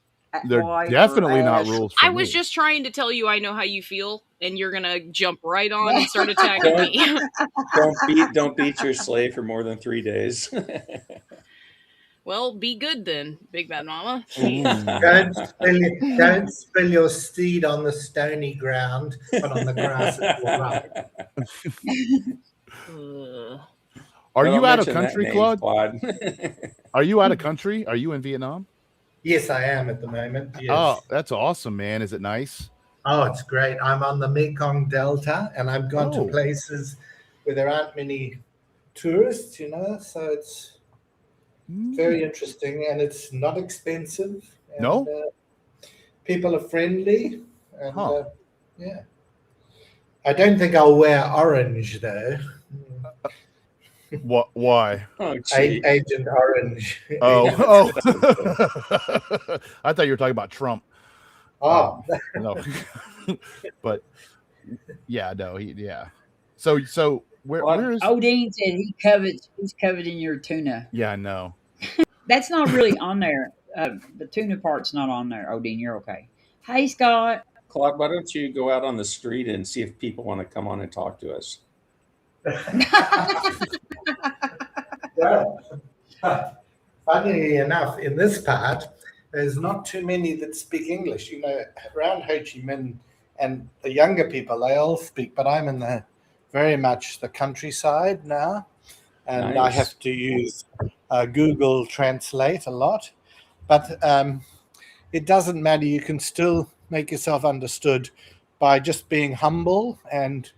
They're definitely not rules. I was just trying to tell you I know how you feel, and you're gonna jump right on and start attacking me. Don't beat your slave for more than 3 days. Well, be good then, Big Bad Mama. Don't spill your seed on the stony ground, but on the grass it will run. Are Well, you don't out of mention that country, name, Claude? Are you out of country? Are you in Vietnam? Yes, I am at the moment. Yes. Oh, that's awesome, man. Is it nice? Oh, it's great. I'm on the Mekong Delta, and I've gone to Oh. places where there aren't many tourists, so it's very interesting, and it's not expensive. And, No? people are friendly, and Huh. yeah. I don't think I'll wear orange though. What? Why? Oh, gee. Agent Orange. Oh, I thought you were talking about Trump. Oh, No, but yeah, no, yeah. So where is? Odin said he's covered in your tuna. Yeah, I know. That's not really on there. The tuna part's not on there. Odin, you're okay. Hey, Scott. Claude, why don't you go out on the street and see if people want to come on and talk to us? well, funnily enough, in this part, there's not too many that speak English. Around Ho Chi Minh and the younger people, they all speak, but I'm in very much the countryside now, and Nice. I have to use Google Translate a lot. But it doesn't matter. You can still make yourself understood by just being humble, and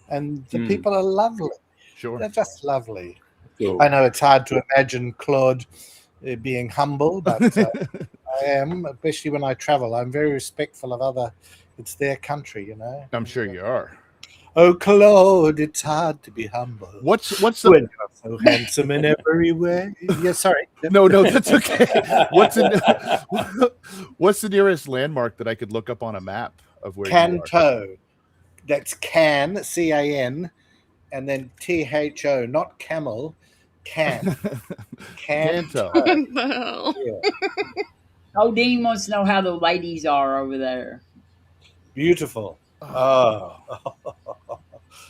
the people are lovely. Sure. They're just lovely. Cool. I know it's hard to imagine Claude being humble, but I am, especially when I travel. I'm very respectful of it's their country, I'm sure you are. Oh, Claude, it's hard to be humble. What's When the? you're so handsome in every way. Yeah, sorry. No, that's okay. What's the nearest landmark that I could look up on a map of where you are? Canto. That's can, C-A-N, and then T-H-O, not camel. Canto. What the hell? Yeah. Odin wants to know how the ladies are over there. Beautiful. Oh.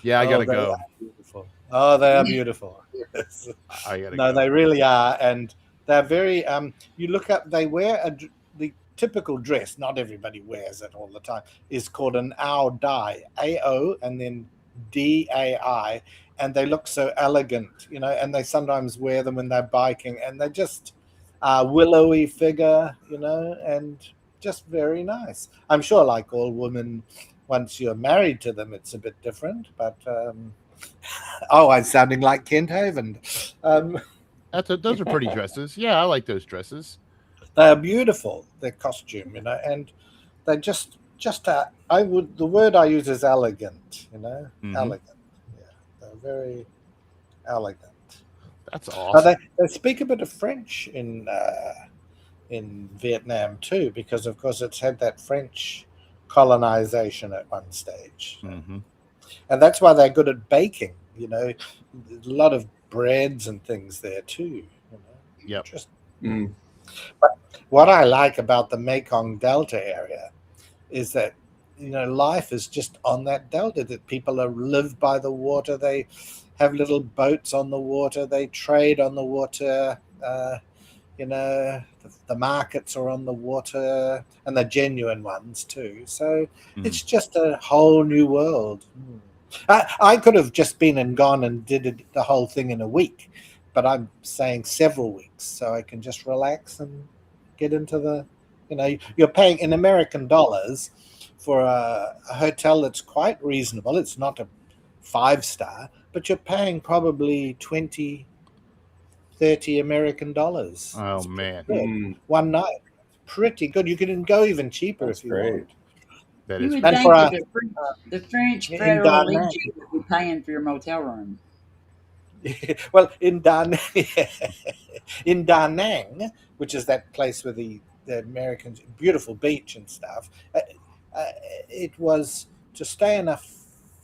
Yeah, I gotta they go. are beautiful. Oh, they are beautiful. Yes. I gotta No, go. they really are, and they're very. You look up. They wear the typical dress. Not everybody wears it all the time. Is called an ao dai, A-O, and then D-A-I, and they look so elegant, And they sometimes wear them when they're biking, and they're just willowy figure, and just very nice. I'm sure, like all women, once you're married to them, it's a bit different. But I'm sounding like Kent Haven. Those are pretty dresses. Yeah, I like those dresses. They're beautiful. Their costume, and they just the word I use is elegant. Elegant. Yeah, they're very elegant. That's awesome. But they speak a bit of French in Vietnam too, because of course it's had that French colonization at one stage, Mm-hmm. and that's why they're good at baking. A lot of breads and things there too. Yep. But what I like about the Mekong Delta area is that life is just on that delta. That people live by the water. They have little boats on the water. They trade on the water. The markets are on the water, and the genuine ones too. So it's just a whole new world. I could have just been and gone and did the whole thing in a week, but I'm saying several weeks, so I can just relax and get into the. You're paying in American dollars for a hotel that's quite reasonable. It's not a 5-star, but you're paying probably 20, 30 American dollars. Oh, man. One night. Pretty good. You can go even cheaper if you want. That You is would And think for that the French in Federal Da Legion Nang. would be paying for your motel room. Well, in Da Nang, which is that place where the Americans, beautiful beach and stuff, it was to stay in a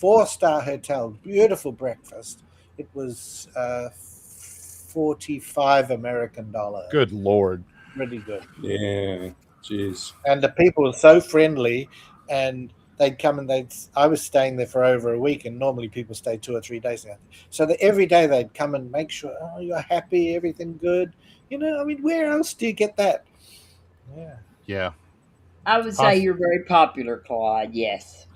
4-star hotel, beautiful breakfast. It was 45 American dollars. Good Lord. Really good. Yeah. Jeez. And the people were so friendly, and they'd come and I was staying there for over a week, and normally people stay 2 or 3 days. So that every day they'd come and make sure, you're happy, everything good. Where else do you get that? Yeah. Yeah. I would say you're very popular, Claude. Yes.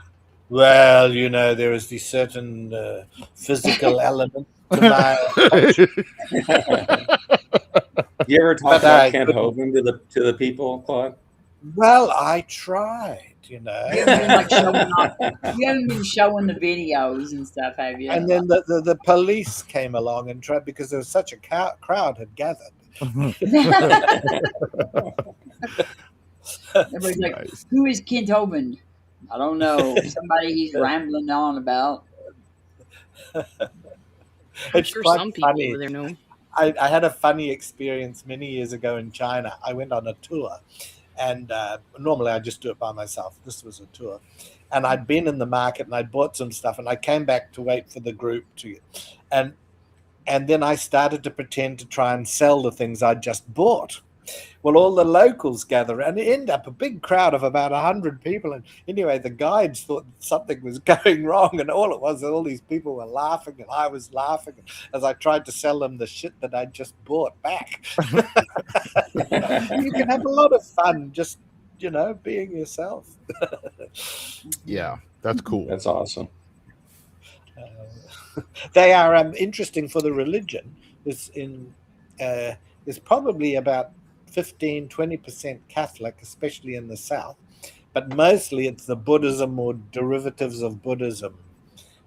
Well, there is the certain physical element to my You ever talk But about I Kent couldn't- Hovind to the people, Claude? Well, I tried, you know. You haven't been like showing off. You haven't been showing the videos and stuff, have you? And then the police came along and tried because there was such a crowd had gathered. Everybody's like, Nice. "Who is Kent Hovind?" I don't know. Somebody he's rambling on about. I'm It's sure quite some people funny. over there know. I had a funny experience many years ago in China. I went on a tour, and normally I just do it by myself. This was a tour, and I'd been in the market and I'd bought some stuff, and I came back to wait for the group to, and then I started to pretend to try and sell the things I'd just bought. Well, all the locals gather, and it ended up a big crowd of about 100 people. And anyway, the guides thought something was going wrong, and all it was, all these people were laughing, and I was laughing as I tried to sell them the shit that I just bought back. You can have a lot of fun just, being yourself. Yeah, that's cool. That's awesome. They are interesting for the religion. There's probably about 15-20% Catholic, especially in the South, but mostly it's the Buddhism or derivatives of Buddhism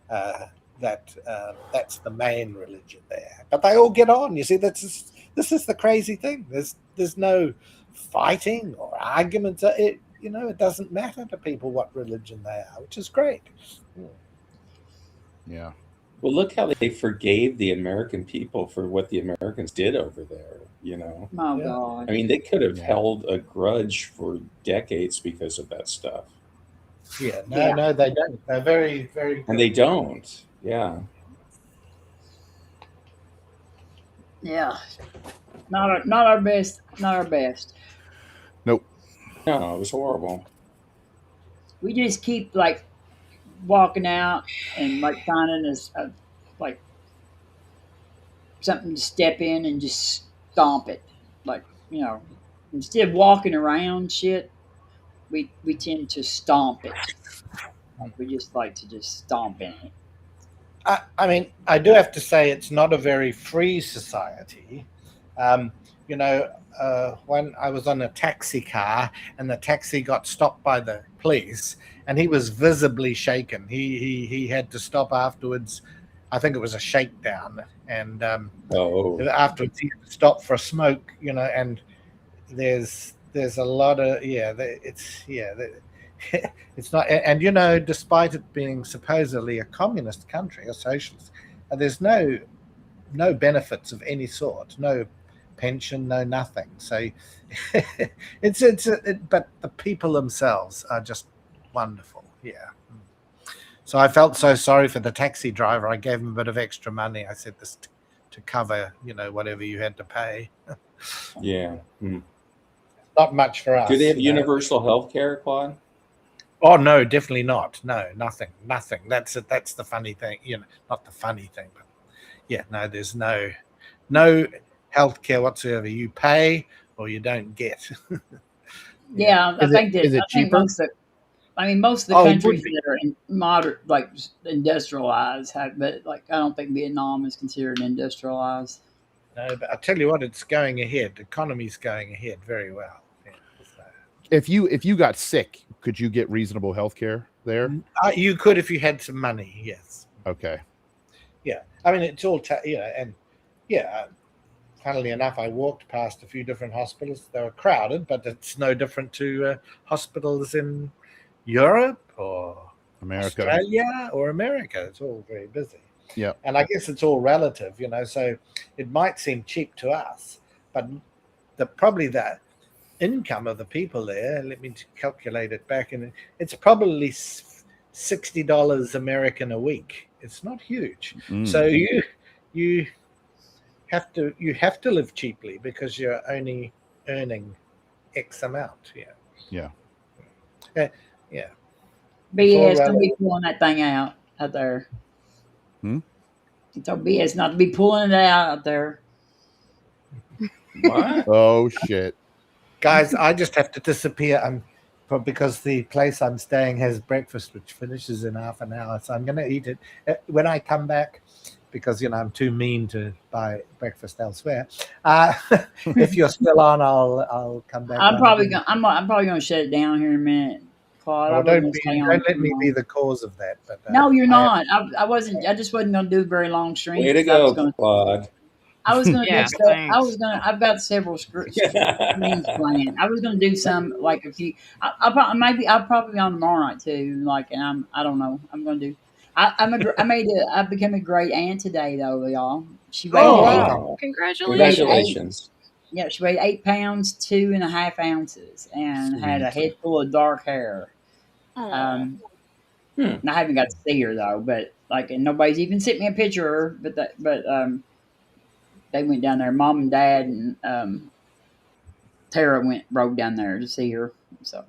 that's the main religion there. But they all get on. You see, this is the crazy thing. There's no fighting or arguments. It doesn't matter to people what religion they are, which is great. Yeah. Well, look how they forgave the American people for what the Americans did over there, Oh, Yeah. God. I mean, they could have held a grudge for decades because of that stuff. Yeah, no, they don't. They're very, very good. And they don't. Yeah. Yeah. Not our best. Not our best. Nope. No, it was horrible. We just keep, like, walking out and, like, finding like, something to step in and just stomp it. Like, instead of walking around shit, we tend to stomp it. Like, we just like to just stomp in it. I mean, I do have to say it's not a very free society. When I was on a taxi car and the taxi got stopped by the police and he was visibly shaken. He had to stop afterwards. I think it was a shakedown. And afterwards he had to stop for a smoke, and there's a lot of, it's not, and despite it being supposedly a communist country, a socialist, there's no benefits of any sort, no pension, no nothing. So but the people themselves are just wonderful. Yeah. So I felt so sorry for the taxi driver. I gave him a bit of extra money. I said this to cover, whatever you had to pay. Yeah. Mm. Not much for us. Do they have universal health care, Claude? Oh no, definitely not. No, nothing. That's it. That's the funny thing. Not the funny thing, but no, there's no healthcare whatsoever. You pay or you don't get. Yeah, I think that. Is it cheaper? Most of the countries that are in moderate, like industrialized, have, but like I don't think Vietnam is considered industrialized. No, but I tell you what, it's going ahead. The economy's going ahead very well. Yeah, so. If you got sick, could you get reasonable health care there? You could if you had some money. Yes. Okay. Yeah, I mean it's all funnily enough, I walked past a few different hospitals. They were crowded, but it's no different to hospitals in Europe or America, Australia or America. It's all very busy. Yeah. And I guess it's all relative, so it might seem cheap to us, but probably the income of the people there, let me calculate it back, and it's probably $60 American a week. It's not huge. So you have to live cheaply because you're only earning X amount. Yeah. BS, don't be pulling that thing out there. It's our BS not to be pulling it out there. What? Oh shit, guys! I just have to disappear. Because the place I'm staying has breakfast, which finishes in half an hour, so I'm going to eat it. When I come back, because I'm too mean to buy breakfast elsewhere. If you're still on, I'll come back. I'm probably gonna shut it down here in a minute, Claude. I Well, wasn't gonna stay on don't let too me be long. the cause of that. But No, you're not. I wasn't. I just wasn't gonna do very long streams. Way to 'Cause I was go, gonna. Claude. I was gonna do Yeah, stuff. I was thanks. gonna. I've got several streams planned. I was gonna do some like a few. I'll probably be on tomorrow night too. Like, and I don't know. I'm gonna do. I became a great aunt today though, y'all. She weighed Oh, eight. wow. Congratulations. Congratulations. Yeah, she weighed 8 pounds 2.5 ounces and had a Sweet. head full of dark hair. Aw. And I haven't got to see her though, but like, and nobody's even sent me a picture of her. But they went down there. Mom and Dad and Tara rode down there to see her. So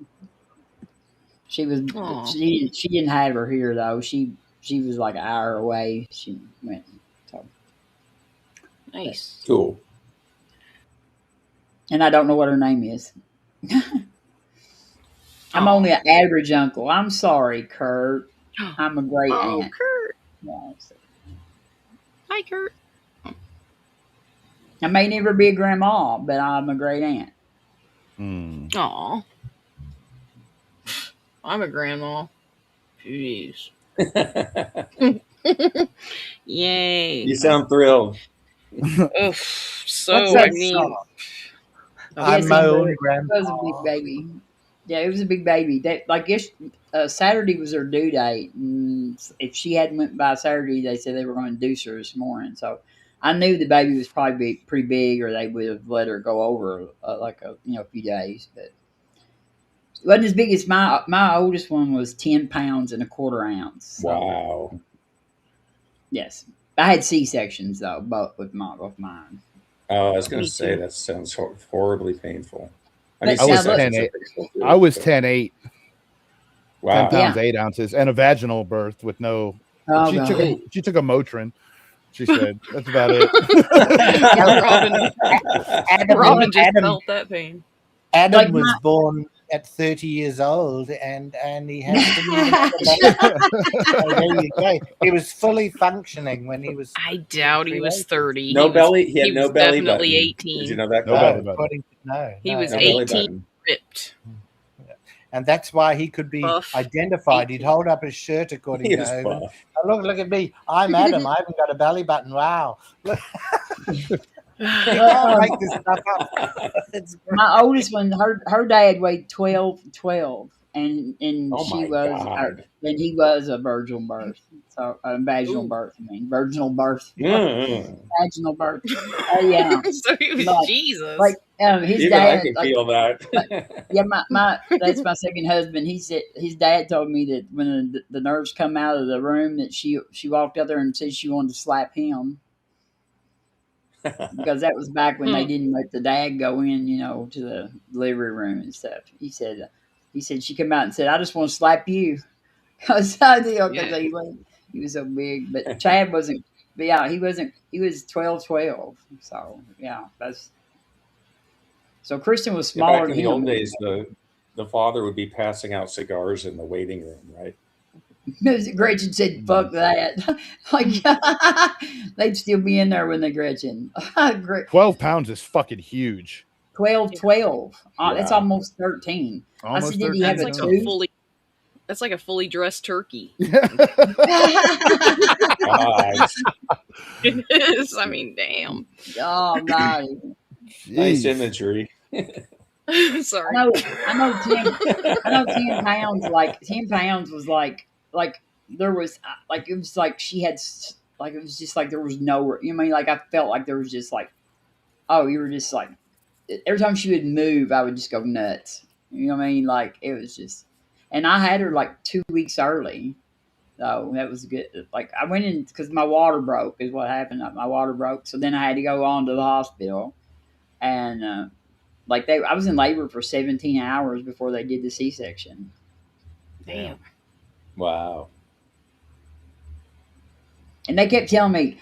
she was Aw. she didn't have her here though. She was like an hour away. She went. So Nice. Cool. and I don't know what her name is. I'm Aw. only an average uncle. I'm sorry, Kurt. I'm a great Oh, aunt. Kurt. Yeah, so. Hi, Kurt. I may never be a grandma, but I'm a great aunt. Aw. I'm a grandma. Jeez. Yay. You sound thrilled. Oof. So, What's I that mean, song? Yes, I'm my it own was grandpa. a big baby. Yeah, it was a big baby. That like Saturday was her due date, and if she hadn't went by Saturday, they said they were going to induce her this morning. So I knew the baby was probably pretty big, or they would have let her go over like a few days. But it wasn't as big as my oldest one was 10 pounds 1/4 ounce. So, Wow. yes, I had C-sections though, both with mine. Oh, I was going Me to say too. that sounds horribly painful. I But mean, now I was look- C-sections 10 are pretty cool too, I was but- 10'8", 10 Wow. pounds 8 ounces, and a vaginal birth with no. Oh, she God. took a Motrin. She said that's about it. Robin just felt that pain. Adam Like was my- born at 30 years old, and he had to. There you go. He was fully functioning when he was. I doubt he was 30. No he was, belly. He had he no was belly definitely button. 18. Did you know that? No Claude? belly button. according to, no, He no, was No no. belly 18 button. ripped. And that's why he could be Buff. identified. He'd hold up his shirt according He to was Hogan. buff. Oh, look at me. I'm Adam. I haven't got a belly button. Wow. Look, you can't make this stuff up. It's great. My oldest one, her dad weighed 12, and Oh she my was, God. and he was a virginal birth. So vaginal Ooh. birth. I mean, virginal birth, Mm. vaginal birth. Yeah, So he was Like- Jesus. like his Even I dad. can Like, feel that. yeah, my that's my second husband. He said his dad told me that when the nurse come out of the room, that she walked out there and said she wanted to slap him. Because that was back when they didn't let the dad go in, to the delivery room and stuff. He said she come out and said, "I just want to slap you," because he was so big. But Chad wasn't. But yeah, he wasn't. He was 12. So yeah, that's. So Kristen was Yeah, smaller back in than the him. old days, the father would be passing out cigars in the waiting room, right? Gretchen said, "Fuck that!" Like they'd still be in there when they Gretchen. 12 pounds is fucking huge. 12. That's Yeah. almost 13. Almost I said, "Did he have that's a like tooth?" that's like a fully dressed turkey. God. It is. I mean, damn. Oh God! Nice Jeez. imagery. Sorry. I know 10 pounds. Like 10 pounds was like there was like it was like she had like it was just like there was no. You know what I mean? Like I felt like there was just like, oh, you were just like every time she would move, I would just go nuts. You know what I mean? Like it was just, and I had her like 2 weeks early. So that was good. Like I went in because my water broke is what happened. My water broke. So then I had to go on to the hospital. And I was in labor for 17 hours before they did the C-section. Damn. Wow. And they kept telling me,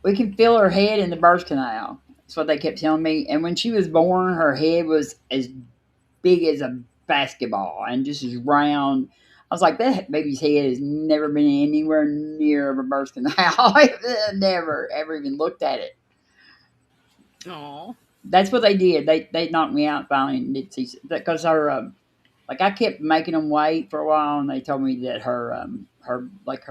we can feel her head in the birth canal. That's what they kept telling me. And when she was born, her head was as big as a basketball and just as round. I was like, that baby's head has never been anywhere near a birth canal. Never, ever even looked at it. Oh. That's what they did. They knocked me out finally because her like I kept making them wait for a while, and they told me that um, her like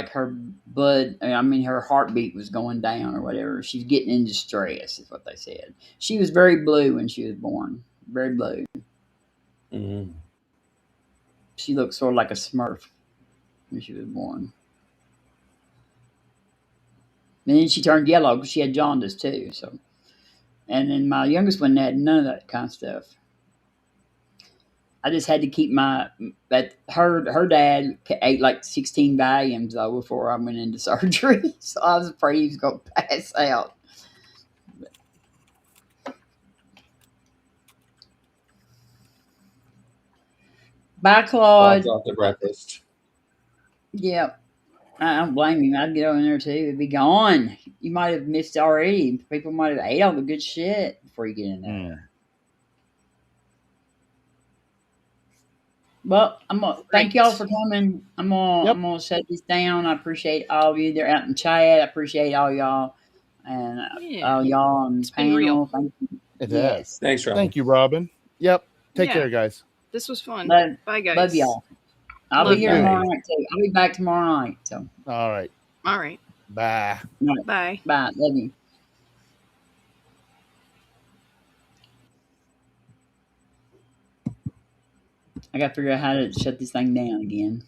her blood. I mean, her heartbeat was going down or whatever. She's getting in distress, is what they said. She was very blue when she was born. Very blue. Mm. She looked sort of like a Smurf when she was born. And then she turned yellow because she had jaundice too. So, and then my youngest one had none of that kind of stuff. I just had to keep her dad ate like 16 Valiums though before I went into surgery, so I was afraid he was going to pass out. Bye, Claude. Bob's off to breakfast. Yep. I don't blame him. I'd get over there too. It'd be gone. You might have missed already. People might have ate all the good shit before you get in there. Well, I'm gonna thank y'all for coming. I'm gonna shut this down. I appreciate all of you. They're out in the chat. I appreciate all y'all and all y'all on the panel. Thank you. Yes. Thanks, Robin. Thank you, Robin. Yep. Take care, guys. This was fun. Bye, guys. Love y'all. I'll be here tomorrow night too. I'll be back tomorrow night. So. All right. All right. Bye. Bye. Bye. Love you. I got to figure out how to shut this thing down again.